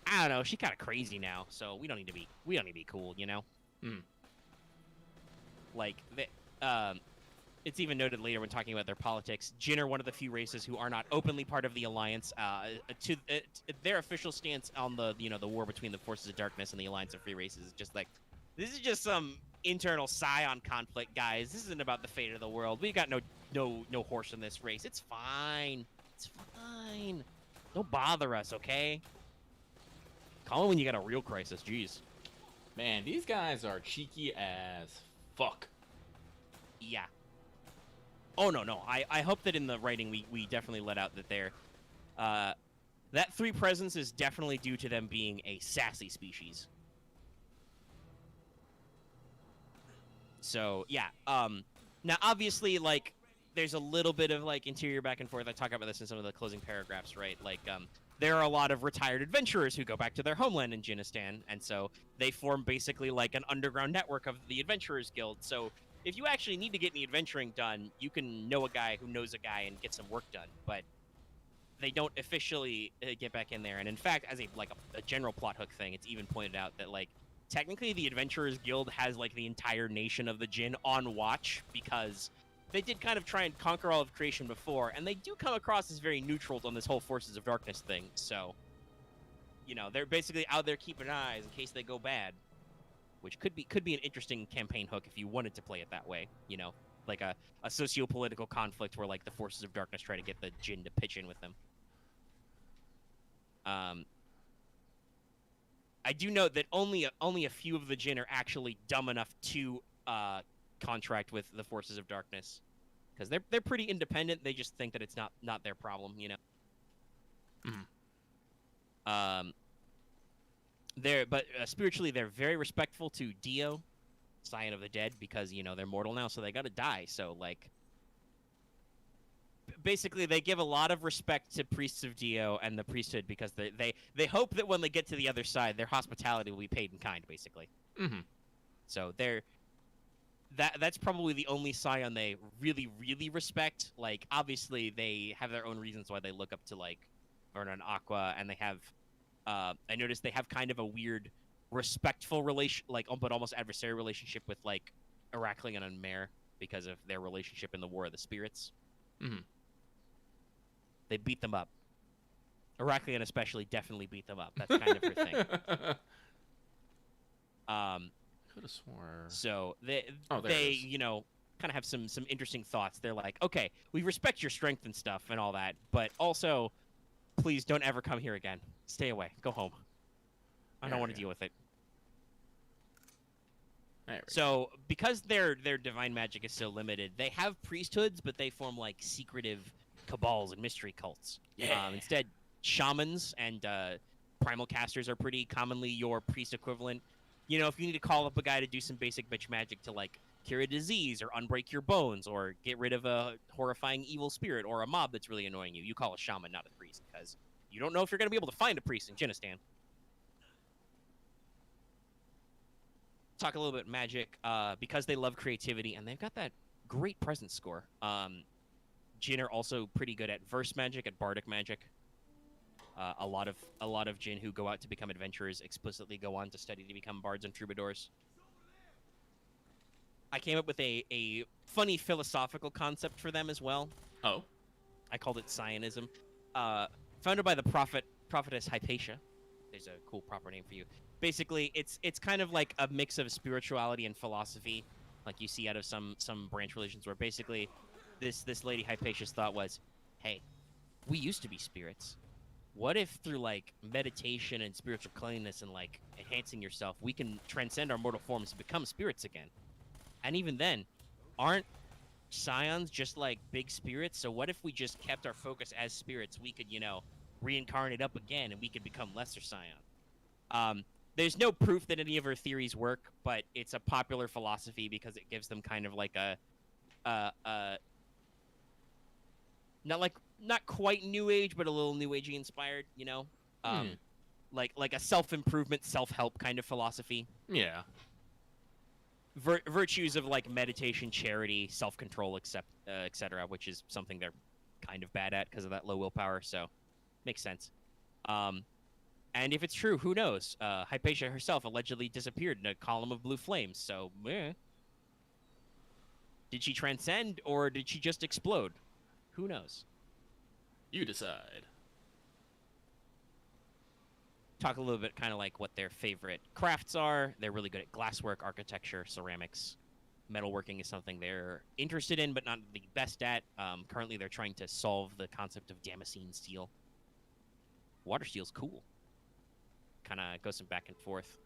I don't know, she's kind of crazy now, so we don't need to be cool, Like, it's even noted later when talking about their politics. Jinn are one of the few races who are not openly part of the Alliance. Their official stance on the war between the Forces of Darkness and the Alliance of Free Races is just like, this is just some internal scion conflict, guys. This isn't about the fate of the world. We got no horse in this race. It's fine. It's fine. Don't bother us, okay? Call it when you got a real crisis. Jeez. Man, these guys are cheeky as fuck. Yeah. Oh, no. I hope that in the writing we definitely let out that they're... that 3 presence is definitely due to them being a sassy species. So, yeah. Now, obviously, like, there's a little bit of, like, interior back and forth. I talk about this in some of the closing paragraphs, right? Like, there are a lot of retired adventurers who go back to their homeland in Jinnistan, and so they form basically, like, an underground network of the Adventurers Guild. So if you actually need to get any adventuring done, you can know a guy who knows a guy and get some work done. But they don't officially get back in there. And in fact, as a general plot hook thing, it's even pointed out that, like, technically the Adventurers Guild has, like, the entire nation of the Jinn on watch, because they did kind of try and conquer all of creation before, and they do come across as very neutral on this whole Forces of Darkness thing. So, they're basically out there keeping eyes in case they go bad, which could be an interesting campaign hook if you wanted to play it that way. Like a socio-political conflict where, like, the Forces of Darkness try to get the Jinn to pitch in with them. I do note that only a few of the Jinn are actually dumb enough to contract with the Forces of Darkness, because they're pretty independent. They just think that it's not their problem, But spiritually they're very respectful to Dio, Scion of the Dead, because they're mortal now, so they gotta die. So, like, basically they give a lot of respect to priests of Dio and the priesthood, because they hope that when they get to the other side, their hospitality will be paid in kind, basically. So that's probably the only scion they really, really respect. Like, obviously they have their own reasons why they look up to, like, Verna and Aqua, and they have I noticed they have kind of a weird respectful relation, like, but almost adversarial relationship with, like, Heraklion and Mare, because of their relationship in the War of the Spirits. They beat them up. Heraklion especially definitely beat them up. That's kind of her thing. Could have swore. So they kind of have some interesting thoughts. They're like, okay, we respect your strength and stuff and all that, but also, please don't ever come here again. Stay away. Go home. I don't want to deal with it. So, because their divine magic is so limited, they have priesthoods, but they form, like, secretive cabals and mystery cults. Instead, shamans and primal casters are pretty commonly your priest equivalent. If you need to call up a guy to do some basic bitch magic to, like, cure a disease or unbreak your bones or get rid of a horrifying evil spirit or a mob that's really annoying you, you call a shaman, not a priest, because you don't know if you're going to be able to find a priest in Jinnistan. Talk a little bit magic, because they love creativity, and they've got that great presence score. Jinn are also pretty good at verse magic, at bardic magic. A lot of Jinn who go out to become adventurers explicitly go on to study to become bards and troubadours. I came up with a funny philosophical concept for them as well. Oh. I called it Psionism. Founded by the prophetess Hypatia. There's a cool proper name for you. Basically, it's kind of like a mix of spirituality and philosophy, like you see out of some branch religions, where basically this lady Hypatia's thought was, hey, we used to be spirits. What if through like meditation and spiritual cleanliness and like enhancing yourself, we can transcend our mortal forms and become spirits again? And even then, aren't scions just like big spirits? So what if we just kept our focus as spirits? We could, reincarnate up again and we could become lesser scion. There's no proof that any of her theories work, but it's a popular philosophy because it gives them kind of like not quite new age, but a little new agey inspired, like a self-improvement, self-help kind of philosophy. Yeah. Virtues of like meditation, charity, self-control, etc., which is something they're kind of bad at because of that low willpower. So, makes sense. And if it's true, who knows? Hypatia herself allegedly disappeared in a column of blue flames. So, did she transcend or did she just explode? Who knows? You decide. Talk a little bit kind of like what their favorite crafts are. They're really good at glasswork, architecture, ceramics. Metalworking is something they're interested in, but not the best at. Currently, they're trying to solve the concept of Damascene steel. Water steel's cool. Kind of goes some back and forth.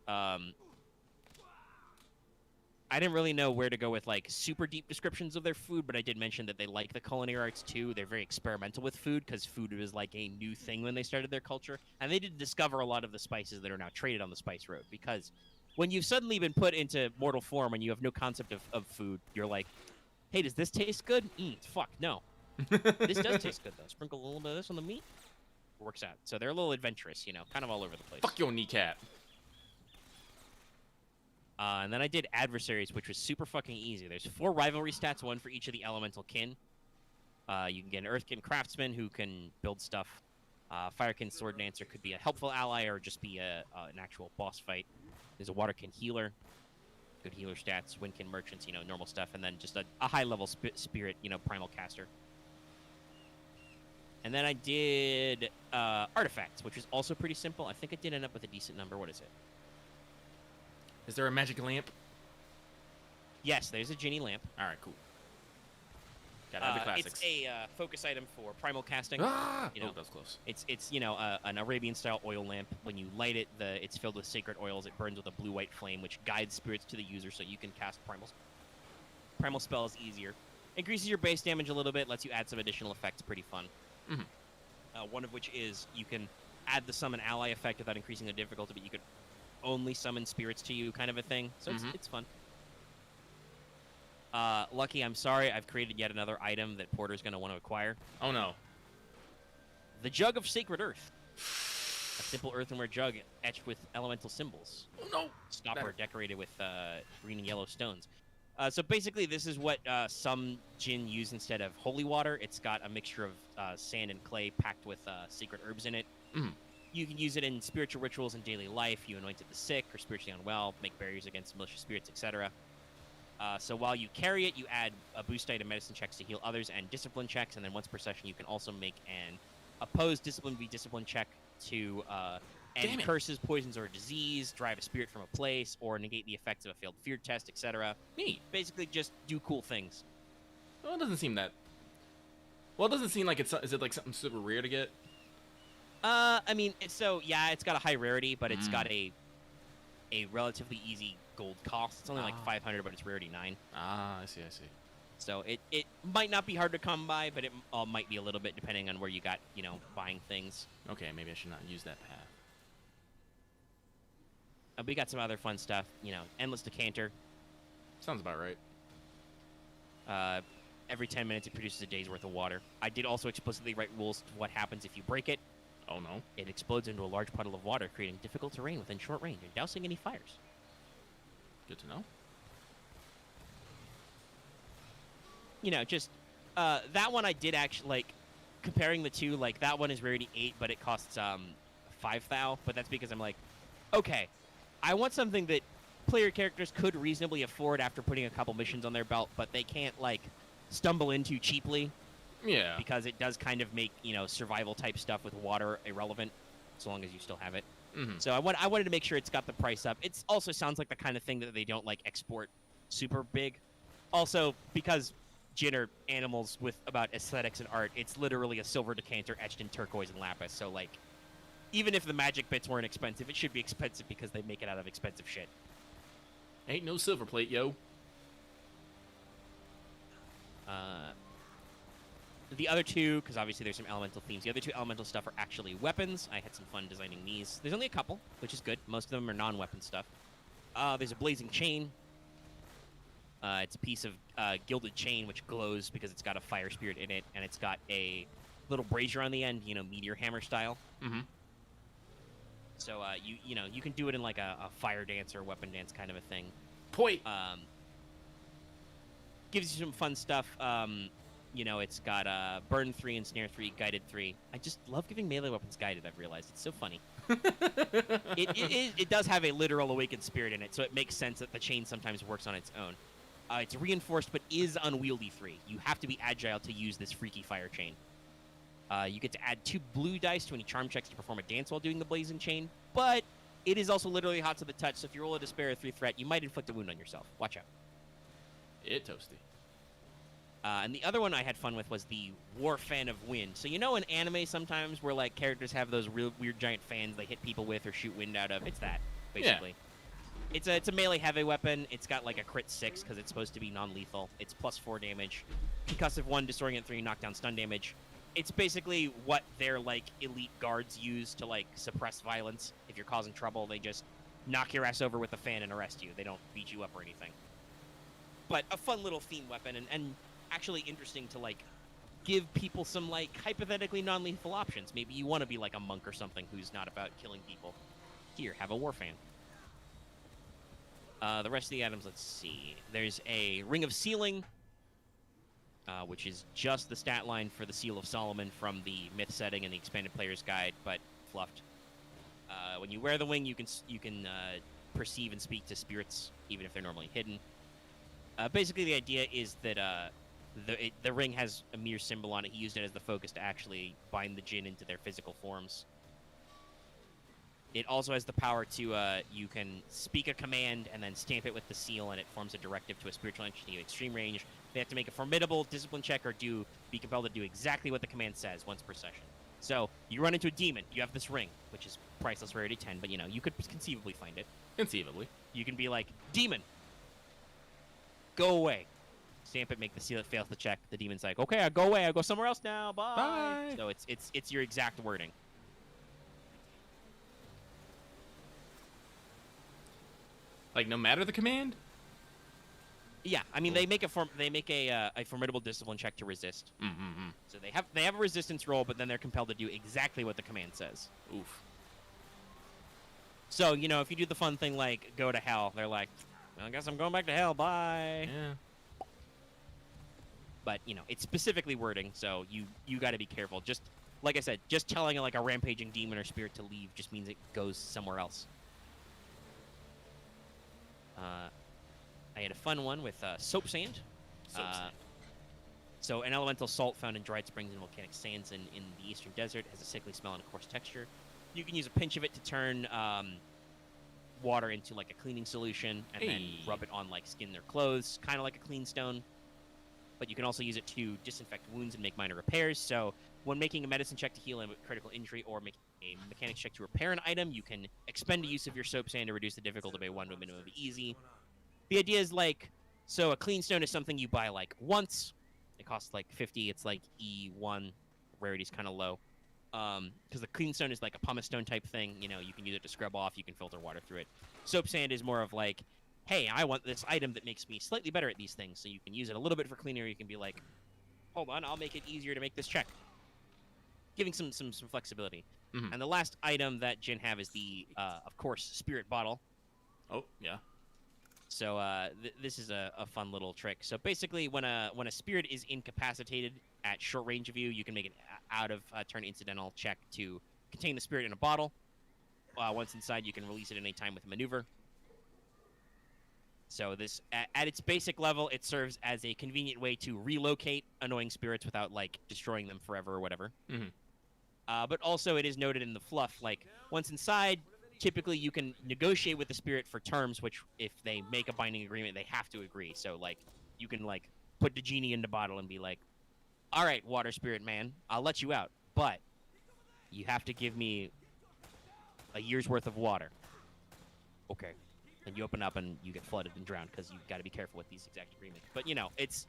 I didn't really know where to go with like super deep descriptions of their food, but I did mention that they like the culinary arts too. They're very experimental with food because food was like a new thing when they started their culture, and they did discover a lot of the spices that are now traded on the spice road. Because when you've suddenly been put into mortal form and you have no concept of food, you're like, hey, does this taste good? Fuck no. This does taste good though. Sprinkle a little bit of this on the meat. Works out. So they're a little adventurous, kind of all over the place. Fuck your kneecap. And then I did adversaries, which was super fucking easy. There's 4 rivalry stats, 1 for each of the elemental kin. You can get an Earthkin craftsman who can build stuff. Firekin sword dancer could be a helpful ally or just be an actual boss fight. There's a Waterkin healer, good healer stats. Windkin merchants, normal stuff. And then just a high-level spirit, primal caster. And then I did artifacts, which was also pretty simple. I think I did end up with a decent number. What is it? Is there a magic lamp? Yes, there's a genie lamp. All right, cool. Gotta have the classics. It's a focus item for primal casting. Ah! Oh, that was close. It's an Arabian-style oil lamp. When you light it, it's filled with sacred oils. It burns with a blue-white flame, which guides spirits to the user, so you can cast primal spells easier. Increases your base damage a little bit, lets you add some additional effects. Pretty fun. Mm-hmm. One of which is you can add the summon ally effect without increasing the difficulty, but you could only summon spirits to you, kind of a thing. So it's fun. Lucky, I'm sorry, I've created yet another item that Porter's going to want to acquire. Oh no. The Jug of Sacred Earth. A simple earthenware jug etched with elemental symbols. Oh no. Stopper decorated with green and yellow stones. So basically, this is what some Jinn use instead of holy water. It's got a mixture of sand and clay packed with sacred herbs in it. Mm. You can use it in spiritual rituals in daily life. You anointed the sick or spiritually unwell, make barriers against malicious spirits, etc. So while you carry it, you add a boost die to medicine checks to heal others and discipline checks. And then once per session, you can also make an opposed discipline v discipline check to end curses, poisons, or disease, drive a spirit from a place, or negate the effects of a failed fear test, etc. Neat. Basically, just do cool things. Well, it doesn't seem that. Well, it doesn't seem like it's. Is it like something super rare to get? I mean, it's got a high rarity, but it's got a relatively easy gold cost. It's only like 500, but it's rarity 9. Ah, I see. So it might not be hard to come by, but it might be a little bit depending on where you got, buying things. Okay, maybe I should not use that path. We got some other fun stuff, endless decanter. Sounds about right. Every 10 minutes, it produces a day's worth of water. I did also explicitly write rules to what happens if you break it. Oh no. It explodes into a large puddle of water, creating difficult terrain within short range and dousing any fires. Good to know. Just That one I did actually like. Comparing the two, like that one is rarity 8, but it costs 5,000. But that's because I'm like, okay, I want something that player characters could reasonably afford after putting a couple missions on their belt, but they can't like stumble into cheaply Yeah. because it does kind of make survival type stuff with water irrelevant, so long as you still have it. Mm-hmm. So I wanted to make sure it's got the price up. It also sounds like the kind of thing that they don't like export super big. Also, because Jin are animals with about aesthetics and art, it's literally a silver decanter etched in turquoise and lapis. So like, even if the magic bits weren't expensive, it should be expensive because they make it out of expensive shit. Ain't no silver plate, yo. The other two, because obviously there's some elemental themes, the other two elemental stuff are actually weapons. I had some fun designing these. There's only a couple, which is good. Most of them are non-weapon stuff. There's a blazing chain. It's a piece of gilded chain which glows because it's got a fire spirit in it, and it's got a little brazier on the end, meteor hammer style. Mm-hmm. So you can do it in like a fire dance or weapon dance kind of a thing. Point. Gives you some fun stuff. It's got burn 3 and snare 3, guided 3. I just love giving melee weapons guided. I've realized it's so funny. It does have a literal awakened spirit in it, so it makes sense that the chain sometimes works on its own. It's reinforced, but is unwieldy 3. You have to be agile to use this freaky fire chain. You get to add 2 blue dice to any charm checks to perform a dance while doing the blazing chain, but it is also literally hot to the touch, so if you roll a despair or 3 threat, you might inflict a wound on yourself. Watch out. It toasty. And the other one I had fun with was the War Fan of Wind. So in anime sometimes where like characters have those real weird giant fans they hit people with or shoot wind out of, it's that, basically. Yeah. It's a melee heavy weapon. It's got like a crit 6 because it's supposed to be non-lethal. It's plus 4 damage, concussive 1, disorient 3, knockdown stun damage. It's basically what their like elite guards use to like suppress violence. If you're causing trouble, they just knock your ass over with a fan and arrest you. They don't beat you up or anything. But a fun little theme weapon and actually interesting to like give people some like hypothetically non-lethal options. Maybe you want to be like a monk or something who's not about killing people. Here, have a war fan. The rest of the items, let's see. There's a Ring of Sealing, which is just the stat line for the Seal of Solomon from the Myth setting and the Expanded Player's Guide, but fluffed. When you wear the wing, you can perceive and speak to spirits, even if they're normally hidden. Basically, the idea is that the ring has a mere symbol on it. He used it as the focus to actually bind the Jinn into their physical forms. It also has the power to, you can speak a command and then stamp it with the seal, and it forms a directive to a spiritual entity at extreme range. They have to make a formidable discipline check or be compelled to do exactly what the command says once per session. So, you run into a demon, you have this ring, which is priceless rarity 10, but you could conceivably find it. Conceivably. You can be like, demon, go away. Stamp it, make the seal, it fails the check. The demon's like, okay, I'll go away, I'll go somewhere else now, bye. Bye. So it's your exact wording. Like, no matter the command? Yeah, I mean, they make a formidable discipline check to resist. Mm-hmm. So they have a resistance roll, but then they're compelled to do exactly what the command says. Oof. So, if you do the fun thing like go to hell, they're like, well, I guess I'm going back to hell, bye. Yeah. But, it's specifically wording, so you got to be careful. Just, like I said, just telling like a rampaging demon or spirit to leave just means it goes somewhere else. I had a fun one with soap sand. So an elemental salt found in dried springs and volcanic sands in the eastern desert has a sickly smell and a coarse texture. You can use a pinch of it to turn water into like a cleaning solution and then rub it on like skin or clothes, kind of like a clean stone. But you can also use it to disinfect wounds and make minor repairs. So when making a medicine check to heal a critical injury or making a mechanics check to repair an item, you can expend a use of your soap sand to reduce the difficulty by 1 to a minimum of easy. The idea is like, so a clean stone is something you buy like once. It costs like 50. It's like E1. Rarity's kind of low. Because the clean stone is like a pumice stone type thing. You can use it to scrub off. You can filter water through it. Soap sand is more of like, hey, I want this item that makes me slightly better at these things. So you can use it a little bit for cleaner. You can be like, hold on, I'll make it easier to make this check. Giving some flexibility. Mm-hmm. And the last item that Jinn have is the, of course, spirit bottle. Oh, yeah. So this is a fun little trick. So basically, when a spirit is incapacitated at short range of you, you can make an out of turn incidental check to contain the spirit in a bottle. Once inside, you can release it any time with a maneuver. So this, at its basic level, it serves as a convenient way to relocate annoying spirits without like destroying them forever or whatever. But also, it is noted in the fluff, like once inside, typically you can negotiate with the spirit for terms, which if they make a binding agreement, they have to agree. So like you can like put the genie in the bottle and be like, "All right, water spirit man, I'll let you out, but you have to give me a year's worth of water." Okay. And you open up and you get flooded and drowned because you've got to be careful with these exact agreements. But, you know, it's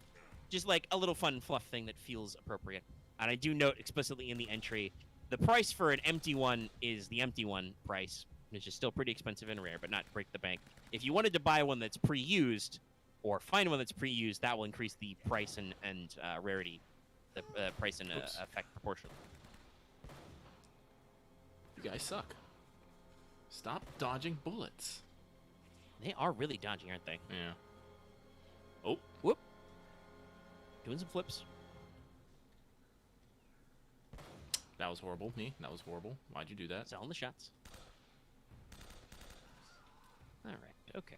just like a little fun fluff thing that feels appropriate. And I do note explicitly in the entry, the price for an empty one is the empty one price, which is still pretty expensive and rare, but not break the bank. If you wanted to buy one that's pre-used or find one that's pre-used, that will increase the price and rarity, the price and effect proportionally. You guys suck. Stop dodging bullets. They are really dodgy, aren't they? Yeah. Oh. Whoop. Doing some flips. That was horrible. Me. That was horrible. Why'd you do that? Selling the shots. All right. Okay.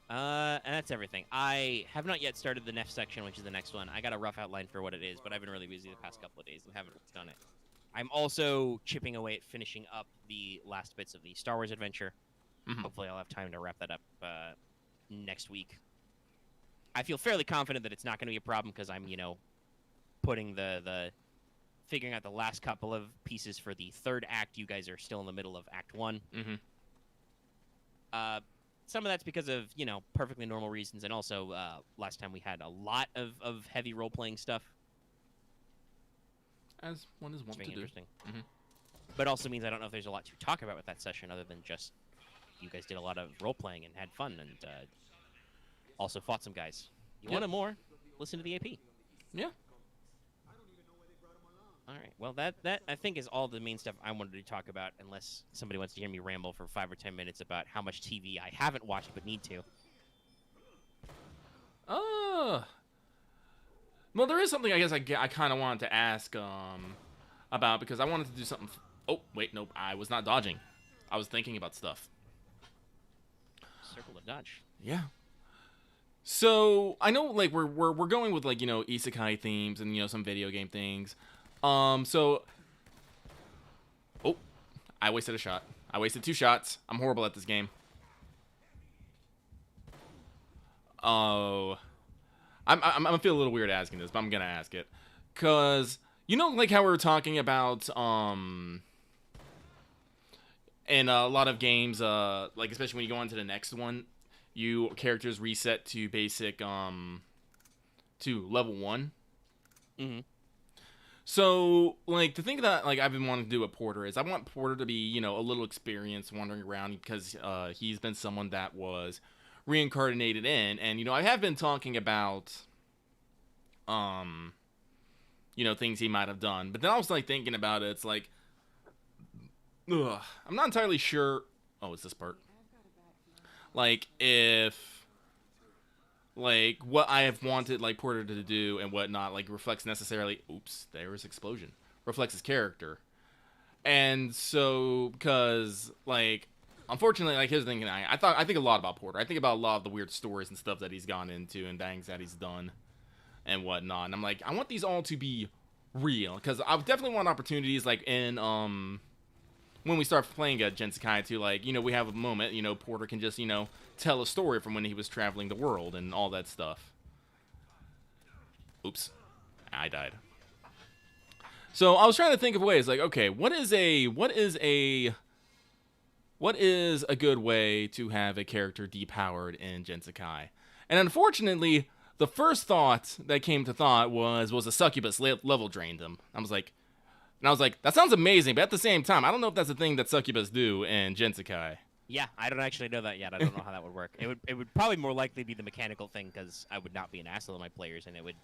And that's everything. I have not yet started the next section, which is the next one. I got a rough outline for what it is, but I've been really busy the past couple of days and haven't done it. I'm also chipping away at finishing up the last bits of the Star Wars adventure. Hopefully I'll have time to wrap that up next week. I feel fairly confident that it's not going to be a problem because I'm, you know, putting the figuring out the last couple of pieces for the third act. You guys are still in the middle of Act 1. Some of that's because of, you know, perfectly normal reasons, and also last time we had a lot of heavy role-playing stuff. As one is wont to do. Interesting. But also means I don't know if there's a lot to talk about with that session other than just you guys did a lot of role-playing and had fun and also fought some guys. You wanted more? Listen to the AP. Yeah. All right. Well, that I think is all the main stuff I wanted to talk about, unless somebody wants to hear me ramble for 5 or 10 minutes about how much TV I haven't watched but need to. Well, there is something I guess I kind of wanted to ask about because I wanted to do something. Oh, wait, nope. I was not dodging. I was thinking about stuff. Circle of dodge. Yeah. So I know, like we're going with like, you know, isekai themes and, you know, some video game things. So oh, I wasted a shot. I wasted 2 shots. I'm horrible at this game. Oh, I'm gonna feel a little weird asking this, but I'm gonna ask it, cause you know, like how we were talking about in a lot of games, like especially when you go on to the next one, you characters reset to basic to level 1. So, like, the thing that, like, I've been wanting to do with Porter is I want Porter to be, you know, a little experienced wandering around because he's been someone that was reincarnated in. And, you know, I have been talking about, you know, things he might have done. But then I was, like, thinking about it. It's like, ugh, I'm not entirely sure. Oh, it's this part. Like, if like what I have wanted like Porter to do and whatnot like reflects necessarily oops, there was explosion. Reflects his character. And so because like unfortunately, like here's the thing, I think a lot about Porter. I think about a lot of the weird stories and stuff that he's gone into and things that he's done and whatnot. And I'm like, I want these all to be real. Because I definitely want opportunities like in when we start playing a Gensekai to, like, you know, we have a moment, you know, Porter can just, you know, tell a story from when he was traveling the world and all that stuff. Oops. I died. So I was trying to think of ways, like, okay, what is a good way to have a character depowered in Gensekai? And unfortunately, the first thought that came to thought was a succubus level drained him. I was like, that sounds amazing, but at the same time, I don't know if that's a thing that succubus do in Gensekai. Yeah, I don't actually know that yet. I don't know how that would work. It would probably more likely be the mechanical thing because I would not be an asshole to my players, and it would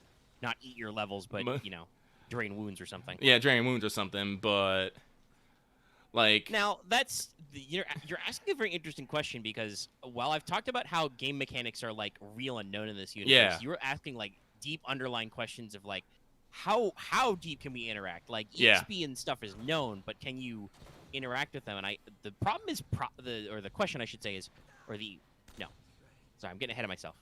not eat your levels, but you know, drain wounds or something. Yeah, drain wounds or something. But Like, Now you're asking a very interesting question because while I've talked about how game mechanics are like real and known in this universe, Yeah. you're asking like deep underlying questions of like how deep can we interact? Like Yeah. EXP and stuff is known, but can you interact with them? And the problem is the question I should say is no, sorry, I'm getting ahead of myself.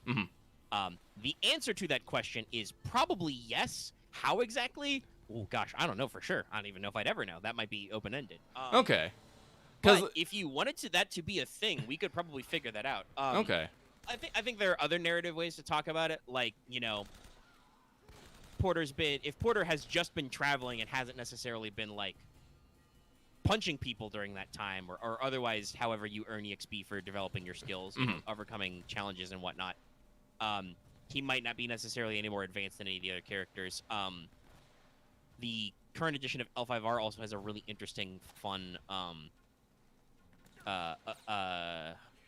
The answer to that question is probably yes. How exactly? Oh gosh, I don't know for sure. I don't even know if I'd ever know. That might be open ended. okay. But if you wanted that to be a thing, we could probably figure that out. Okay. I think there are other narrative ways to talk about it, like if Porter has just been traveling and hasn't necessarily been like punching people during that time, or otherwise, however you earn EXP for developing your skills, overcoming challenges and whatnot. He might not be necessarily any more advanced than any of the other characters. The current edition of L5R also has a really interesting, fun,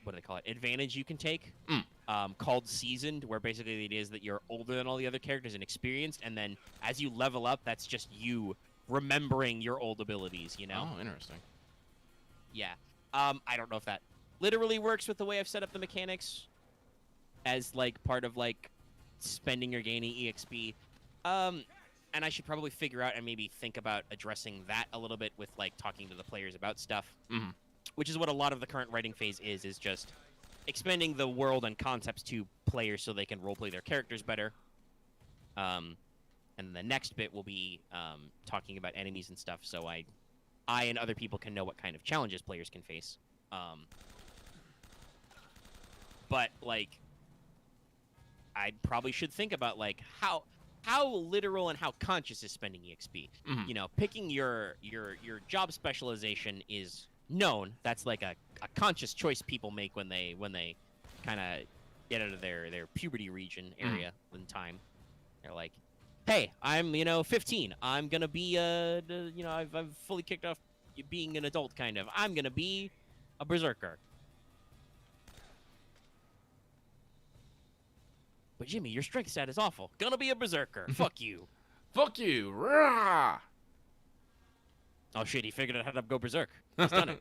what do they call it? Advantage you can take, called Seasoned, where basically the idea is that you're older than all the other characters and experienced, and then as you level up, that's just you remembering your old abilities, you know? Oh, interesting. Yeah. I don't know if that literally works with the way I've set up the mechanics as, like, part of, like, spending or gaining EXP. And I should probably figure out and maybe think about addressing that a little bit with, like, talking to the players about stuff. Which is what a lot of the current writing phase is just expanding the world and concepts to players so they can roleplay their characters better. And the next bit will be talking about enemies and stuff, so I and other people can know what kind of challenges players can face. But, like, I probably should think about, like, how literal and how conscious is spending EXP. You know, picking your job specialization is known. That's like a conscious choice people make when they kind of get out of their puberty region area in time. They're like, hey, I'm 15. I'm gonna be I've fully kicked off being an adult kind of. I'm gonna be a berserker. But Jimmy, your strength stat is awful. Gonna be a berserker. Fuck you. Fuck you. Rah! Oh shit, he figured out how to go berserk. He's done it.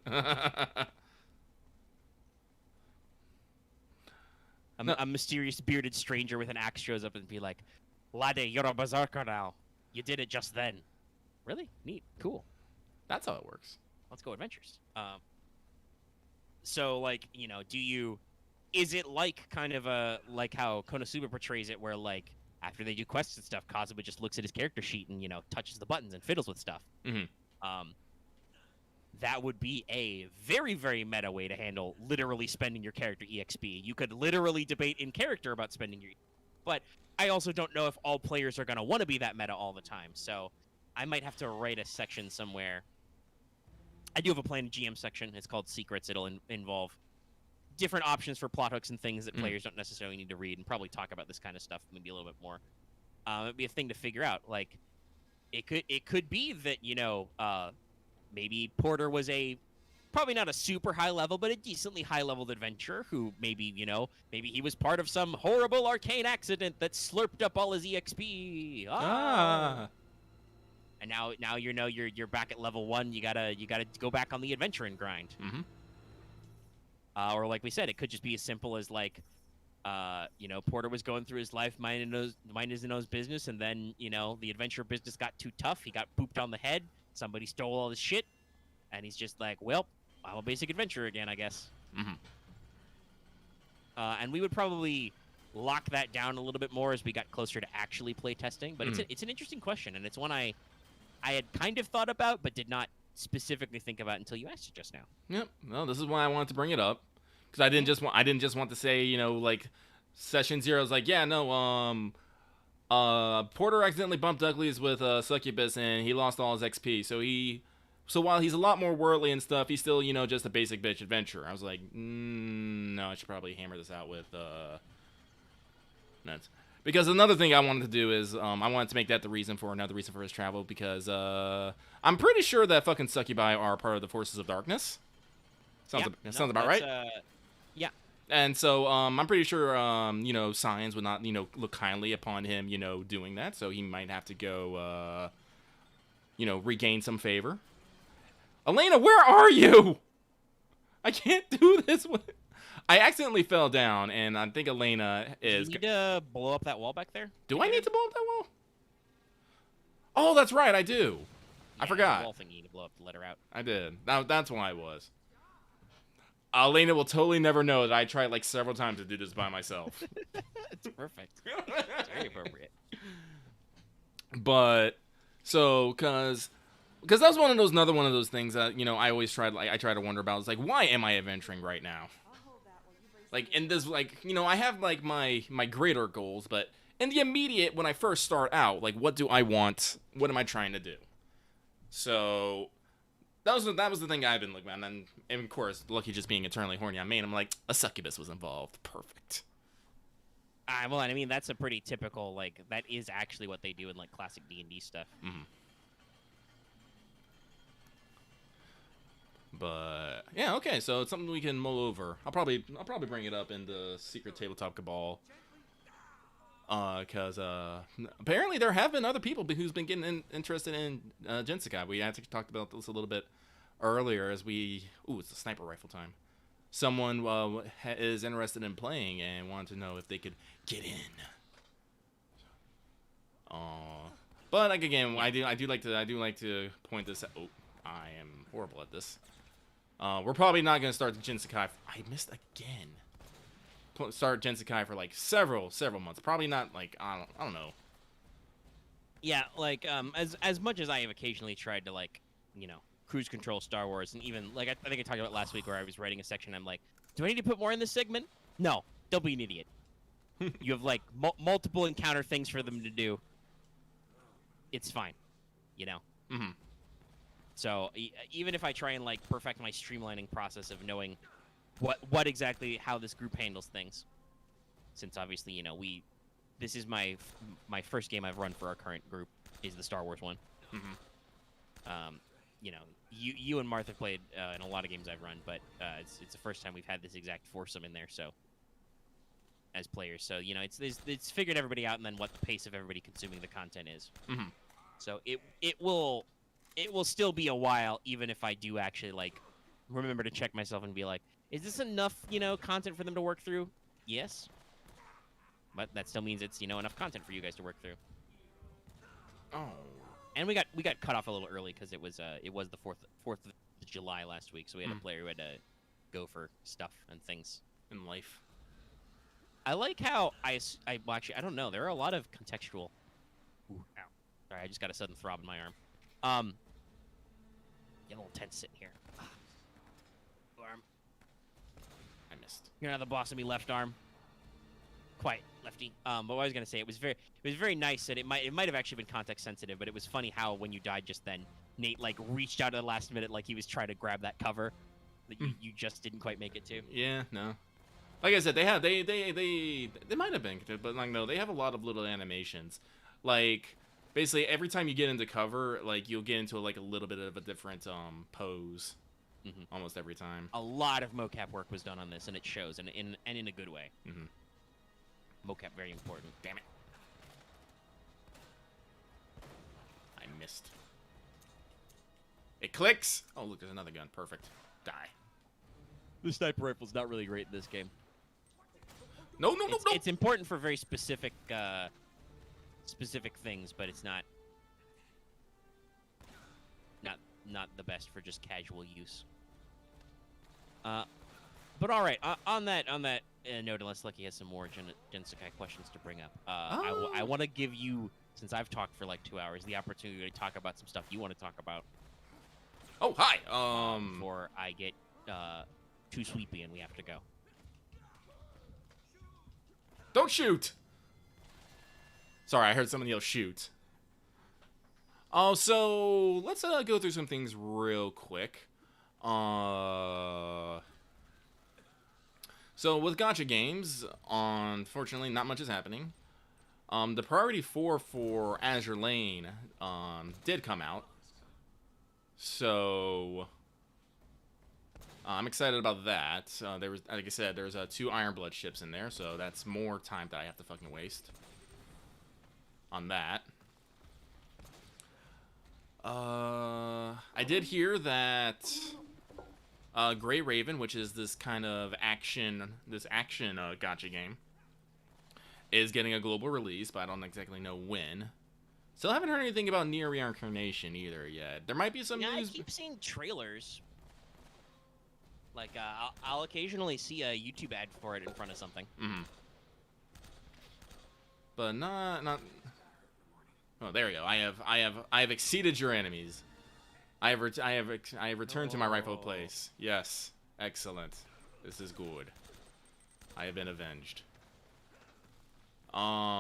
A mysterious bearded stranger with an axe shows up and be like, laddie, you're a berserker now. You did it just then. Really? Neat. Cool. That's how it works. Let's go adventures. So, like, is it like kind of like how Konosuba portrays it, where, like, after they do quests and stuff, Kazuma just looks at his character sheet and, touches the buttons and fiddles with stuff. That would be a very, very meta way to handle literally spending your character EXP. You could literally debate in character about spending your... But I also don't know if all players are going to want to be that meta all the time, so I might have to write a section somewhere. I do have a planned GM section. It's called Secrets. It'll involve different options for plot hooks and things that players don't necessarily need to read, and probably talk about this kind of stuff maybe a little bit more. It'd be a thing to figure out. Like, it could be that, maybe Porter was probably not a super high level, but a decently high leveled adventurer who maybe he was part of some horrible arcane accident that slurped up all his EXP. And now you're back at level 1. You gotta go back on the adventure and grind. Or like we said, it could just be as simple as like, Porter was going through his life minding his nose business, and then the adventure business got too tough. He got booped on the head. Somebody stole all his shit, and he's just like, well, I'm a basic adventurer again, I guess. And we would probably lock that down a little bit more as we got closer to actually play testing. But it's an interesting question, and it's one I had kind of thought about, but did not specifically think about until you asked it just now. Yep. Well, this is why I wanted to bring it up, because I didn't just want to say, like, session 0 is like, yeah, no, Porter accidentally bumped uglies with Succubus, and he lost all his XP. So while he's a lot more worldly and stuff, he's still, just a basic bitch adventurer. I was like, no, I should probably hammer this out with nuts. Because another thing I wanted to do is I wanted to make that another reason for his travel, because I'm pretty sure that fucking Succubi are part of the Forces of Darkness. Sounds about right. Yeah. And so I'm pretty sure, Signs would not, look kindly upon him, doing that. So he might have to go, regain some favor. Elena, where are you? I can't do this. I accidentally fell down, and I think Elena is... Do you need to blow up that wall back there? Do I need to blow up that wall? Oh, that's right, I do. Yeah, I forgot. the wall thing you need to blow up to let her out. I did. That's why I was. Elena will totally never know that I tried like several times to do this by myself. It's perfect. It's very appropriate. But so because that was another one of those things that, you know, I always tried, like, I try to wonder about. It's like, why am I adventuring right now? Like, in this, like, you know, I have like my greater goals, but in the immediate, when I first start out, like, what do I want? What am I trying to do? So that was the thing I've been looking at. And of course, Lucky just being eternally horny on main, I'm like, a succubus was involved. Perfect. Well, I mean, that's a pretty typical, like, that is actually what they do in, like, classic D&D stuff. Mm-hmm. But yeah, okay, so it's something we can mull over. I'll probably bring it up in the Secret Tabletop Cabal. Because apparently there have been other people who's been getting interested in Jinsekai. We actually talked about this a little bit earlier as we... Ooh, it's the sniper rifle time. Someone is interested in playing and wanted to know if they could get in. But like, again, I do like to point this out. Oh, I am horrible at this. We're probably not gonna start the Jinsekai. I missed again. Start Jinsekai for like several months. Probably not, like, I don't know. Yeah, like, as much as I have occasionally tried to, like, you know, cruise control Star Wars, and even, like, I think I talked about last week where I was writing a section, I'm like, do I need to put more in this segment? No, don't be an idiot. You have, like, multiple encounter things for them to do. It's fine, you know? Mm-hmm. So, even if I try and, like, perfect my streamlining process of knowing what exactly, how this group handles things, since obviously, you know, this is my first game I've run for our current group, is the Star Wars one. Mm-hmm. You know, you and Martha played in a lot of games I've run, but it's the first time we've had this exact foursome in there, so as players. So, you know, it's figured everybody out and then what the pace of everybody consuming the content is. Mm-hmm. So it will still be a while, even if I do actually, like, remember to check myself and be like, is this enough, you know, content for them to work through? Yes. But that still means it's, you know, enough content for you guys to work through. Oh. And we got cut off a little early because it was the 4th of July last week, so we had a player who had to go for stuff and things In life. I like how well, actually, I don't know. There are a lot of contextual. Ooh, ow. Sorry, I just got a sudden throb in my arm. Get a little tense sitting here. Arm. I missed. You're not the boss of me, left arm. Quiet, lefty. But what I was gonna say, it was very nice that it might have actually been context sensitive, but it was funny how when you died just then, Nate like reached out at the last minute like he was trying to grab that cover that you just didn't quite make it to. Yeah, no. Like I said, they might have been, but like no, they have a lot of little animations. Like basically every time you get into cover, like you'll get into like a little bit of a different pose. Almost every time. A lot of mocap work was done on this, and it shows, and in a good way. Mocap very important. Damn it! I missed. It clicks. Oh look, there's another gun. Perfect. Die. The sniper rifle's not really great in this game. No. It's important for very specific things, but it's not the best for just casual use. But all right, on that note, unless Lucky has some more Jinsekai questions to bring up, I want to give you, since I've talked for like 2 hours, the opportunity to talk about some stuff you want to talk about. Oh hi. Before I get too sleepy and we have to go. Don't shoot. Sorry, I heard somebody else shoot. Oh, so let's go through some things real quick. So with gacha games, unfortunately, not much is happening. The Priority 4 for Azure Lane did come out. So I'm excited about that. There was, like I said, there's 2 Ironblood ships in there, so that's more time that I have to fucking waste on that. I did hear that Grey Raven, which is this kind of action, gacha game, is getting a global release, but I don't exactly know when. Still haven't heard anything about Nier Reincarnation either yet. There might be some Yeah, I news. keep seeing trailers. Like, I'll occasionally see a YouTube ad for it in front of something. Mm-hmm. But not. Oh, there we go. I have exceeded your enemies. I have returned to my rightful place. Yes, excellent. This is good. I have been avenged. But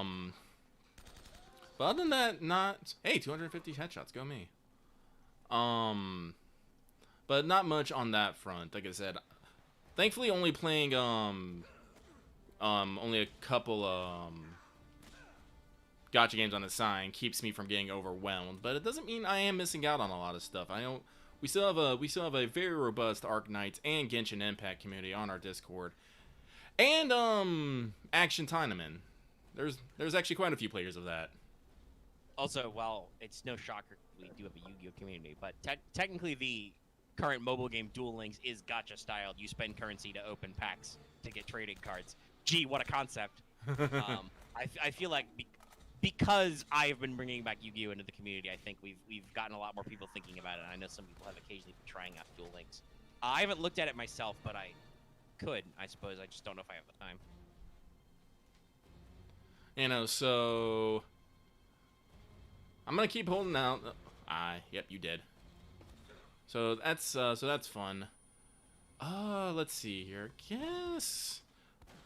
other than that, not. Hey, 250 headshots. Go me. But not much on that front. Like I said, thankfully only playing only a couple gacha games on the side keeps me from getting overwhelmed. But it doesn't mean I am missing out on a lot of stuff. I know we still have a very robust Arc Knights and Genshin Impact community on our Discord, and Action Tinaman. There's actually quite a few players of that. Also, while it's no shocker, we do have a Yu-Gi-Oh community, but technically the current mobile game Duel Links is gacha styled. You spend currency to open packs to get trading cards. Gee, what a concept! I feel like because I have been bringing back Yu-Gi-Oh into the community, I think we've gotten a lot more people thinking about it. And I know some people have occasionally been trying out Duel Links. I haven't looked at it myself, but I could, I suppose. I just don't know if I have the time. You know, so I'm gonna keep holding out. Yep, you did. So that's fun. Let's see here. Guess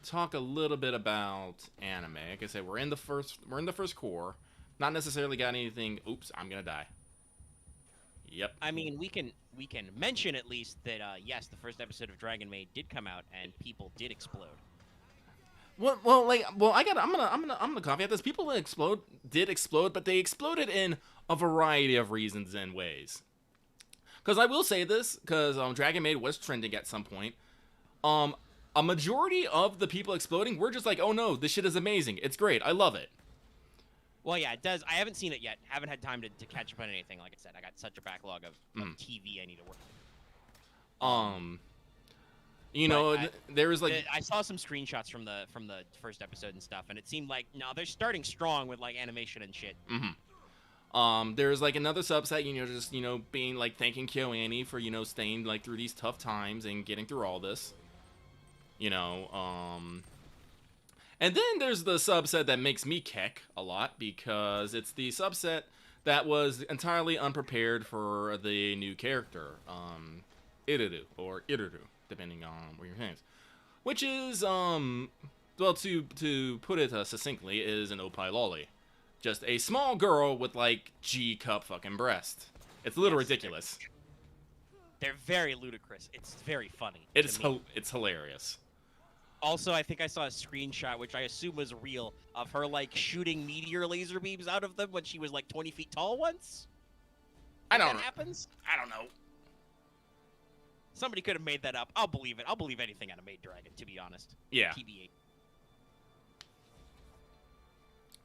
talk a little bit about anime. Like I said, we're in the first core. Not necessarily got anything. Oops, I'm gonna die. Yep. I mean, we can mention at least that yes, the first episode of Dragon Maid did come out and people did explode. I'm gonna caveat this. People did explode, but they exploded in a variety of reasons and ways. Because I will say this, because Dragon Maid was trending at some point. A majority of the people exploding were just like, oh no, this shit is amazing. It's great. I love it. Well, yeah, it does. I haven't seen it yet. Haven't had time to catch up on anything. Like I said, I got such a backlog of TV I need to work on. You know, there was like I saw some screenshots from the first episode and stuff, and it seemed like no, they're starting strong with like animation and shit. There's like another subset, just being like thanking KyoAni for staying like through these tough times and getting through all this. And then there's the subset that makes me keck a lot because it's the subset that was entirely unprepared for the new character, Iriru or Iriru, depending on where your hands. Which is well, to put it succinctly, is an opie lolly. Just a small girl with, like, G-cup fucking breast. It's a little ridiculous. They're very ludicrous. It's very funny. It's hilarious. Also, I think I saw a screenshot, which I assume was real, of her, like, shooting meteor laser beams out of them when she was, like, 20 feet tall once. I don't know. That happens? I don't know. Somebody could have made that up. I'll believe it. I'll believe anything out of Maid Dragon, to be honest. Yeah. TBA.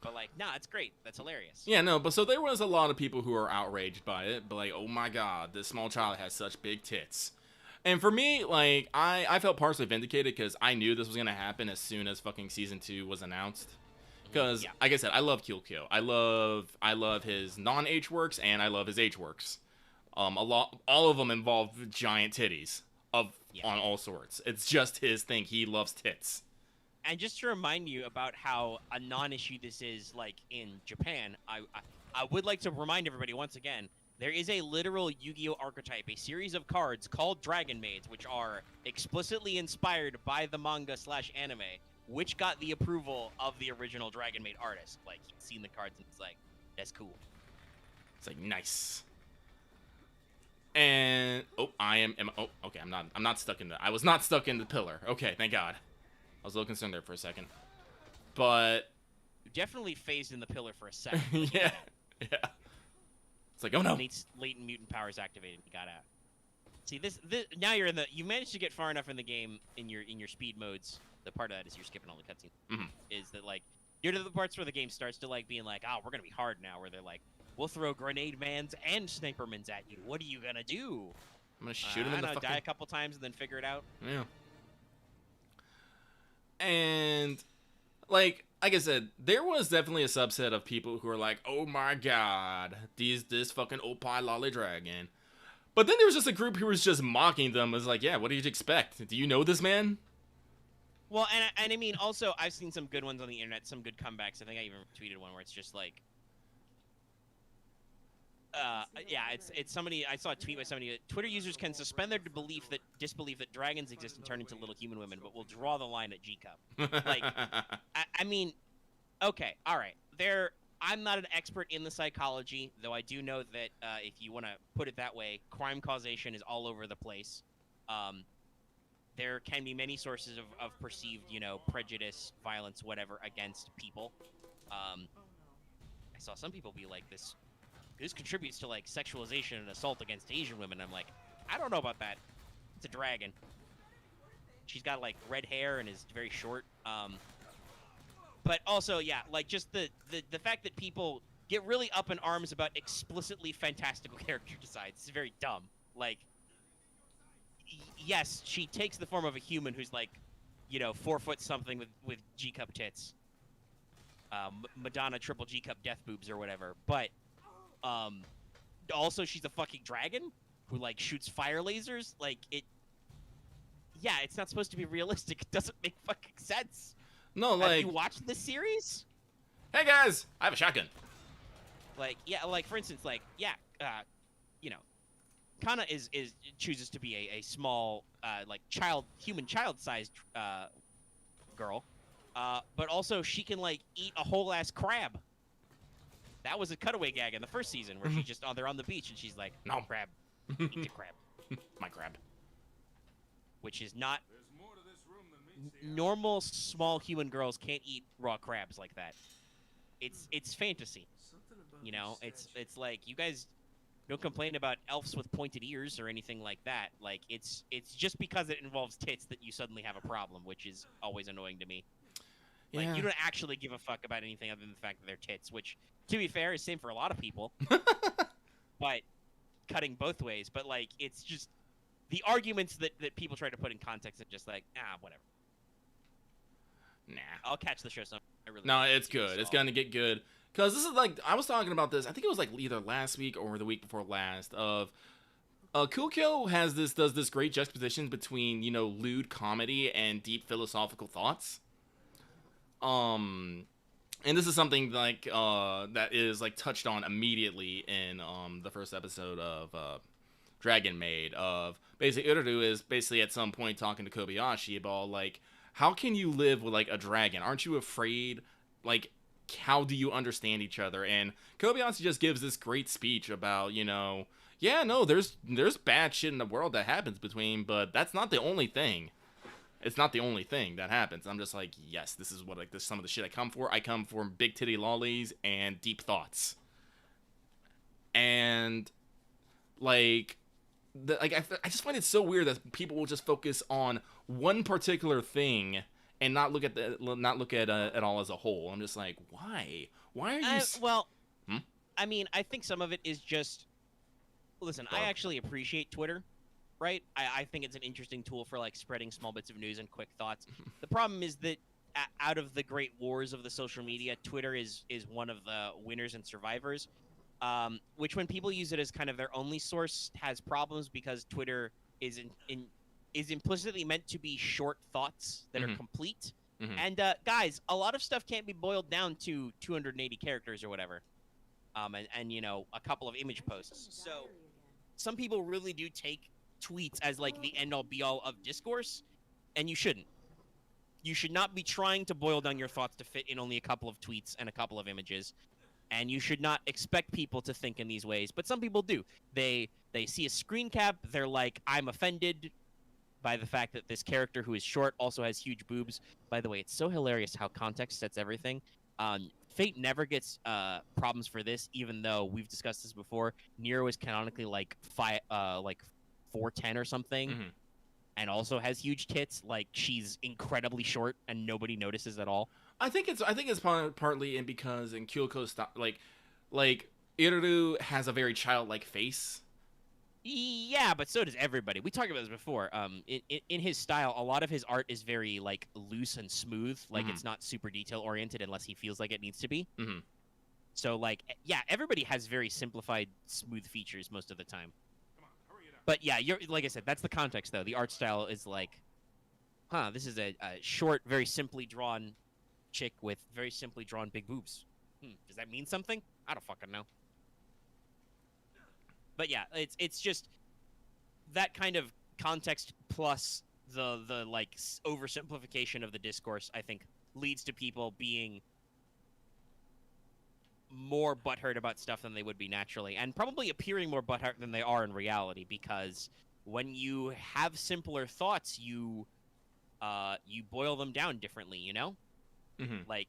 But, like, nah, it's great. That's hilarious. Yeah, no, but so there was a lot of people who are outraged by it, but like, oh my god, this small child has such big tits. And for me, like, I felt partially vindicated because I knew this was going to happen as soon as fucking Season 2 was announced. Because, like I said, I love Kyokyo. I love his non-H works, and I love his H works. All of them involve giant titties on all sorts. It's just his thing. He loves tits. And just to remind you about how a non-issue this is, like, in Japan, I would like to remind everybody once again, there is a literal Yu-Gi-Oh! Archetype, a series of cards called Dragon Maids, which are explicitly inspired by the manga/anime, which got the approval of the original Dragon Maid artist. Like, he's seen the cards and it's like, that's cool. It's like, nice. And, okay, I'm not stuck in I was not stuck in the pillar. Okay, thank God. I was a little concerned there for a second. But you definitely phased in the pillar for a second. yeah. It's like, oh no. Latent mutant powers activated. You got out. See this now you're in the. You managed to get far enough in the game in your speed modes. The part of that is you're skipping all the cutscenes. Is that like you're to the parts where the game starts to like being like, oh, we're gonna be hard now. Where they're like, We'll throw grenade mans and sniper mans at you. What are you gonna do? I'm gonna shoot him I in the don't know, fucking... die a couple times and then figure it out. Yeah. And, like I said, there was definitely a subset of people who are like, oh my god, this fucking Opie Lolly Dragon. But then there was just a group who was just mocking them. It was like, yeah, what did you expect? Do you know this man? Well, and I mean, also, I've seen some good ones on the internet, some good comebacks. I think I even tweeted one where it's just like, yeah, it's somebody. I saw a tweet by somebody. Twitter users can suspend their disbelief that dragons exist and turn into little human women, but will draw the line at G Cup. Like, I mean, okay, all right. I'm not an expert in the psychology, though I do know that if you want to put it that way, crime causation is all over the place. There can be many sources of perceived, prejudice, violence, whatever, against people. I saw some people be like, this contributes to, like, sexualization and assault against Asian women. I'm like, I don't know about that. It's a dragon. She's got, like, red hair and is very short. But also, yeah, like, just the fact that people get really up in arms about explicitly fantastical character designs is very dumb. Like, yes, she takes the form of a human who's, like, 4 foot something with G-cup tits. Madonna triple G-cup death boobs or whatever. But, also she's a fucking dragon who, like, shoots fire lasers. Like, yeah, it's not supposed to be realistic. It doesn't make fucking sense. No, like... Have you watched this series? Hey, guys! I have a shotgun. Like, yeah, like, for instance, like, yeah, Kana chooses to be a small, like, human child-sized, girl. But also she can, like, eat a whole-ass crab. That was a cutaway gag in the first season where she just, they're on the beach and she's like, no, crab. Eat the crab. My crab. Which is not... Normal small human girls can't eat raw crabs like that. It's fantasy. It's like, you guys don't complain about elves with pointed ears or anything like that. Like, it's just because it involves tits that you suddenly have a problem, which is always annoying to me. Like, Yeah. you don't actually give a fuck about anything other than the fact that they're tits, which, to be fair, is same for a lot of people. But cutting both ways. But, like, it's just the arguments that people try to put in context are just like, whatever. Nah. I'll catch the show some. No, it's good. It's gonna get good. Because this is like, I was talking about this, I think it was like either last week or the week before last, of Kukyo does this great juxtaposition between, lewd comedy and deep philosophical thoughts. And this is something like that is like touched on immediately in the first episode of Dragon Maid, of basically Uraru is basically at some point talking to Kobayashi about, like, how can you live with, like, a dragon? Aren't you afraid? Like, how do you understand each other? And Kobayashi just gives this great speech about, yeah, no, there's bad shit in the world that happens between, but that's not the only thing. It's not the only thing that happens. I'm just like, yes, this is what, like, this is some of the shit I come for. I come for big titty lollies and deep thoughts. And, like... I just find it so weird that people will just focus on one particular thing and not look at it all as a whole. I'm just like, why? Why are you? Well, I mean, I think some of it is just. Listen, I actually appreciate Twitter, right? I think it's an interesting tool for, like, spreading small bits of news and quick thoughts. The problem is that out of the great wars of the social media, Twitter is one of the winners and survivors. Which, when people use it as kind of their only source, has problems because Twitter is implicitly meant to be short thoughts that are complete. And guys, a lot of stuff can't be boiled down to 280 characters or whatever, and a couple of image posts. So some people really do take tweets as, like, the end all be all of discourse, and you shouldn't. You should not be trying to boil down your thoughts to fit in only a couple of tweets and a couple of images. And you should not expect people to think in these ways, but some people do. They see a screen cap, they're like, I'm offended by the fact that this character who is short also has huge boobs. By the way, it's so hilarious how context sets everything. Fate never gets problems for this, even though we've discussed this before. Nero is canonically like 4'10" or something, and also has huge tits. Like, she's incredibly short, and nobody notices at all. I think it's partly in because in Kyoko's like Iruru has a very childlike face. Yeah, but so does everybody. We talked about this before. In his style, a lot of his art is very like loose and smooth. Like Mhm. it's not super detail oriented unless he feels like it needs to be. Mhm. So like, yeah, everybody has very simplified, smooth features most of the time. But yeah, you're like I said, that's the context though. The art style is like, this is a short, very simply drawn chick with very simply drawn big boobs. Does that mean something? I don't fucking know. But yeah, it's just that kind of context plus the like oversimplification of the discourse. I think leads to people being more butthurt about stuff than they would be naturally, and probably appearing more butthurt than they are in reality. Because when you have simpler thoughts, you boil them down differently. You know. Mhm. Like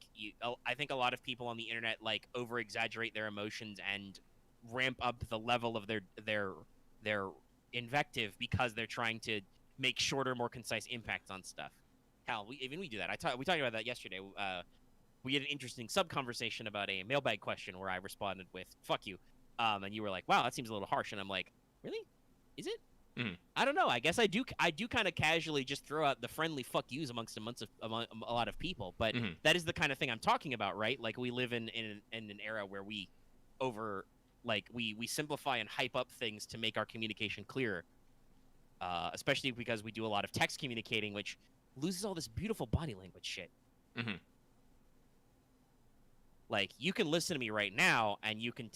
I think a lot of people on the internet like over exaggerate their emotions and ramp up the level of their invective because they're trying to make shorter, more concise impacts on stuff. Hell, we do that. We talked about that yesterday. We had an interesting sub conversation about a mailbag question where I responded with "fuck you," and you were like, "Wow, that seems a little harsh," and I'm like, "Really? Is it?" Mhm. I don't know. I guess I do kind of casually just throw out the friendly fuck yous among a lot of people, but Mhm. that is the kind of thing I'm talking about, right? Like we live in an era where we we simplify and hype up things to make our communication clearer. Especially because we do a lot of text communicating, which loses all this beautiful body language shit. Mhm. Like you can listen to me right now, and you can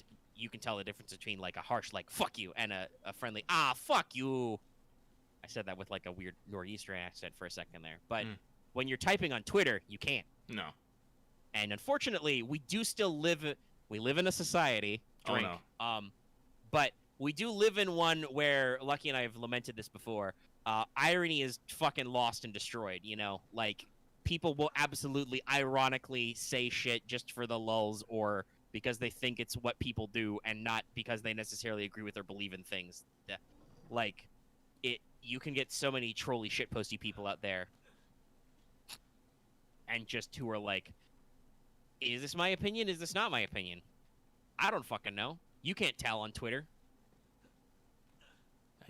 tell the difference between like a harsh like "fuck you" and a friendly "fuck you." I said that with like a weird northeastern accent for a second there, but when you're typing on Twitter, you can't. No. And unfortunately, we do still live in a society. Drink. Oh, no. But we do live in one where Lucky and I have lamented this before. Irony is fucking lost and destroyed. You know, like people will absolutely ironically say shit just for the lulz or because they think it's what people do and not because they necessarily agree with or believe in things. Like you can get so many trolly shitposty people out there and just who are like, is this my opinion? Is this not my opinion? I don't fucking know. You can't tell on Twitter.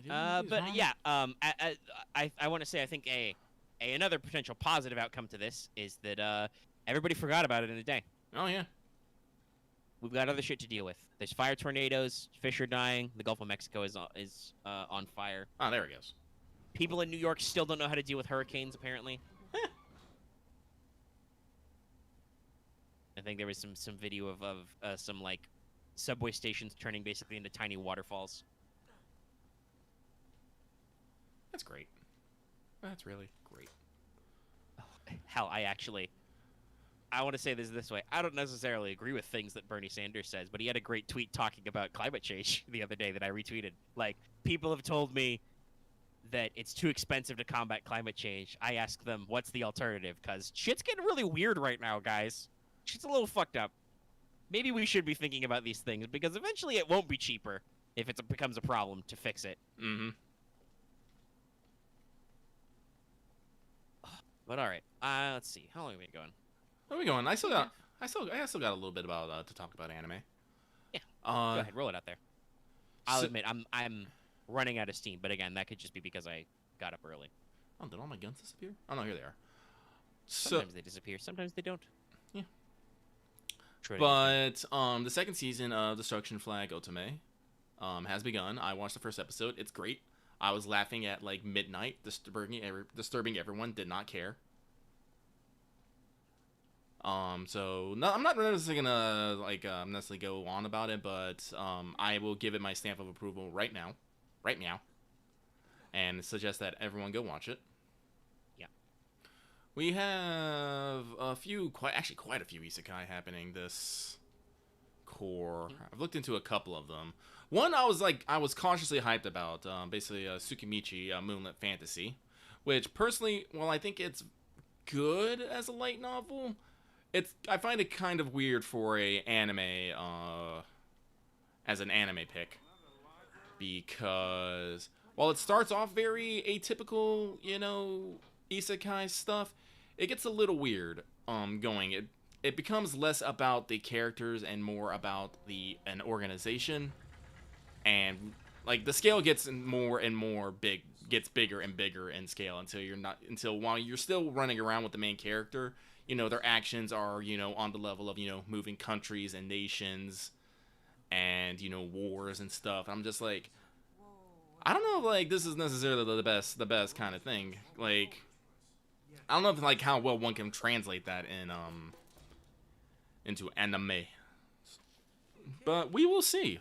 But yeah, I want to say I think another potential positive outcome to this is that everybody forgot about it in a day. Oh, yeah. We've got other shit to deal with. There's fire tornadoes, fish are dying, the Gulf of Mexico is on fire. Oh, there it goes. People in New York still don't know how to deal with hurricanes, apparently. I think there was some video of some like subway stations turning basically into tiny waterfalls. That's great. That's really great. Hell, I want to say this way. I don't necessarily agree with things that Bernie Sanders says, but he had a great tweet talking about climate change the other day that I retweeted. Like, people have told me that it's too expensive to combat climate change. I ask them, what's the alternative? Because shit's getting really weird right now, guys. Shit's a little fucked up. Maybe we should be thinking about these things, because eventually it won't be cheaper if it becomes a problem to fix it. Mm-hmm. But all right, let's see. How long have we been going? Where are we going? I still got a little bit about to talk about anime. Yeah. Go ahead, roll it out there. I'll admit, I'm running out of steam, but again, that could just be because I got up early. Oh, did all my guns disappear? Oh no, here they are. Sometimes they disappear, sometimes they don't. Yeah. But the second season of Destruction Flag Otome has begun. I watched the first episode. It's great. I was laughing at like midnight, disturbing everyone. Did not care. So no, I'm not necessarily gonna necessarily go on about it, but I will give it my stamp of approval right now, and suggest that everyone go watch it. Yeah. We have quite a few isekai happening this core. I've looked into a couple of them. One I was cautiously hyped about, basically Tsukimichi Moonlit Fantasy, which personally, while I think it's good as a light novel, I find it kind of weird for a anime as an anime pick, because while it starts off very atypical, isekai stuff, it gets a little weird going. it becomes less about the characters and more about an organization, and like the scale gets more and more gets bigger and bigger in scale until while you're still running around with the main character, their actions are on the level of moving countries and nations and wars and stuff. I'm just like, I don't know if like this is necessarily the best kind of thing. Like, I don't know if like how well one can translate that in into anime, but we will see.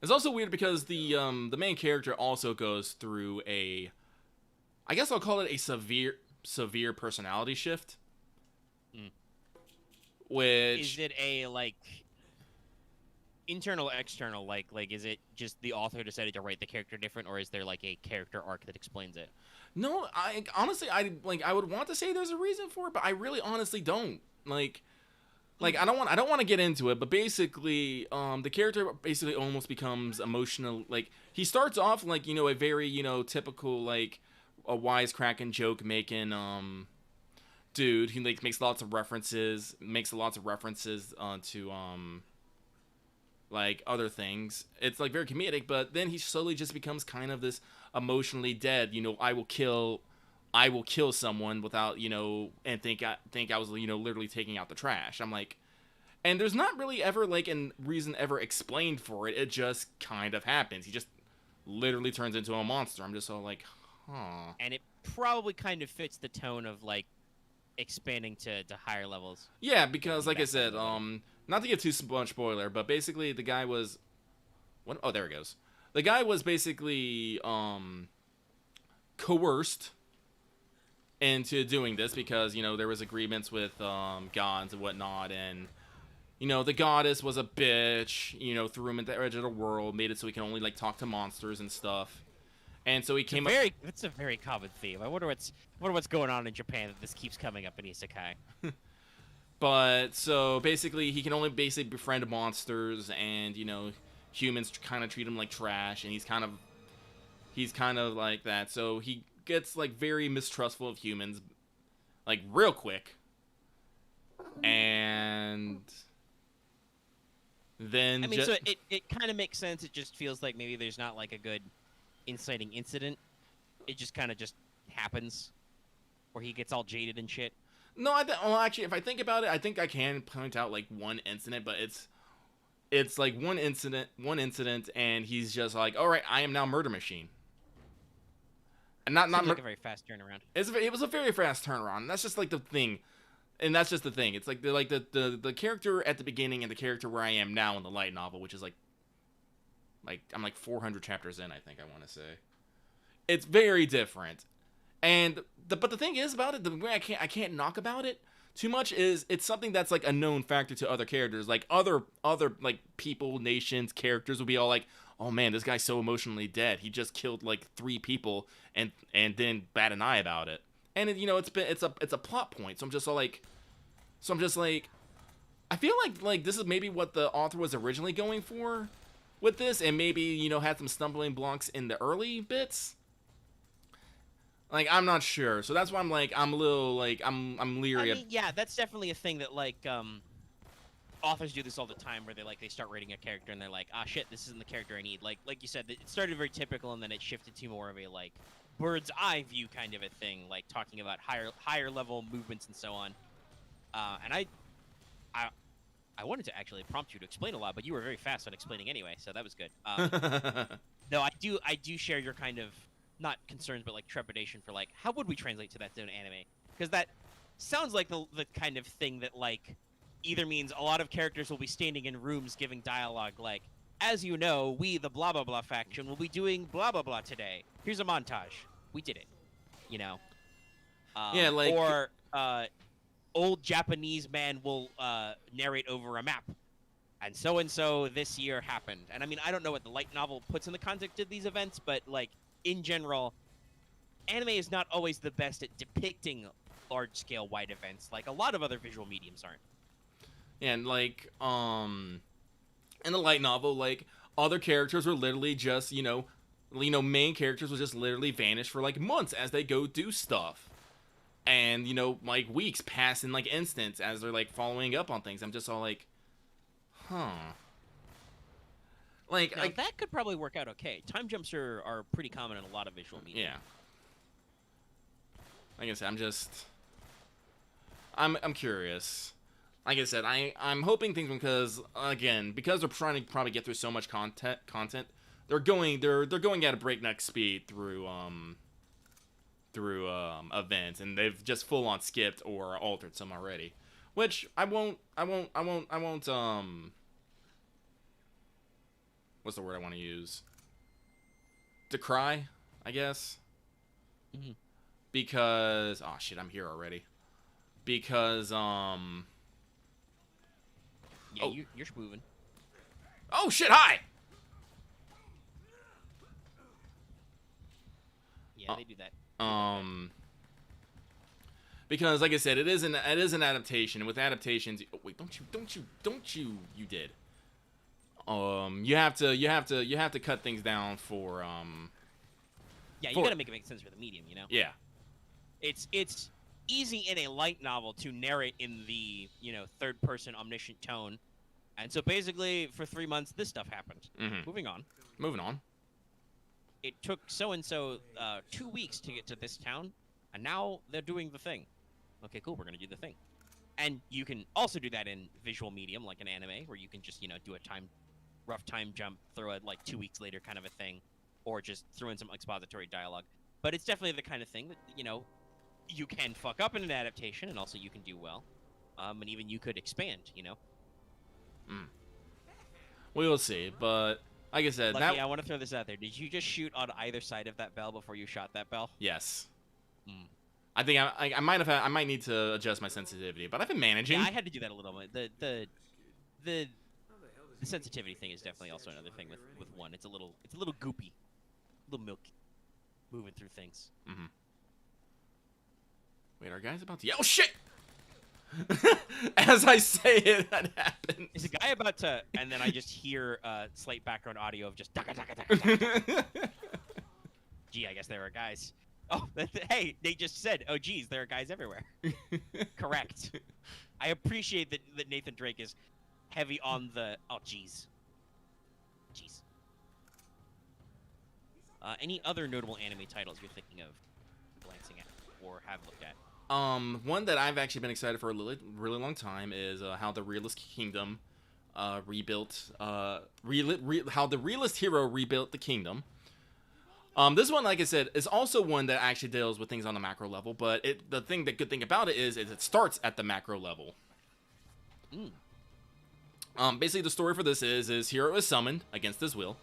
It's also weird because the main character also goes through I guess I'll call it a severe personality shift. Mm. Which is it a like internal, external? Like is it just the author decided to write the character different, or is there like a character arc that explains it? No, I honestly I would want to say there's a reason for it, but I really honestly don't. Like I don't want to get into it, but basically, the character basically almost becomes emotional. Like he starts off like a very typical like a wisecracking joke making dude. He like makes lots of references to like other things. It's like very comedic, but then he slowly just becomes kind of this emotionally dead. I will kill someone without and think I was literally taking out the trash. I'm like, and there's not really ever like a reason ever explained for it. It just kind of happens. He just literally turns into a monster. I'm just all like, huh. And it probably kind of fits the tone of like expanding to higher levels. Yeah, because like I said, not to give too much spoiler, but basically the guy was what? Oh, there it goes. The guy was basically coerced into doing this because there was agreements with gods and whatnot, and the goddess was a bitch, threw him at the edge of the world, made it so he can only like talk to monsters and stuff, and so he came up. That's a very common theme. I wonder what's going on in Japan that this keeps coming up in isekai. But so basically he can only basically befriend monsters, and humans kind of treat him like trash, and he's kind of like that, so he gets like very mistrustful of humans like real quick, and then I mean, so it kind of makes sense. It just feels like maybe there's not like a good inciting incident. It just kind of just happens, or he gets all jaded and shit. No, well, actually, if I think about it, I think I can point out like one incident, but it's like one incident, and he's just like, all right, I am now Murder Machine. And not like a very fast turnaround. It was a very fast turnaround. And that's just like the thing, and that's just the thing. It's like the character at the beginning and the character where I am now in the light novel, which is like I'm like 400 chapters in, I think I want to say. It's very different, and but the thing is about it, the way I can't knock about it too much is it's something that's like a known factor to other characters, like other like people, nations, characters will be all like, oh man, this guy's so emotionally dead. He just killed like 3 people and then bat an eye about it. And it's a plot point. So I'm just like, I feel like this is maybe what the author was originally going for with this, and maybe had some stumbling blocks in the early bits. Like I'm not sure. So that's why I'm like I'm a little like I'm leery. I mean, yeah, that's definitely a thing that like authors do this all the time, where they start writing a character and they're like, ah shit, this isn't the character I need. Like you said, it started very typical and then it shifted to more of a like bird's eye view kind of a thing, like talking about higher level movements and so on. And I wanted to actually prompt you to explain a lot, but you were very fast on explaining anyway, so that was good. No, I do share your kind of not concerns, but like trepidation for like how would we translate to that to an anime? Because that sounds like the kind of thing that like either means a lot of characters will be standing in rooms giving dialogue like, as you know, we the blah blah blah faction will be doing blah blah blah today. Here's a montage. We did it. Yeah, like or old Japanese man will narrate over a map. And so this year happened. And I mean, I don't know what the light novel puts in the context of these events, but like in general, anime is not always the best at depicting large-scale wide events like a lot of other visual mediums aren't. And like in the light novel, like other characters were literally just main characters will just literally vanish for like months as they go do stuff. and, you know, like, weeks pass in, like, instants as they're, like, following up on things. I'm just all like, huh. Like, Now that could probably work out okay. Time jumps are pretty common in a lot of visual media. yeah. Like I said, I'm curious. Like I said, I'm hoping things, because again, because they're trying to probably get through so much content, they're going at a breakneck speed through events, and they've just full on skipped or altered some already, which I won't what's the word I want to use? Decry, I guess. Mm-hmm. Because oh shit, I'm here already. Because Yeah, oh. you're moving. Oh shit! Hi. Yeah, they do that. Because like I said, it is an adaptation. With adaptations, oh, wait, don't you did. You have to cut things down for Yeah, you gotta make it make sense for the medium, you know. Yeah. It's easy in a light novel to narrate in the, you know, third person omniscient tone, and so basically for 3 months this stuff happened. Mm-hmm. Moving on. It took so and so 2 weeks to get to this town, and now they're doing the thing. Okay, cool. We're gonna do the thing, and you can also do that in visual medium, like an anime, where you can just, you know, do a rough time jump, throw it like 2 weeks later kind of a thing, or just throw in some expository dialogue. But it's definitely the kind of thing that, you know, you can fuck up in an adaptation, and also you can do well, and even you could expand, you know. We will see, but like I said, Lucky, I want to throw this out there. Did you just shoot on either side of that bell before you shot that bell? Yes. I think I might need to adjust my sensitivity, but I've been managing. Yeah, I had to do that a little bit. The sensitivity thing is definitely also another thing with one. It's a little goopy, a little milky, moving through things. Wait, our guy's about to yell shit. As I say it, that happens. Is a guy about to? And then I just hear slight background audio of just. Daka, daka, daka, daka. Gee, I guess there are guys. Oh, hey, they just said, oh, geez, there are guys everywhere. Correct. I appreciate that Nathan Drake is heavy on the, oh, geez. Jeez. Any other notable anime titles you're thinking of glancing at or have looked at? One that I've actually been excited for a really long time is how the Realist Kingdom rebuilt, how the Realist hero rebuilt the kingdom. This one, like I said, is also one that actually deals with things on the macro level, but the good thing about it is it starts at the macro level. Basically, the story for this is hero is summoned against his will,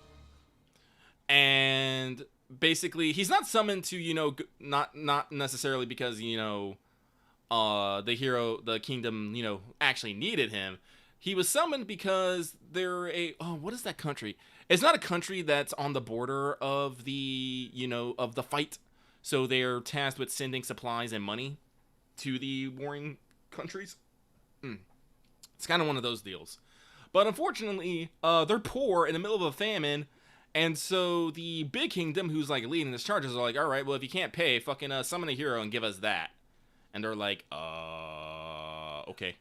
and basically he's not summoned to, you know, not necessarily because, you know, the kingdom, you know, actually needed him. He was summoned because what is that country? It's not a country that's on the border of the, you know, of the fight. So they're tasked with sending supplies and money to the warring countries. It's kind of one of those deals. But unfortunately, they're poor in the middle of a famine. And so the big kingdom, who's like leading this charges, are like, all right, well, if you can't pay, fucking summon a hero and give us that. And they're like, okay.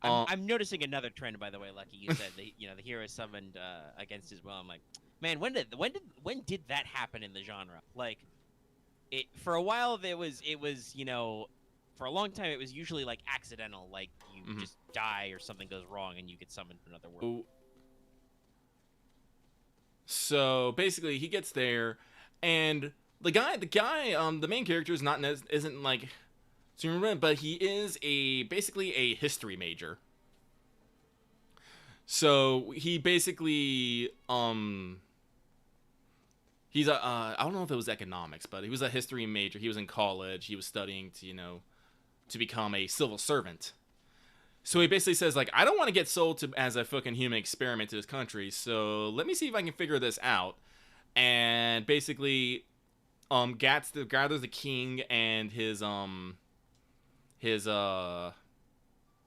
I'm noticing another trend, by the way. Lucky, you said the hero is summoned against his will. I'm like, man, when did that happen in the genre? Like, for a while it was you know, for a long time it was usually like accidental, like you just die or something goes wrong and you get summoned to another world. So basically, he gets there, and the main character isn't like Superman, but he is basically a history major. So he basically he's I don't know if it was economics, but he was a history major. He was in college. He was studying to become a civil servant. So he basically says, like, I don't want to get sold as a fucking human experiment to this country, so let me see if I can figure this out. And basically, gathers the king and his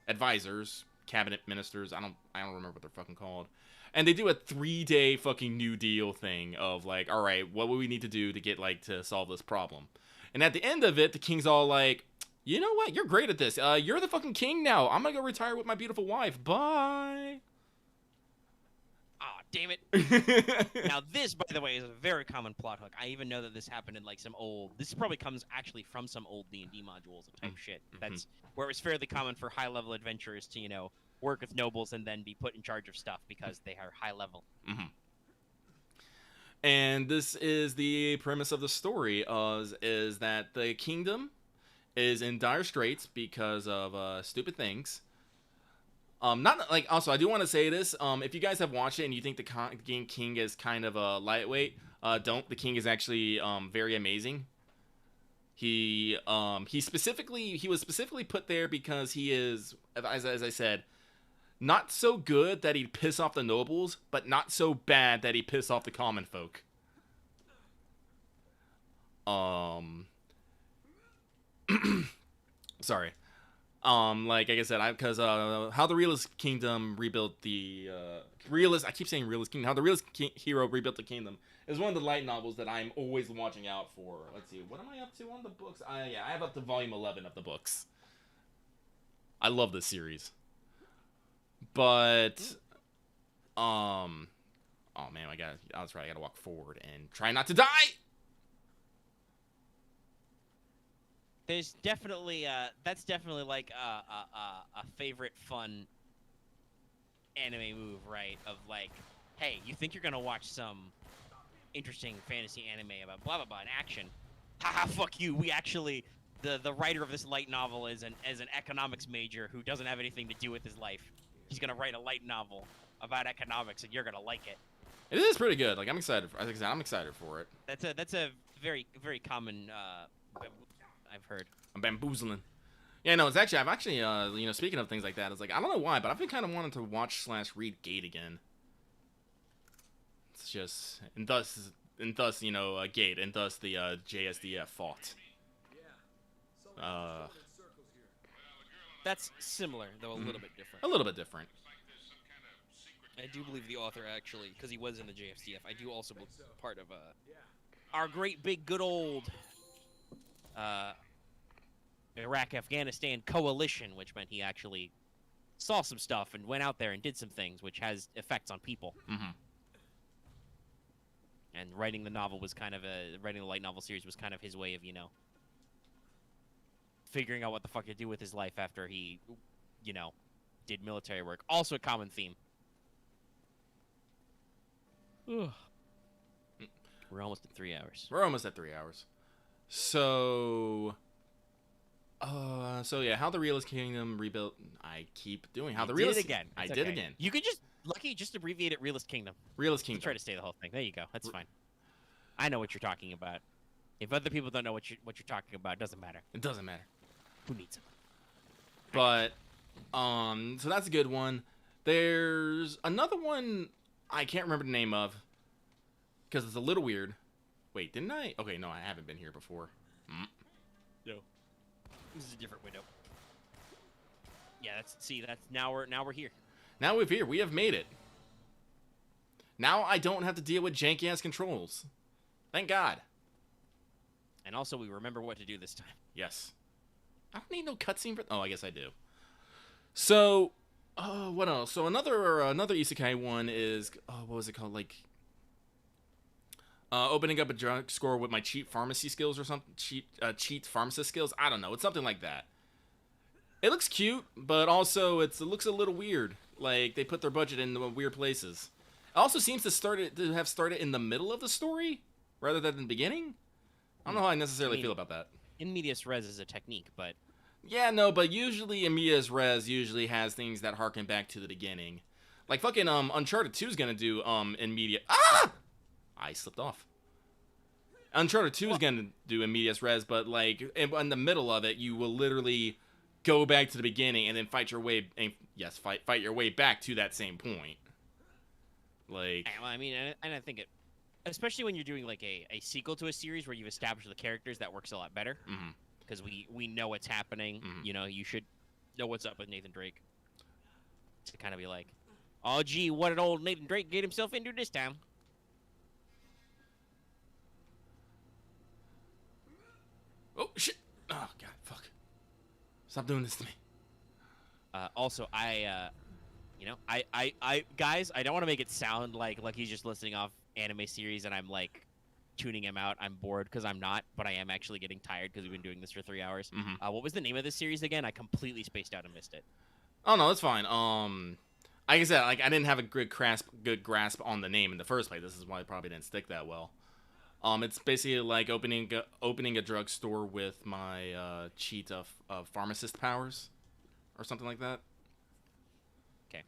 advisors, cabinet ministers, I don't remember what they're fucking called. And they do a 3-day fucking New Deal thing of like, all right, what would we need to do to get, like, to solve this problem? And at the end of it, the king's all like, you know what? You're great at this. You're the fucking king now. I'm gonna go retire with my beautiful wife. Bye. Ah, damn it. Now this, by the way, is a very common plot hook. I even know that this happened in like some old. This probably comes actually from some old D&D modules and type shit. That's where it was fairly common for high-level adventurers to, you know, work with nobles and then be put in charge of stuff because they are high level. And this is the premise of the story: is that the kingdom is in dire straits because of stupid things. Not like, also I do want to say this. If you guys have watched it and you think the king is kind of a lightweight, don't. The king is actually very amazing. He was specifically put there because he is, as I said, not so good that he'd piss off the nobles, but not so bad that he'd piss off the common folk. Sorry. Like I said, because how the realist kingdom rebuilt the realist. I keep saying realist kingdom. How the realist hero rebuilt the kingdom is one of the light novels that I'm always watching out for. Let's see, what am I up to on the books? Yeah, I have up to volume 11 of the books. I love this series, but oh man, that's right. I gotta walk forward and try not to die. There's definitely that's definitely like a favorite fun anime move, right? Of like, hey, you think you're gonna watch some interesting fantasy anime about blah blah blah in action? Haha, fuck you. We actually, the writer of this light novel is an economics major who doesn't have anything to do with his life. He's gonna write a light novel about economics, and you're gonna like it. It is pretty good. Like, I'm excited. I'm excited for it. That's a very common. I've heard. I'm bamboozling. Yeah, no, I've actually, you know, speaking of things like that, it's like, I don't know why, but I've been kind of wanting to watch / read Gate again. It's just, and thus, you know, Gate, and thus the JSDF fought. That's similar, though a little bit different. A little bit different. I do believe the author actually, because he was in the JSDF, I do also believe part of Our great big good old Iraq-Afghanistan coalition, which meant he actually saw some stuff and went out there and did some things, which has effects on people. And writing the novel was kind of writing the light novel series was kind of his way of, you know, figuring out what the fuck to do with his life after he, you know, did military work. Also a common theme. We're almost at 3 hours. We're almost at 3 hours. So yeah, how the realist kingdom rebuilt. I keep doing how the realist. Did it again. I did again. You could just abbreviate it realist kingdom. Realist kingdom. Try to say the whole thing. There you go. That's fine. I know what you're talking about. If other people don't know what you're talking about, it doesn't matter. It doesn't matter. Who needs it? But so that's a good one. There's another one I can't remember the name of because it's a little weird. Wait, didn't I? Okay, no, I haven't been here before. No. This is a different window. Yeah, that's now we're here. Now we're here. We have made it. Now I don't have to deal with janky ass controls. Thank God. And also we remember what to do this time. Yes. I don't need no cutscene for. Oh, I guess I do. So, what else? So another isekai one is what was it called? Like opening up a drugstore with my cheap pharmacy skills or something. Cheat pharmacist skills. I don't know. It's something like that. It looks cute, but also it looks a little weird. Like they put their budget in the weird places. It also seems to have started in the middle of the story rather than the beginning. I don't know how I necessarily feel about that. In medias res is a technique, but yeah, no, but usually in medias res usually has things that harken back to the beginning. Like fucking Uncharted 2 is gonna do in media. I slipped off. Uncharted 2 is gonna do in medias res, but like in the middle of it, you will literally go back to the beginning and then fight your way back to that same point. Like, well, I mean, and I think it, especially when you're doing like a sequel to a series where you've established the characters, that works a lot better because we know what's happening. You know, you should know what's up with Nathan Drake to kind of be like, oh gee, what did old Nathan Drake get himself into this time? Oh god, fuck! Stop doing this to me. Also, guys, I don't want to make it sound like he's just listing off anime series and I'm like tuning him out. I'm bored because I'm not, but I am actually getting tired because we've been doing this for 3 hours. What was the name of this series again? I completely spaced out and missed it. Oh no, that's fine. Like I said, like I didn't have a good grasp on the name in the first place. This is why it probably didn't stick that well. It's basically like opening a drugstore with my cheat of pharmacist powers, or something like that. Okay.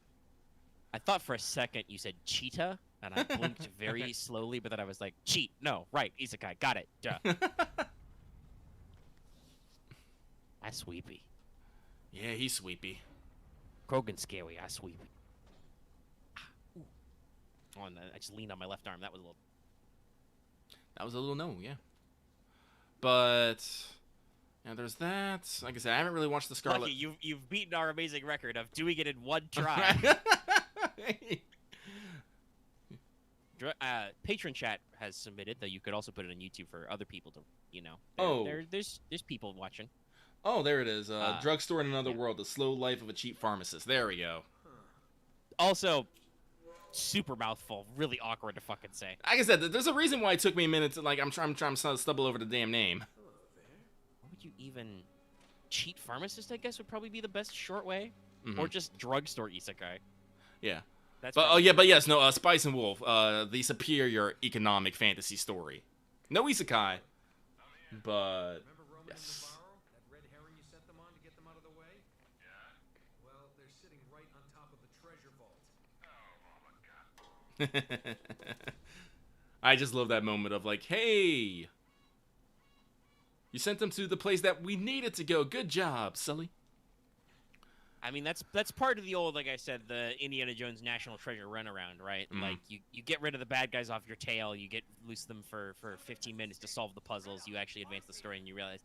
I thought for a second you said cheetah, and I blinked very slowly, but then I was like, cheat, no, right, isekai, got it, duh. That's sweepy. Yeah, he's sweepy. Krogan's scary, I sweepy. Oh, and I just leaned on my left arm. That was a little. That was a little no, yeah. But yeah, there's that. Like I said, I haven't really watched the Scarlet. Lucky, you've beaten our amazing record of doing it in one try. Patron chat has submitted that you could also put it on YouTube for other people to, there's people watching. Oh, there it is. Drugstore in Another World: The Slow Life of a Cheap Pharmacist. There we go. Also, super mouthful, really awkward to fucking say. Like I said, there's a reason why it took me a minute to I'm trying to stumble over the damn name. What would you even cheat pharmacist? I guess would probably be the best short way, or just drugstore isekai. Yeah. That's but yes, no. Spice and Wolf, the superior economic fantasy story. No isekai, but yes. I just love that moment of like, hey, you sent them to the place that we needed to go. Good job, Sully. I mean, that's part of the old, like I said, the Indiana Jones National Treasure runaround, right? Like, you get rid of the bad guys off your tail, you get loose them for 15 minutes to solve the puzzles, you actually advance the story, and you realize,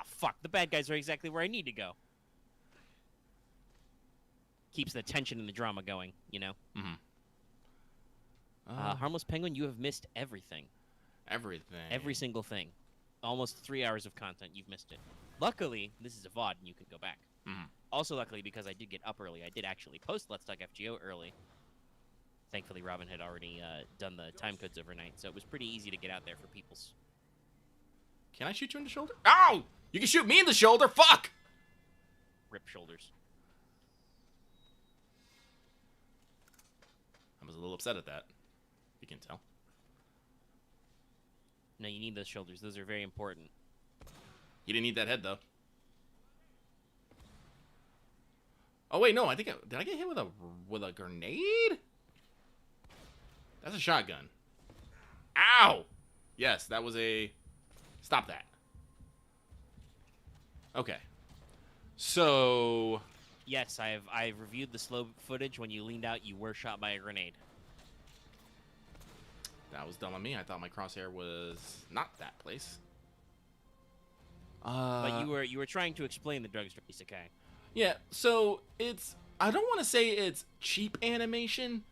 fuck, the bad guys are exactly where I need to go. Keeps the tension and the drama going, you know? Harmless Penguin, you have missed everything. Everything. Every single thing. Almost 3 hours of content, you've missed it. Luckily, this is a VOD, and you can go back. Also, luckily, because I did get up early, I did actually post Let's Talk FGO early. Thankfully, Robin had already done the time codes overnight, so it was pretty easy to get out there for people's. Can I shoot you in the shoulder? Ow! You can shoot me in the shoulder! Fuck! Rip shoulders. I was a little upset at that. You can tell. No, you need those shoulders. Those are very important. You didn't need that head, though. Oh wait, no. Did I get hit with a grenade? That's a shotgun. Ow! Yes, that was a. Stop that. Okay. So. Yes, I've reviewed the slow footage. When you leaned out, you were shot by a grenade. That was dumb on me. I thought my crosshair was not that place. But you were trying to explain the drugstore isekai. Yeah, so I don't want to say it's cheap animation,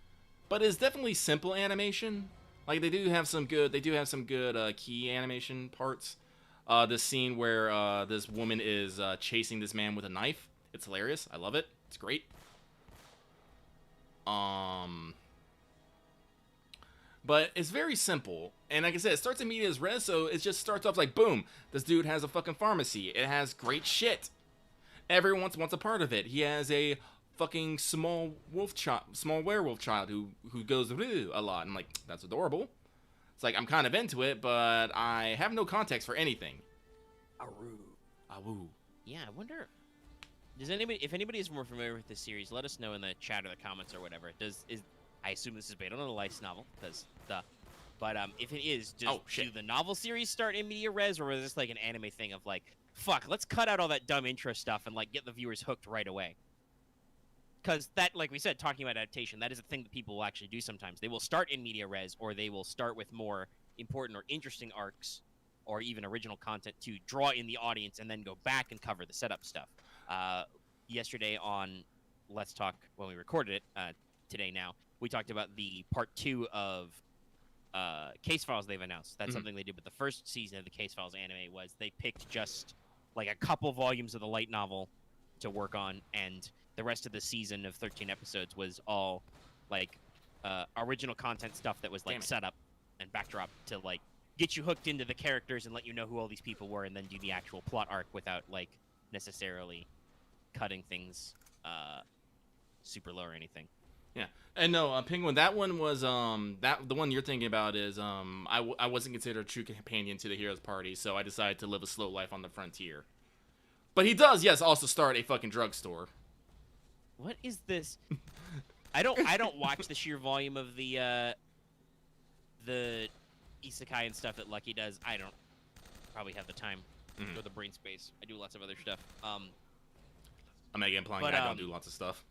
but it's definitely simple animation. Like they do have some good key animation parts. This scene where this woman is chasing this man with a knife. It's hilarious. I love it. It's great. But it's very simple. And like I said, it starts in medias res, so it just starts off like, boom, this dude has a fucking pharmacy. It has great shit. Everyone wants a part of it. He has a fucking small werewolf child who goes a lot. I'm like, that's adorable. It's like, I'm kind of into it, but I have no context for anything. Awu. Yeah, I wonder. If anybody is more familiar with this series, let us know in the chat or the comments or whatever. I assume this is based on a light novel, because But if it is, do the novel series start in media res, or is this like an anime thing of like, fuck, let's cut out all that dumb intro stuff and like get the viewers hooked right away? Because that, like we said, talking about adaptation, that is a thing that people will actually do sometimes. They will start in media res, or they will start with more important or interesting arcs, or even original content to draw in the audience, and then go back and cover the setup stuff. Yesterday on Let's Talk, when we recorded it, today now, we talked about the part 2 of Case Files they've announced. That's something they did with the first season of the Case Files anime, was they picked just like a couple volumes of the light novel to work on, and the rest of the season of 13 episodes was all like original content stuff that was Damn like it. setup and backdrop to like get you hooked into the characters and let you know who all these people were, and then do the actual plot arc without like necessarily cutting things super low or anything. Yeah, and no, Penguin. That one was that the one you're thinking about is I wasn't considered a true companion to the hero's party, so I decided to live a slow life on the frontier. But he does, yes, also start a fucking drugstore. What is this? I don't watch the sheer volume of the isekai and stuff that Lucky does. I don't probably have the time or the brain space. I do lots of other stuff. Omega implying But, I don't do lots of stuff.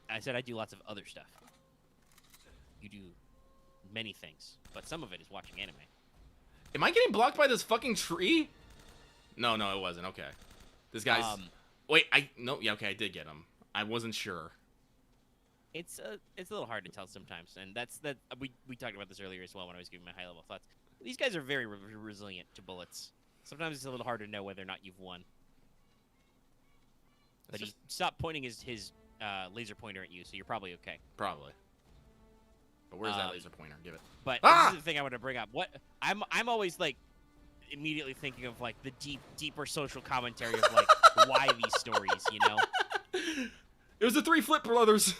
I said I do lots of other stuff. You do many things, but some of it is watching anime. Am I getting blocked by this fucking tree? No, it wasn't. Okay. This guy's... Wait, no, yeah, okay, I did get him. I wasn't sure. It's a little hard to tell sometimes, and that's we talked about this earlier as well when I was giving my high level thoughts. These guys are very resilient to bullets. Sometimes it's a little hard to know whether or not you've won. But he stopped pointing his laser pointer at you, so you're probably okay. Probably. But where's that laser pointer? Give it. But Ah! this is the thing I want to bring up. What I'm always like immediately thinking of like the deeper social commentary of like why these stories, you know? It was the three Flip brothers.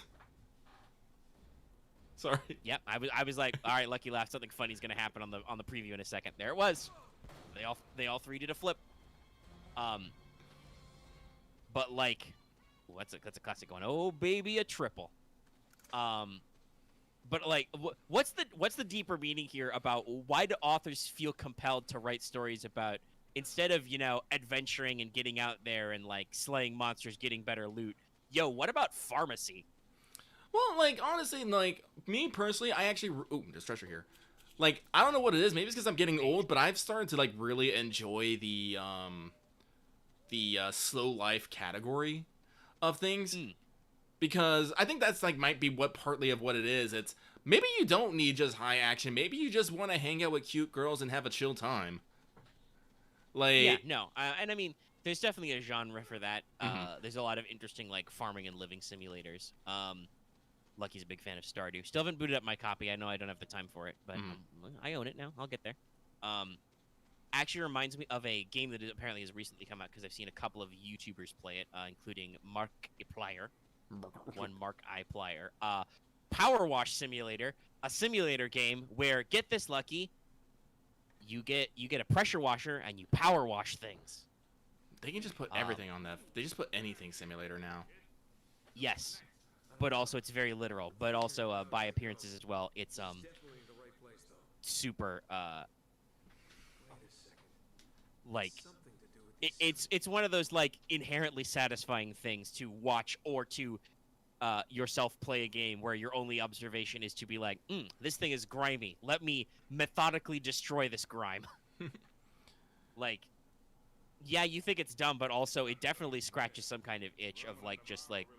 Sorry. Yep, I was like, all right, Lucky laugh, something funny's gonna happen on the preview in a second. There it was. They all three did a flip. But like, that's a classic one. Oh baby, a triple. But like, what's the deeper meaning here about why do authors feel compelled to write stories about, instead of, you know, adventuring and getting out there and like slaying monsters, getting better loot? Yo, what about pharmacy? Well, like, honestly, like, me personally, I actually... Ooh, there's treasure here. Like, I don't know what it is. Maybe it's because I'm getting old, but I've started to, like, really enjoy the slow life category of things. Because I think that's, like, might be partly of what it is. It's, maybe you don't need just high action. Maybe you just want to hang out with cute girls and have a chill time. Like... Yeah, no. And I mean, there's definitely a genre for that. There's a lot of interesting, like, farming and living simulators. Lucky's a big fan of Stardew. Still haven't booted up my copy. I know I don't have the time for it, but I own it now. I'll get there. Actually reminds me of a game that apparently has recently come out because I've seen a couple of YouTubers play it, including Markiplier. Power Wash Simulator, a simulator game where, get this, Lucky, you get a pressure washer and you power wash things. They can just put everything on that. They just put anything simulator now. Yes. But also it's very literal, but also by appearances as well. It's super like it's one of those like inherently satisfying things to watch or to yourself play a game where your only observation is to be like, this thing is grimy. Let me methodically destroy this grime. Like, yeah, you think it's dumb, but also it definitely scratches some kind of itch of like just like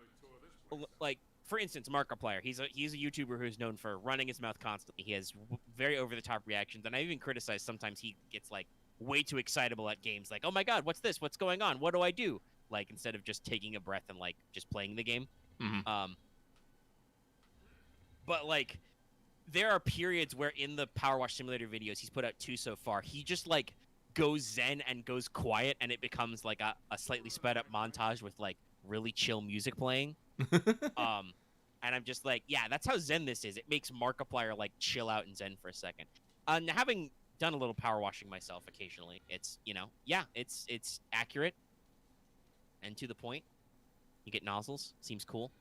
for instance, Markiplier. He's a YouTuber who's known for running his mouth constantly. He has very over the top reactions, and I even criticize sometimes he gets like way too excitable at games. Like, oh my god, what's this? What's going on? What do I do? Like, instead of just taking a breath and like just playing the game. But like, there are periods where in the Power Wash Simulator videos, he's put out 2 so far, he just like goes zen and goes quiet, and it becomes like a slightly sped up montage with like really chill music playing. And I'm just like, yeah, that's how zen this is. It makes Markiplier like chill out and zen for a second. Having done a little power washing myself occasionally, it's, you know, yeah, it's accurate and to the point. You get nozzles, seems cool.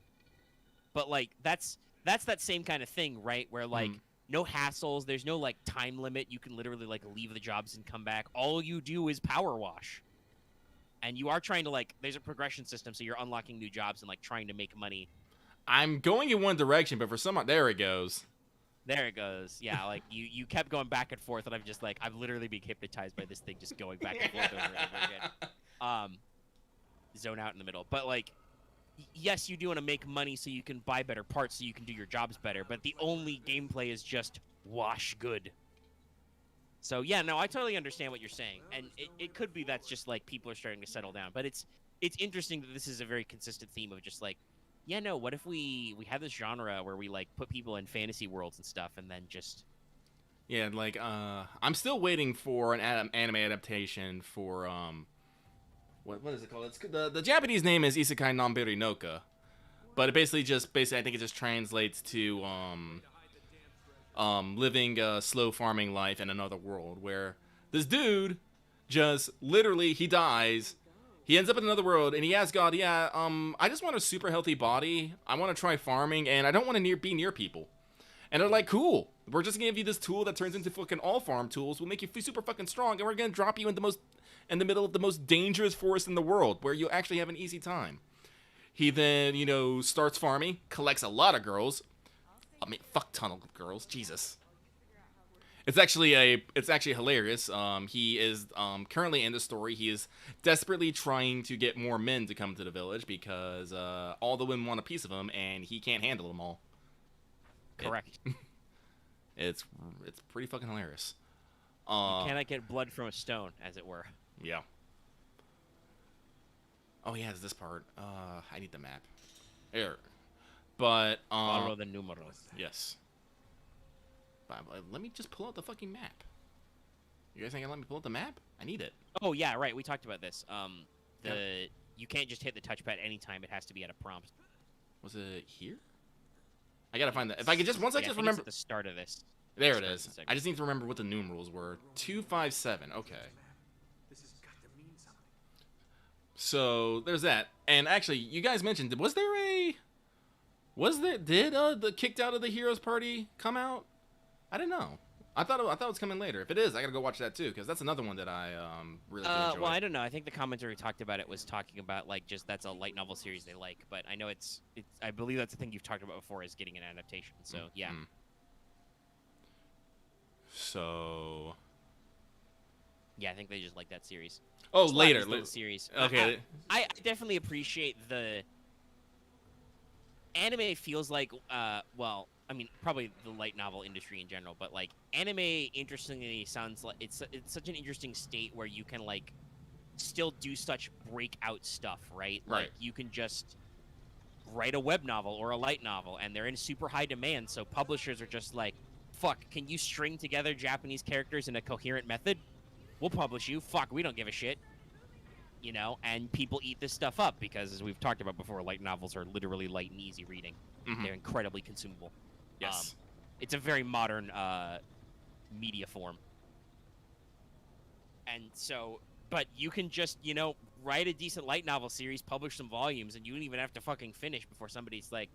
But like that's that same kind of thing, right? Where like no hassles, there's no like time limit. You can literally like leave the jobs and come back. All you do is power wash. And you are trying to like, there's a progression system, so you're unlocking new jobs and like trying to make money. I'm going in one direction, but for some, there it goes. There it goes. Yeah, like you kept going back and forth, and I'm just like, I've literally been hypnotized by this thing just going back and forth over and over again. Zone out in the middle. But like, yes, you do want to make money so you can buy better parts so you can do your jobs better, but the only gameplay is just wash good. So yeah, no, I totally understand what you're saying, and it could be that's just like people are starting to settle down. But it's interesting that this is a very consistent theme of just like, yeah, no, what if we have this genre where we like put people in fantasy worlds and stuff, and then just Yeah, like I'm still waiting for an anime adaptation for what is it called? It's the Japanese name is Isekai Nonbiri Noka, but it basically I think it just translates to living a slow farming life in another world where this dude just literally he dies. He ends up in another world, and he asks God, "Yeah, I just want a super healthy body. I want to try farming, and I don't want to be near people." And they're like, "Cool. We're just gonna give you this tool that turns into fucking all farm tools. We'll make you super fucking strong, and we're gonna drop you in the middle of the most dangerous forest in the world, where you actually have an easy time." He then, starts farming, collects a lot of girls. I mean, fuck ton of girls. Jesus. It's actually hilarious. He is currently in the story. He is desperately trying to get more men to come to the village because all the women want a piece of him, and he can't handle them all. correct. It's pretty fucking hilarious. You cannot get blood from a stone, as it were. Yeah. Oh yeah, it's this part. I need the map. Here. But Follow the numerals. yes. But let me just pull out the fucking map. You guys ain't gonna let me pull out the map? I need it. Oh yeah, right. We talked about this. You can't just hit the touchpad anytime. It has to be at a prompt. Was it here? I gotta find that. If I could just once I think remember it's at the start of this. there it start of is. the segment. I just need to remember what the numerals were. 257. Okay. This has got to mean something. So there's that. And actually, you guys mentioned did the Kicked Out of the Heroes Party come out? I didn't know. I thought it was coming later. If it is, I gotta go watch that too because that's another one that I really did enjoy. Well, I don't know. I think the commentary talked about it was talking about like just that's a light novel series they like, but I know it's I believe that's the thing you've talked about before is getting an adaptation. So yeah. Mm. So. Yeah, I think they just like that series. Oh, Just later. this little series. Okay. I definitely appreciate the anime feels like well, I mean, probably the light novel industry in general, but like anime interestingly sounds like it's such an interesting state where you can like still do such breakout stuff, right? Right. Like you can just write a web novel or a light novel and they're in super high demand, so publishers are just like, "Fuck, can you string together Japanese characters in a coherent method? We'll publish you. Fuck, we don't give a shit." And people eat this stuff up because, as we've talked about before, light novels are literally light and easy reading. Mhm. They're incredibly consumable. Yes. It's a very modern media form. And so, but you can just, write a decent light novel series, publish some volumes, and you don't even have to fucking finish before somebody's like,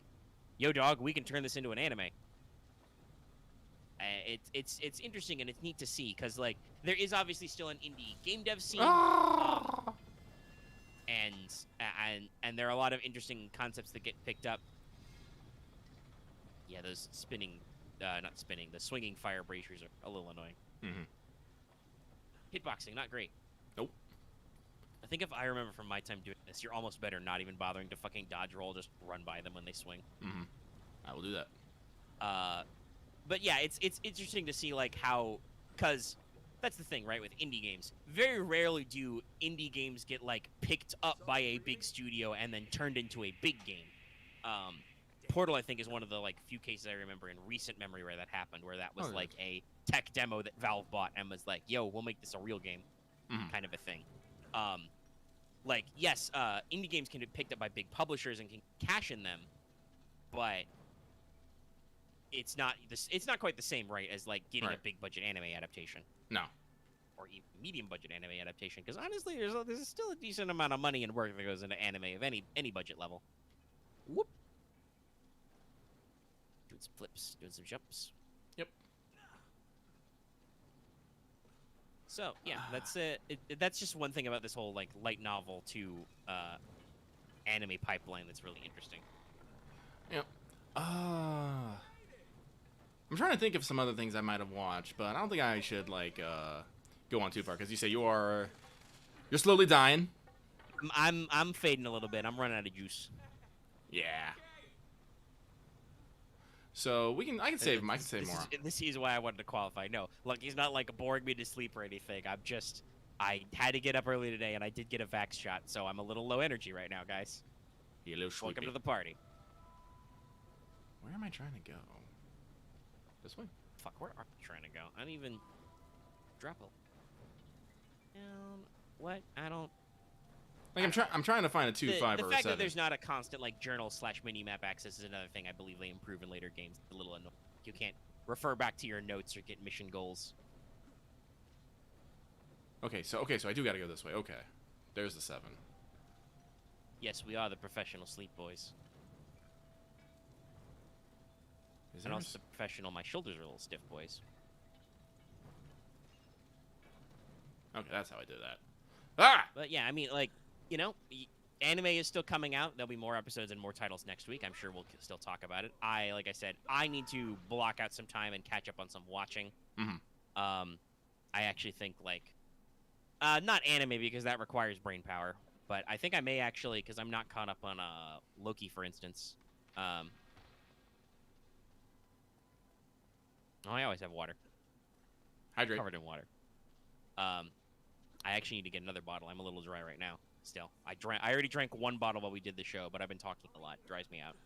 "Yo, dog, we can turn this into an anime." It's interesting and it's neat to see because like there is obviously still an indie game dev scene. And there are a lot of interesting concepts that get picked up. Yeah, those the swinging fire bracers are a little annoying. Mhm. Hitboxing, not great. Nope. I think if I remember from my time doing this, you're almost better not even bothering to fucking dodge roll, just run by them when they swing. Mhm. I will do that. But yeah, it's interesting to see like how, because that's the thing, right? With indie games, very rarely do indie games get like picked up by a big studio and then turned into a big game. Portal, I think, is one of the like few cases I remember in recent memory where that happened, where that was like a tech demo that Valve bought and was like, "Yo, we'll make this a real game," kind of a thing. Like, yes, indie games can be picked up by big publishers and can cash in them, but it's not quite the same, right, as like getting a big budget anime adaptation. No. Or even medium budget anime adaptation, because honestly, there's still a decent amount of money and work that goes into anime of any budget level. Whoop. Doing some flips, doing some jumps. Yep. So yeah, that's it. That's just one thing about this whole like light novel to anime pipeline that's really interesting. Yep. I'm trying to think of some other things I might have watched, but I don't think I should like go on too far because you say you're slowly dying. I'm fading a little bit. I'm running out of juice. Yeah. So I can save more. This is why I wanted to qualify. No, Lucky's not like boring me to sleep or anything. I had to get up early today, and I did get a vax shot, so I'm a little low energy right now, guys. You're a little sleepy. Welcome to the party. Where am I trying to go? This way? Fuck, where are we trying to go? I don't even drop a down. What? I don't. Like I'm trying to find a 2, 5, or a 7. The fact that there's not a constant like journal/minimap access is another thing I believe they improve in later games. It's a little annoying. You can't refer back to your notes or get mission goals. Okay, so I do gotta go this way. Okay, there's the 7. Yes, we are the professional sleep boys. And also the professional. My shoulders are a little stiff, boys. Okay, that's how I did that. Ah! But yeah, I mean, like, you know, anime is still coming out. There'll be more episodes and more titles next week. I'm sure we'll still talk about it. Like I said, I need to block out some time and catch up on some watching. Mm-hmm. I actually think, like, not anime because that requires brain power, but I think I may actually, because I'm not caught up on Loki, for instance. I always have water. Hydrate. Covered in water. I actually need to get another bottle. I'm a little dry right now. Still, I already drank 1 bottle while we did the show, but I've been talking a lot. It dries me out.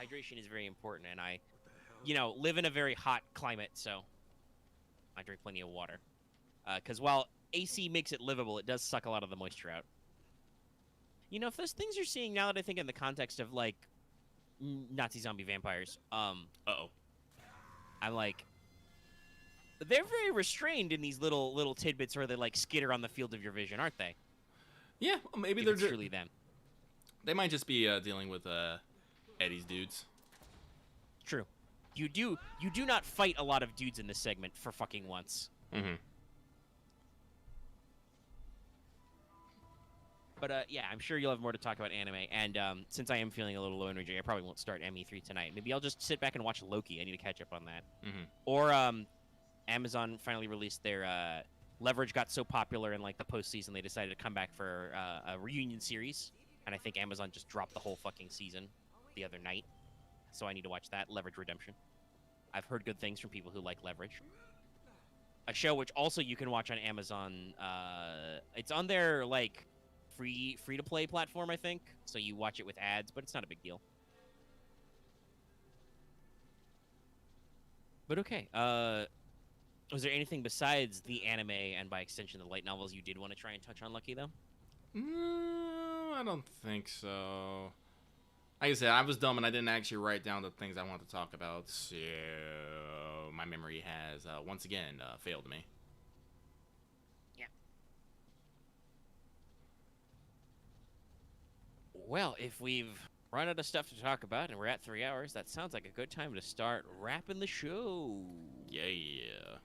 Hydration is very important, and I, live in a very hot climate, so I drink plenty of water. Because while AC makes it livable, it does suck a lot of the moisture out. If those things you're seeing now that I think in the context of like Nazi zombie vampires, uh-oh, I'm like, they're very restrained in these little tidbits where they like skitter on the field of your vision, aren't they? Yeah, well, maybe If they're it's just truly them. They might just be dealing with Eddie's dudes. True. You do not fight a lot of dudes in this segment for fucking once. Mm-hmm. But yeah, I'm sure you'll have more to talk about anime. And since I am feeling a little low energy, I probably won't start ME3 tonight. Maybe I'll just sit back and watch Loki. I need to catch up on that. Mm-hmm. Or Amazon finally released their Leverage got so popular in like the postseason they decided to come back for a reunion series. And I think Amazon just dropped the whole fucking season the other night. So I need to watch that, Leverage Redemption. I've heard good things from people who like Leverage. A show which also you can watch on Amazon. It's on their like free to play platform, I think. So you watch it with ads, but it's not a big deal. But okay. Was there anything besides the anime and by extension the light novels you did want to try and touch on, Lucky, though? No, I don't think so. Like I said, I was dumb and I didn't actually write down the things I wanted to talk about, so my memory has once again failed me. Yeah. Well, if we've run out of stuff to talk about and we're at 3 hours, that sounds like a good time to start wrapping the show. Yeah.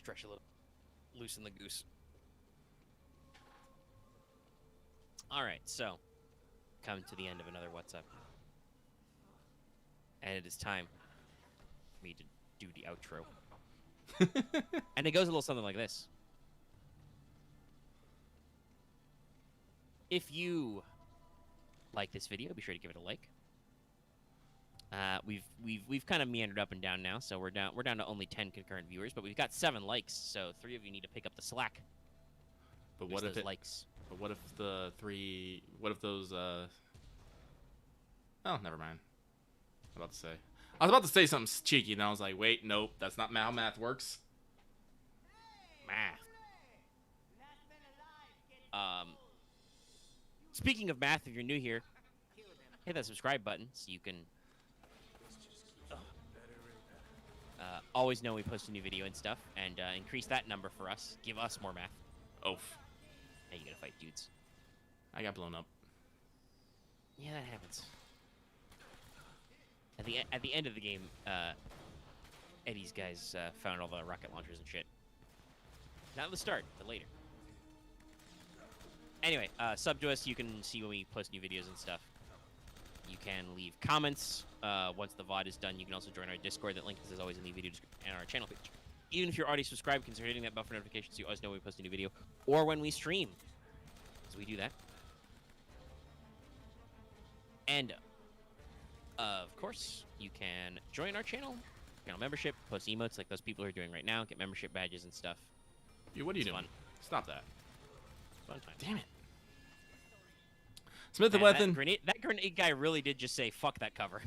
Stretch a little. Loosen the goose. All right, so come to the end of another What's Up. And it is time for me to do the outro. And it goes a little something like this. If you like this video, be sure to give it a like. We've kind of meandered up and down now, so we're down to only 10 concurrent viewers, but we've got 7 likes, so 3 of you need to pick up the slack. But what if likes? But what if the 3? What if those? Oh, never mind. I was about to say something cheeky, and I was like, wait, nope, that's not how math works. Math. Speaking of math, if you're new here, hit that subscribe button so you can always know when we post a new video and stuff, and increase that number for us. Give us more math. Oof. Hey, you gotta fight dudes. I got blown up. Yeah, that happens. At the end of the game, Eddie's guys found all the rocket launchers and shit. Not at the start, but later. Anyway, sub to us. You can see when we post new videos and stuff. You can leave comments once the VOD is done. You can also join our Discord. That link is as always in the video description and our channel page. Even if you're already subscribed, consider hitting that bell for notifications so you always know when we post a new video or when we stream, because we do that. And of course, you can join our channel membership, post emotes like those people are doing right now, get membership badges and stuff. Dude, what are you It's doing? fun. Stop that. Fun time. Damn it. Smith the Man, weapon. That grenade guy really did just say, fuck that cover.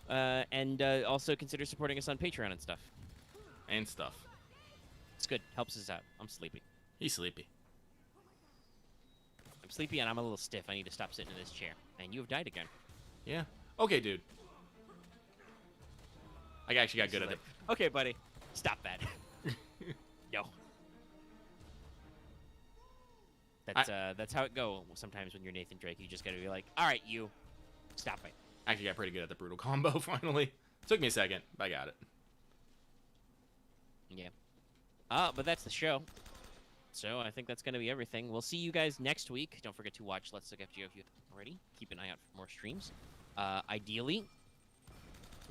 And also consider supporting us on Patreon and stuff. And stuff. It's good. Helps us out. I'm sleepy. He's sleepy. I'm sleepy and I'm a little stiff. I need to stop sitting in this chair. And you have died again. Yeah. Okay, dude. I actually got good at it. Okay, buddy. Stop that. No. That's how it goes sometimes when you're Nathan Drake. You just gotta be like, all right, you, stop it. Actually got pretty good at the brutal combo, finally. Took me a second, but I got it. Yeah. But that's the show. So I think that's gonna be everything. We'll see you guys next week. Don't forget to watch Let's Look After You if you haven't already. Keep an eye out for more streams. Ideally,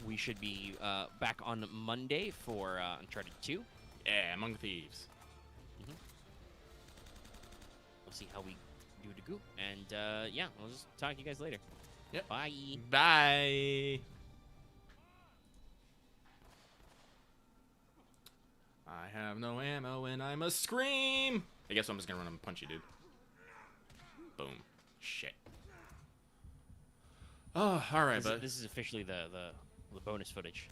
we should be back on Monday for Uncharted 2. Yeah, Among Thieves. We'll see how we do to go. And yeah, we'll just talk to you guys later. Yep. Bye. Bye. I have no ammo and I must scream. I guess I'm just gonna run and punch you, dude. Boom. Shit. Oh, all right, but This is officially the bonus footage.